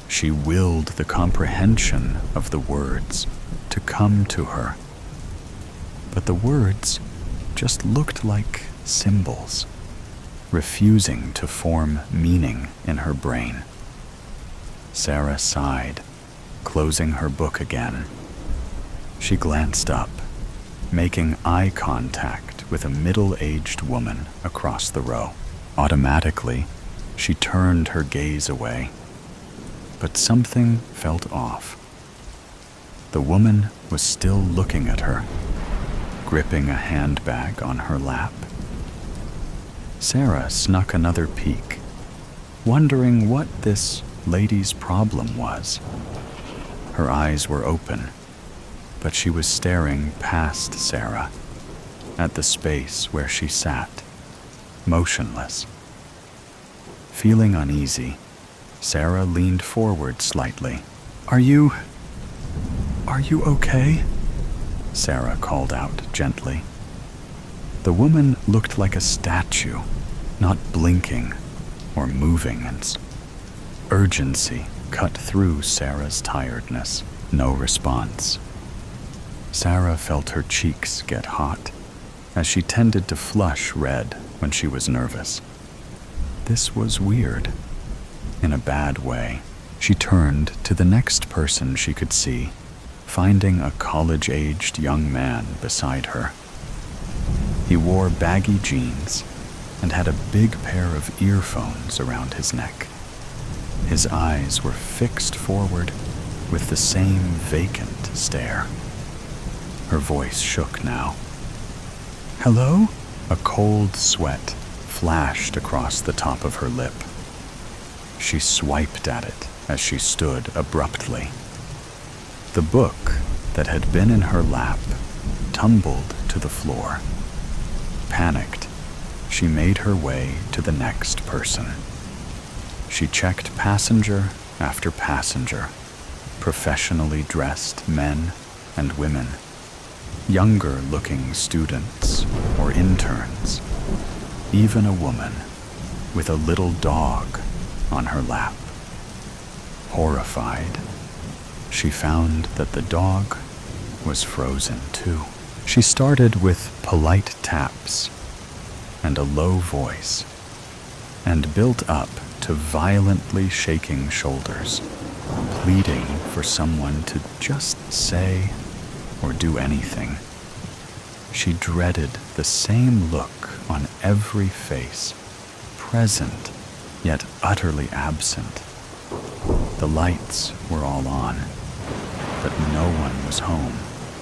She willed the comprehension of the words to come to her. But the words just looked like symbols, refusing to form meaning in her brain. Sarah sighed, closing her book again. She glanced up, making eye contact with a middle-aged woman across the row. Automatically, she turned her gaze away, but something felt off. The woman was still looking at her, gripping a handbag on her lap. Sarah snuck another peek, wondering what this lady's problem was. Her eyes were open, but she was staring past Sarah, at the space where she sat, motionless. Feeling uneasy, Sarah leaned forward slightly. Are you okay?" Sarah called out gently. The woman looked like a statue, not blinking or moving, and urgency cut through Sarah's tiredness. No response. Sarah felt her cheeks get hot, as she tended to flush red when she was nervous. This was weird. In a bad way. She turned to the next person she could see, finding a college-aged young man beside her. He wore baggy jeans and had a big pair of earphones around his neck. His eyes were fixed forward with the same vacant stare. Her voice shook now. "Hello?" A cold sweat flashed across the top of her lip. She swiped at it as she stood abruptly. The book that had been in her lap tumbled to the floor. Panicked, she made her way to the next person. She checked passenger after passenger, professionally dressed men and women, younger-looking students or interns, even a woman with a little dog on her lap. Horrified, she found that the dog was frozen too. She started with polite taps and a low voice, and built up to violently shaking shoulders, pleading for someone to just say or do anything. She dreaded the same look on every face, present yet utterly absent. The lights were all on, but no one was home.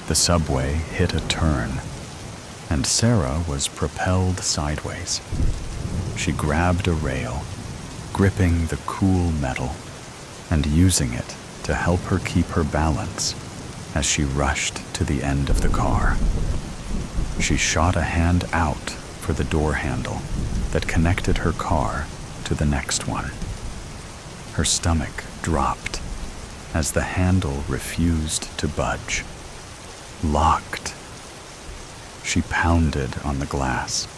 The subway hit a turn, and Sarah was propelled sideways. She grabbed a rail, gripping the cool metal and using it to help her keep her balance as she rushed to the end of the car. She shot a hand out for the door handle that connected her car to the next one. Her stomach dropped as the handle refused to budge. Locked. She pounded on the glass,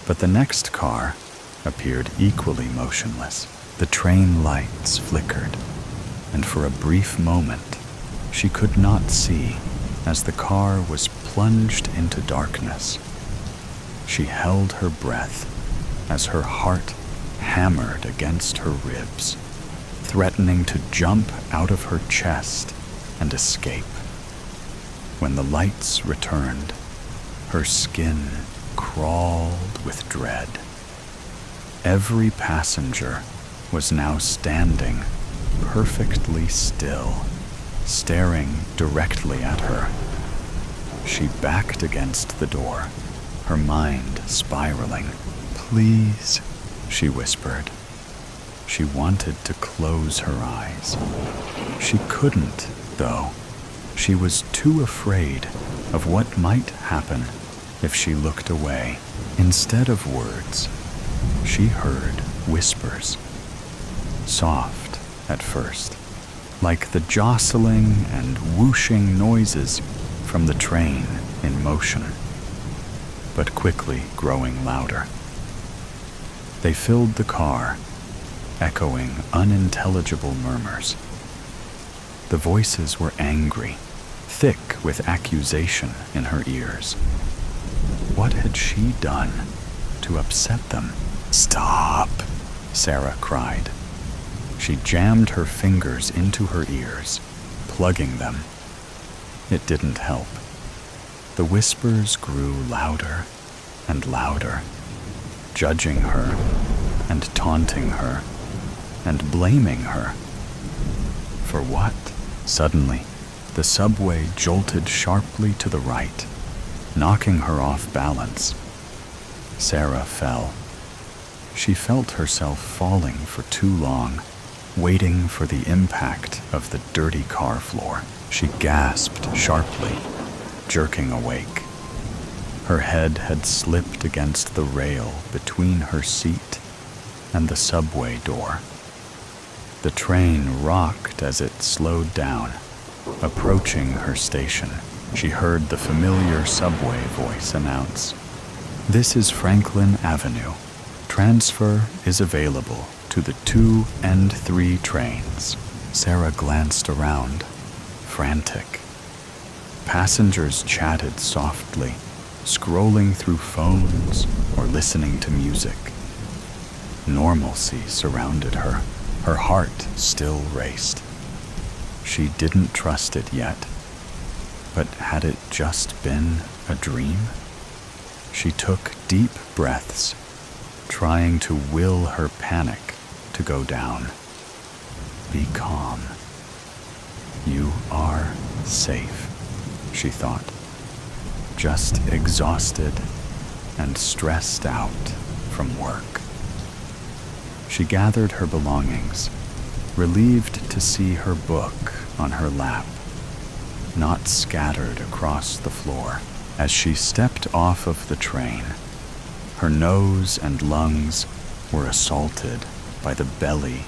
but the next car appeared equally motionless. The train lights flickered, and for a brief moment, she could not see as the car was plunged into darkness. She held her breath as her heart hammered against her ribs, threatening to jump out of her chest and escape. When the lights returned, her skin crawled with dread. Every passenger was now standing perfectly still, staring directly at her. She backed against the door, her mind spiraling. "Please," she whispered, She wanted to close her eyes. She couldn't, though. She was too afraid of what might happen if she looked away. Instead of words, she heard whispers. Soft at first, like the jostling and whooshing noises from the train in motion, but quickly growing louder. They filled the car, echoing unintelligible murmurs. The voices were angry, thick with accusation in her ears. What had she done to upset them? "Stop!" Sarah cried. She jammed her fingers into her ears, plugging them. It didn't help. The whispers grew louder and louder, judging her and taunting her and blaming her. For what? Suddenly, the subway jolted sharply to the right, knocking her off balance. Sarah fell. She felt herself falling for too long, waiting for the impact of the dirty car floor. She gasped sharply, jerking awake. Her head had slipped against the rail between her seat and the subway door. The train rocked as it slowed down, approaching her station. She heard the familiar subway voice announce, "This is Franklin Avenue. Transfer is available to the 2 and 3 trains." Sarah glanced around, frantic. Passengers chatted softly, scrolling through phones or listening to music. Normalcy surrounded her. Her heart still raced. She didn't trust it yet. But had it just been a dream? She took deep breaths, trying to will her panic to go down. Be calm. You are safe, she thought. Just exhausted and stressed out from work. She gathered her belongings, relieved to see her book on her lap, not scattered across the floor. As she stepped off of the train, her nose and lungs were assaulted by the belly,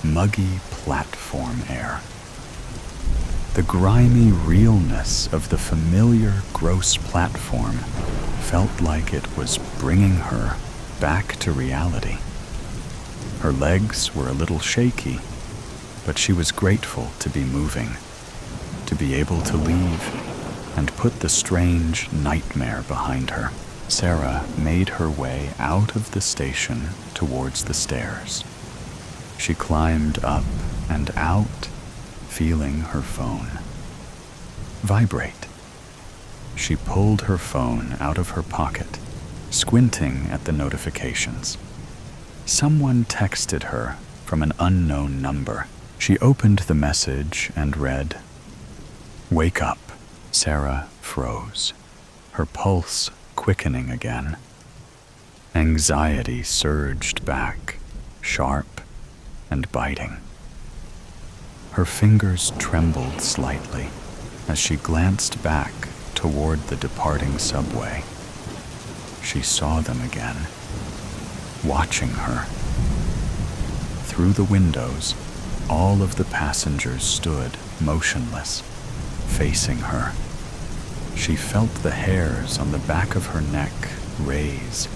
muggy platform air. The grimy realness of the familiar gross platform felt like it was bringing her back to reality. Her legs were a little shaky, but she was grateful to be moving, to be able to leave and put the strange nightmare behind her. Sarah made her way out of the station towards the stairs. She climbed up and out, feeling her phone vibrate. She pulled her phone out of her pocket, squinting at the notifications. Someone texted her from an unknown number. She opened the message and read, "Wake up." Sarah froze, her pulse quickening again. Anxiety surged back, sharp and biting. Her fingers trembled slightly as she glanced back toward the departing subway. She saw them again, watching her. Through the windows, all of the passengers stood motionless, facing her. She felt the hairs on the back of her neck raise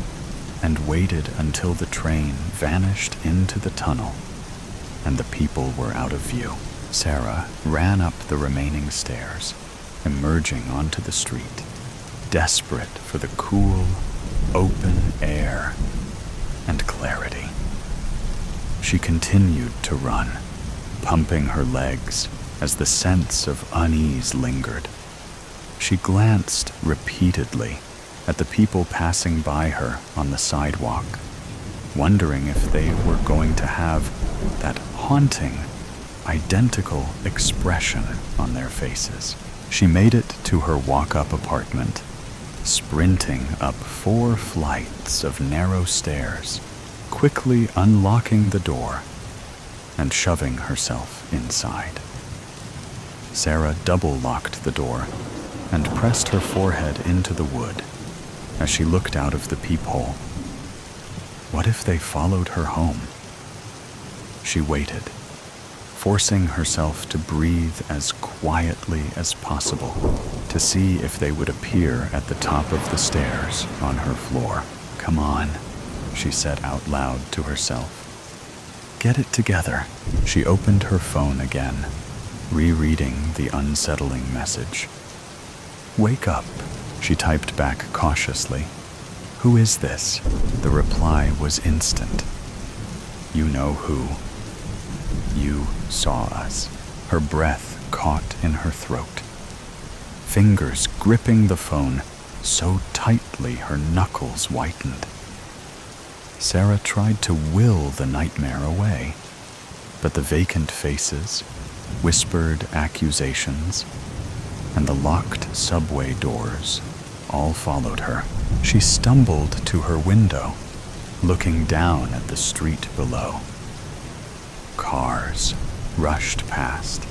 and waited until the train vanished into the tunnel and the people were out of view. Sarah ran up the remaining stairs, emerging onto the street, desperate for the cool, open air and clarity. She continued to run, pumping her legs as the sense of unease lingered. She glanced repeatedly at the people passing by her on the sidewalk, wondering if they were going to have that haunting, identical expression on their faces. She made it to her walk-up apartment, sprinting up 4 flights of narrow stairs quickly unlocking the door and shoving herself inside. Sarah double-locked the door and pressed her forehead into the wood as she looked out of the peephole. What if they followed her home? She waited, forcing herself to breathe as quietly as possible to see if they would appear at the top of the stairs on her floor. "Come on," she said out loud to herself. "Get it together." She opened her phone again, rereading the unsettling message. "Wake up," she typed back cautiously. "Who is this?" The reply was instant. "You know who. You saw us." Her breath caught in her throat, fingers gripping the phone so tightly her knuckles whitened. Sarah tried to will the nightmare away, but the vacant faces, whispered accusations, and the locked subway doors all followed her. She stumbled to her window, looking down at the street below. Cars rushed past,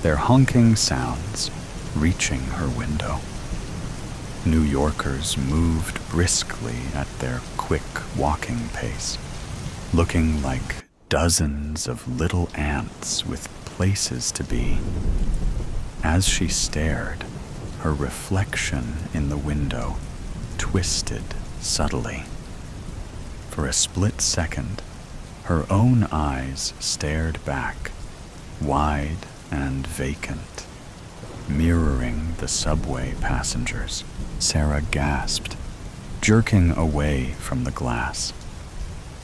their honking sounds reaching her window. New Yorkers moved briskly at their quick walking pace, looking like dozens of little ants with places to be. As she stared, her reflection in the window twisted subtly. For a split second, her own eyes stared back, wide and vacant, mirroring the subway passengers. Sarah gasped, jerking away from the glass.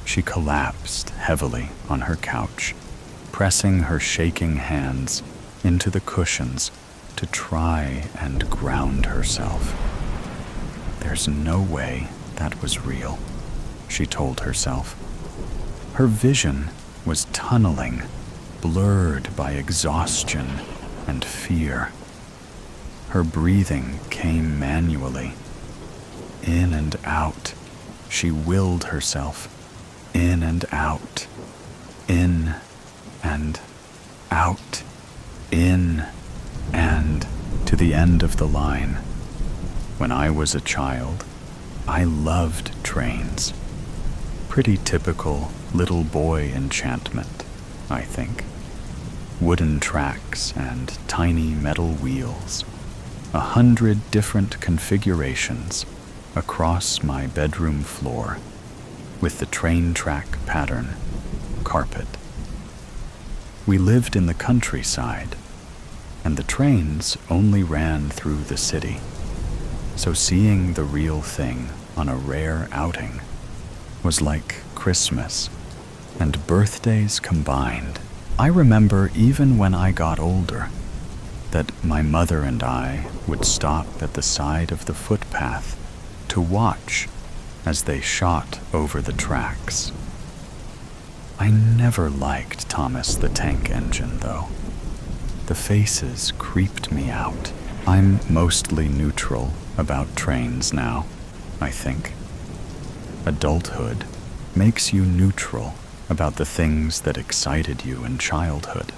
She collapsed heavily on her couch, pressing her shaking hands into the cushions to try and ground herself. There's no way that was real, she told herself. Her vision was tunneling, blurred by exhaustion and fear. Her breathing came manually. In and out, she willed herself. In and out. In and out. In and to the end of the line. When I was a child, I loved trains. Pretty typical little boy enchantment, I think. Wooden tracks and tiny metal wheels. 100 different configurations across my bedroom floor, with the train track pattern carpet. We lived in the countryside, and the trains only ran through the city, so seeing the real thing on a rare outing was like Christmas and birthdays combined. I remember even when I got older that my mother and I would stop at the side of the footpath to watch as they shot over the tracks. I never liked Thomas the Tank Engine, though. The faces creeped me out. I'm mostly neutral about trains now, I think. Adulthood makes you neutral about the things that excited you in childhood,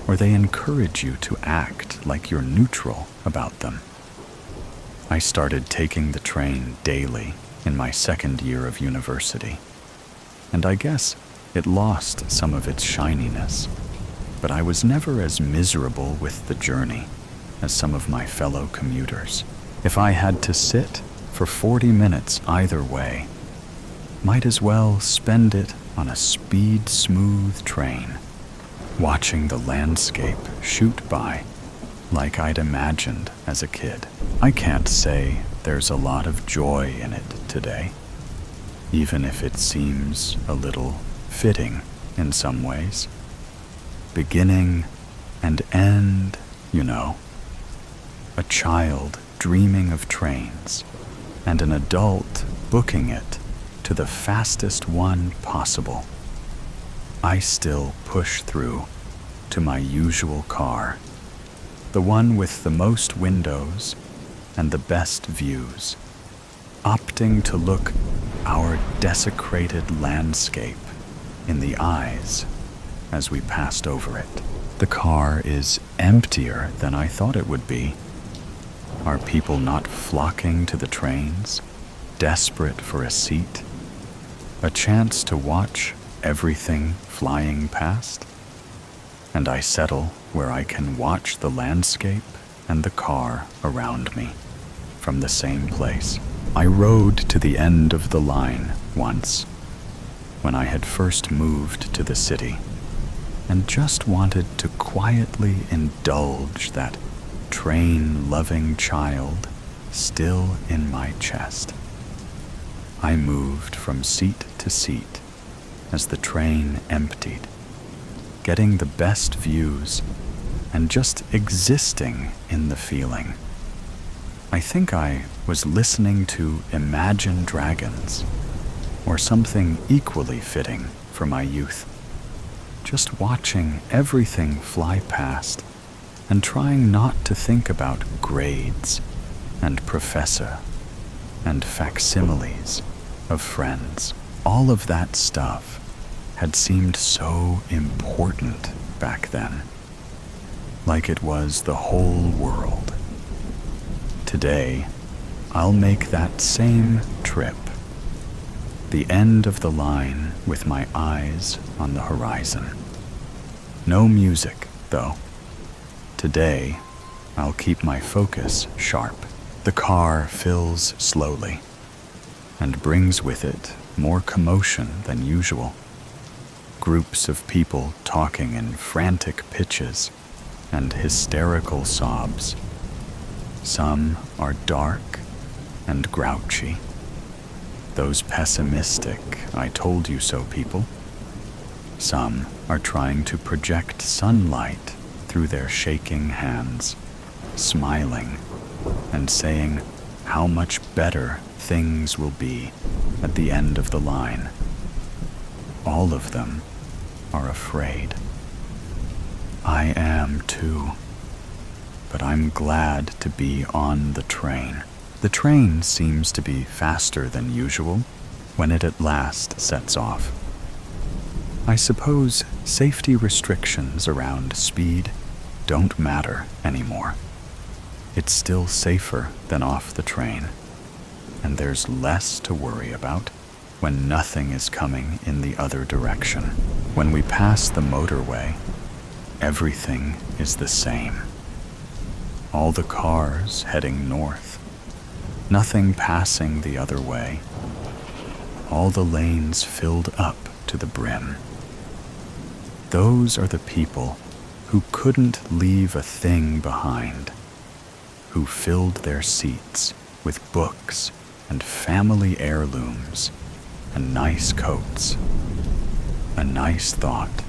or they encourage you to act like you're neutral about them. I started taking the train daily in my second year of university, and I guess it lost some of its shininess, but I was never as miserable with the journey as some of my fellow commuters. If I had to sit for 40 minutes either way, might as well spend it on a speed-smooth train, watching the landscape shoot by like I'd imagined as a kid. I can't say there's a lot of joy in it today, even if it seems a little fitting in some ways. Beginning and end, you know. A child dreaming of trains, and an adult booking it to the fastest one possible. I still push through to my usual car, the one with the most windows and the best views, opting to look our desecrated landscape in the eyes as we passed over it. The car is emptier than I thought it would be. Are people not flocking to the trains, desperate for a seat, a chance to watch everything flying past? And I settle where I can watch the landscape and the car around me from the same place. I rode to the end of the line once, when I had first moved to the city, and just wanted to quietly indulge that train-loving child still in my chest. I moved from seat to seat as the train emptied, getting the best views and just existing in the feeling. I think I was listening to Imagine Dragons, or something equally fitting for my youth. Just watching everything fly past and trying not to think about grades and professor and facsimiles of friends. All of that stuff had seemed so important back then, like it was the whole world. Today, I'll make that same trip. The end of the line with my eyes on the horizon. No music, though. Today, I'll keep my focus sharp. The car fills slowly and brings with it more commotion than usual. Groups of people talking in frantic pitches and hysterical sobs. Some are dark and grouchy. Those pessimistic, I told you so people. Some are trying to project sunlight through their shaking hands, smiling and saying how much better things will be at the end of the line. All of them are afraid. I am too. But I'm glad to be on the train. The train seems to be faster than usual when it at last sets off. I suppose safety restrictions around speed don't matter anymore. It's still safer than off the train, and there's less to worry about when nothing is coming in the other direction. When we pass the motorway, everything is the same. All the cars heading north, nothing passing the other way, all the lanes filled up to the brim. Those are the people who couldn't leave a thing behind, who filled their seats with books and family heirlooms and nice coats. A nice thought,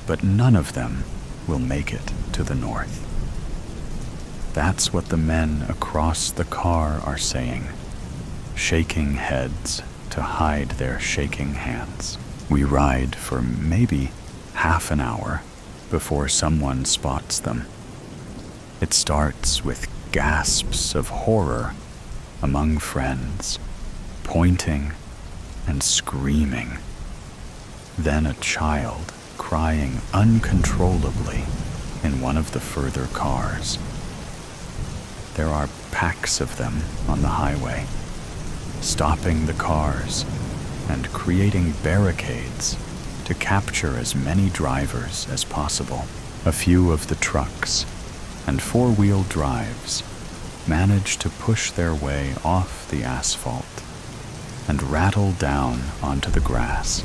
but none of them will make it to the north. That's what the men across the car are saying, shaking heads to hide their shaking hands. We ride for maybe half an hour before someone spots them. It starts with gasps of horror among friends, pointing and screaming. Then a child crying uncontrollably in one of the further cars. There are packs of them on the highway, stopping the cars and creating barricades to capture as many drivers as possible. A few of the trucks and four-wheel drives manage to push their way off the asphalt and rattle down onto the grass,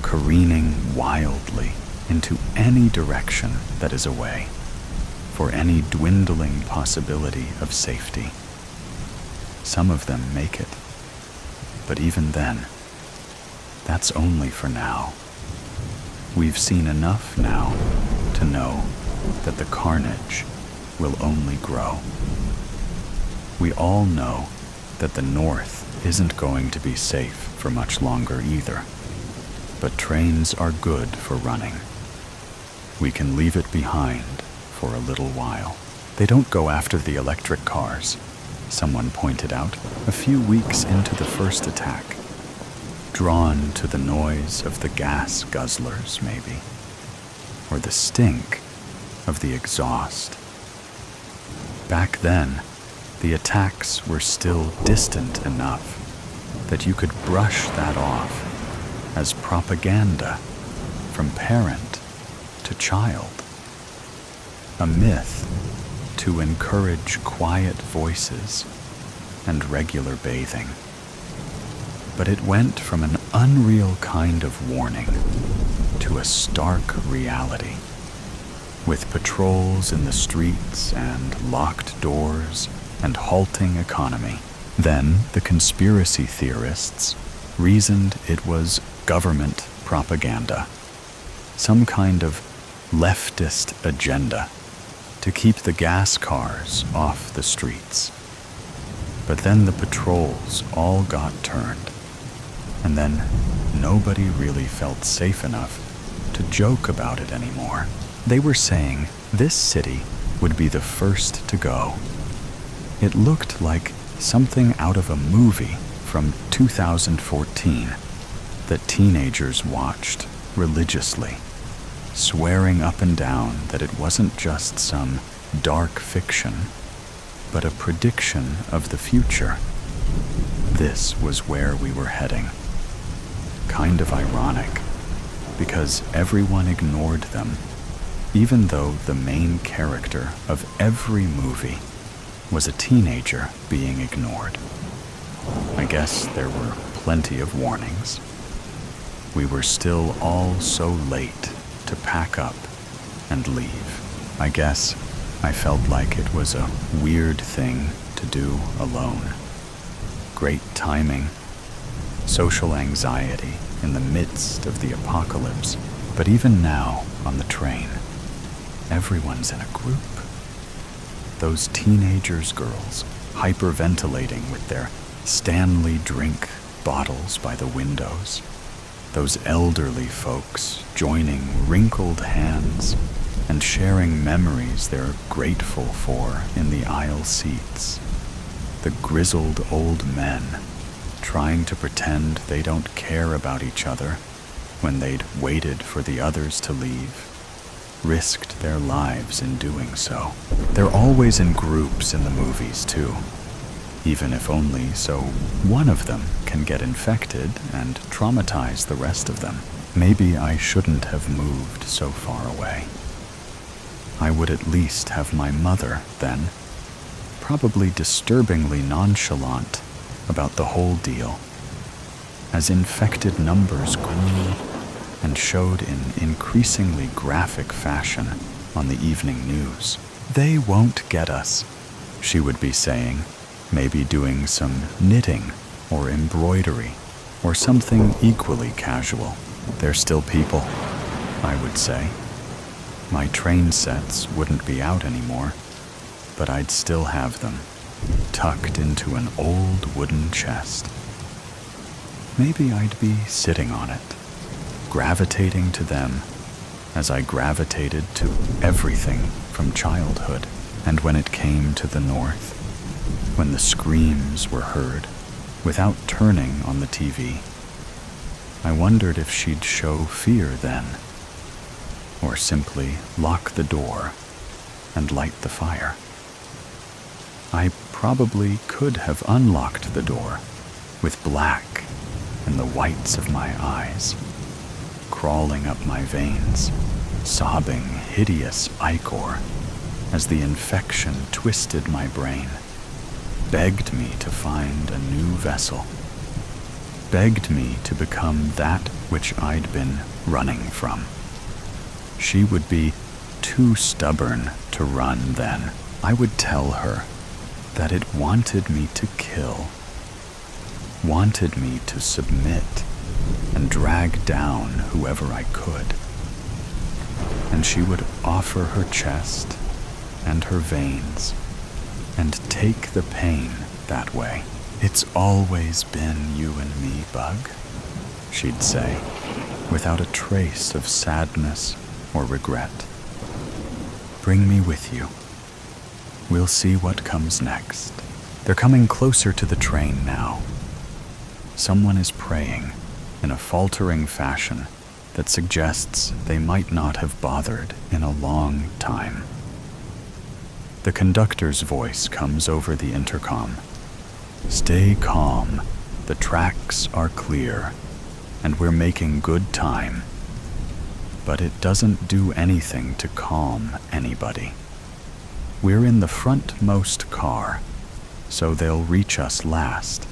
careening wildly into any direction that is away, for any dwindling possibility of safety. Some of them make it, but even then, that's only for now. We've seen enough now to know that the carnage will only grow. We all know that the North isn't going to be safe for much longer either, but trains are good for running. We can leave it behind for a little while. They don't go after the electric cars. someone pointed out a few weeks into the first attack, drawn to the noise of the gas guzzlers, maybe, or the stink of the exhaust. Back then, the attacks were still distant enough that you could brush that off as propaganda from parent to child, a myth to encourage quiet voices and regular bathing. But it went from an unreal kind of warning to a stark reality, with patrols in the streets and locked doors and halting economy. Then the conspiracy theorists reasoned it was government propaganda, some kind of leftist agenda to keep the gas cars off the streets. But then the patrols all got turned, and then nobody really felt safe enough to joke about it anymore. They were saying this city would be the first to go. It looked like something out of a movie from 2014 that teenagers watched religiously, swearing up and down that it wasn't just some dark fiction, but a prediction of the future. This was where we were heading. Kind of ironic, because everyone ignored them, even though the main character of every movie was a teenager being ignored. I guess there were plenty of warnings. We were still all so late to pack up and leave. I guess I felt like it was a weird thing to do alone. Great timing, social anxiety in the midst of the apocalypse. But even now on the train, everyone's in a group. Those teenagers' girls hyperventilating with their Stanley drink bottles by the windows. Those elderly folks joining wrinkled hands and sharing memories they're grateful for in the aisle seats. The grizzled old men trying to pretend they don't care about each other when they'd waited for the others to leave, risked their lives in doing so. They're always in groups in the movies, too, even if only so one of them can get infected and traumatize the rest of them. Maybe I shouldn't have moved so far away. I would at least have my mother then, probably disturbingly nonchalant about the whole deal. As infected numbers grew and showed in increasingly graphic fashion on the evening news, "They won't get us," she would be saying, maybe doing some knitting or embroidery or something equally casual. "They're still people," I would say. My train sets wouldn't be out anymore, but I'd still have them, tucked into an old wooden chest. Maybe I'd be sitting on it, gravitating to them as I gravitated to everything from childhood. And when it came to the north, when the screams were heard without turning on the TV, I wondered if she'd show fear then, or simply lock the door and light the fire. I probably could have unlocked the door with black in the whites of my eyes, crawling up my veins, sobbing hideous ichor as the infection twisted my brain, begged me to find a new vessel, begged me to become that which I'd been running from. She would be too stubborn to run then. I would tell her that it wanted me to kill, wanted me to submit and drag down whoever I could. And she would offer her chest and her veins and take the pain that way. "It's always been you and me, Bug," she'd say, without a trace of sadness or regret. "Bring me with you. We'll see what comes next." They're coming closer to the train now. Someone is praying in a faltering fashion that suggests they might not have bothered in a long time. The conductor's voice comes over the intercom. "Stay calm. The tracks are clear, and we're making good time." But it doesn't do anything to calm anybody. We're in the frontmost car, so they'll reach us last.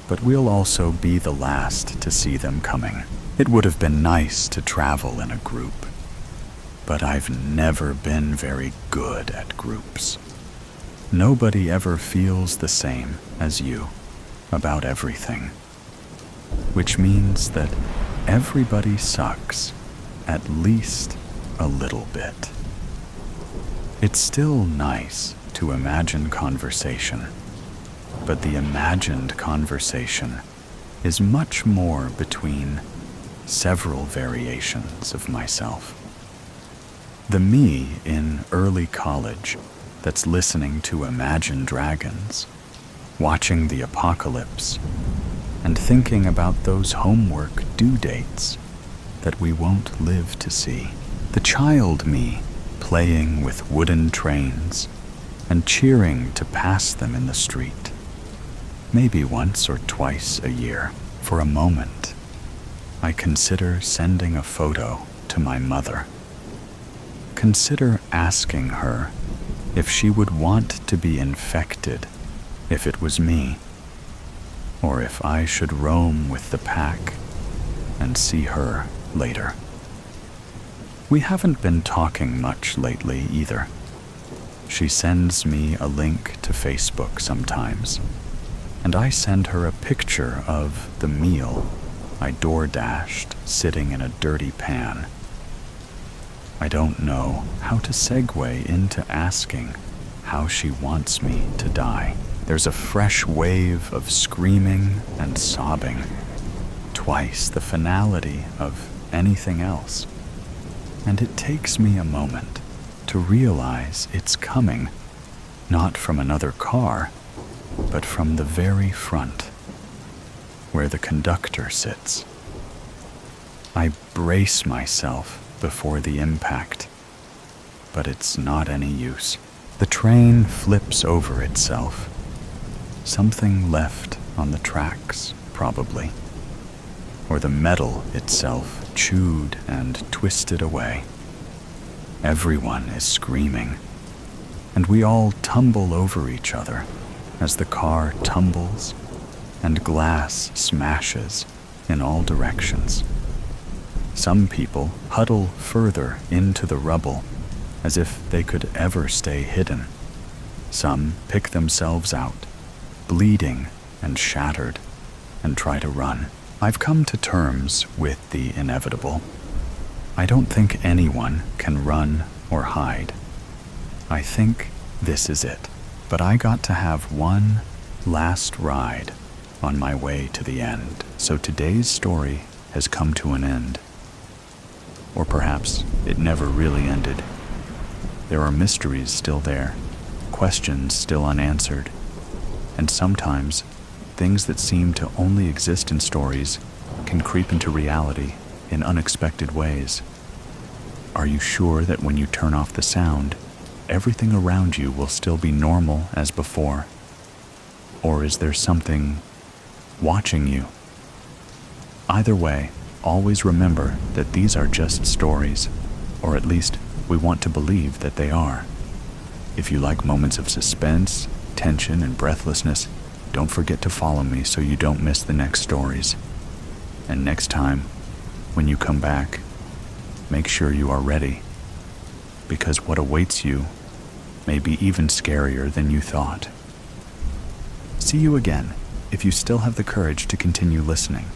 But we'll also be the last to see them coming. It would have been nice to travel in a group, but I've never been very good at groups. Nobody ever feels the same as you about everything, which means that everybody sucks at least a little bit. It's still nice to imagine conversation, but the imagined conversation is much more between several variations of myself. The me in early college that's listening to Imagine Dragons, watching the apocalypse, and thinking about those homework due dates that we won't live to see. The child me playing with wooden trains and cheering to pass them in the street, maybe once or twice a year. For a moment, I consider sending a photo to my mother. Consider asking her if she would want to be infected if it was me, or if I should roam with the pack and see her later. We haven't been talking much lately either. She sends me a link to Facebook sometimes, and I send her a picture of the meal I door-dashed sitting in a dirty pan. I don't know how to segue into asking how she wants me to die. There's a fresh wave of screaming and sobbing, twice the finality of anything else. And it takes me a moment to realize it's coming, not from another car, but from the very front, where the conductor sits. I brace myself before the impact, but it's not any use. The train flips over itself. Something left on the tracks, probably, or the metal itself chewed and twisted away. Everyone is screaming, and we all tumble over each other as the car tumbles and glass smashes in all directions. Some people huddle further into the rubble as if they could ever stay hidden. Some pick themselves out, bleeding and shattered, and try to run. I've come to terms with the inevitable. I don't think anyone can run or hide. I think this is it. But I got to have one last ride on my way to the end. So today's story has come to an end. Or perhaps it never really ended. There are mysteries still there, questions still unanswered, and sometimes things that seem to only exist in stories can creep into reality in unexpected ways. Are you sure that when you turn off the sound, everything around you will still be normal as before? Or is there something watching you? Either way, always remember that these are just stories, or at least we want to believe that they are. If you like moments of suspense, tension, and breathlessness, don't forget to follow me so you don't miss the next stories. And next time, when you come back, make sure you are ready, because what awaits you may be even scarier than you thought. See you again if you still have the courage to continue listening.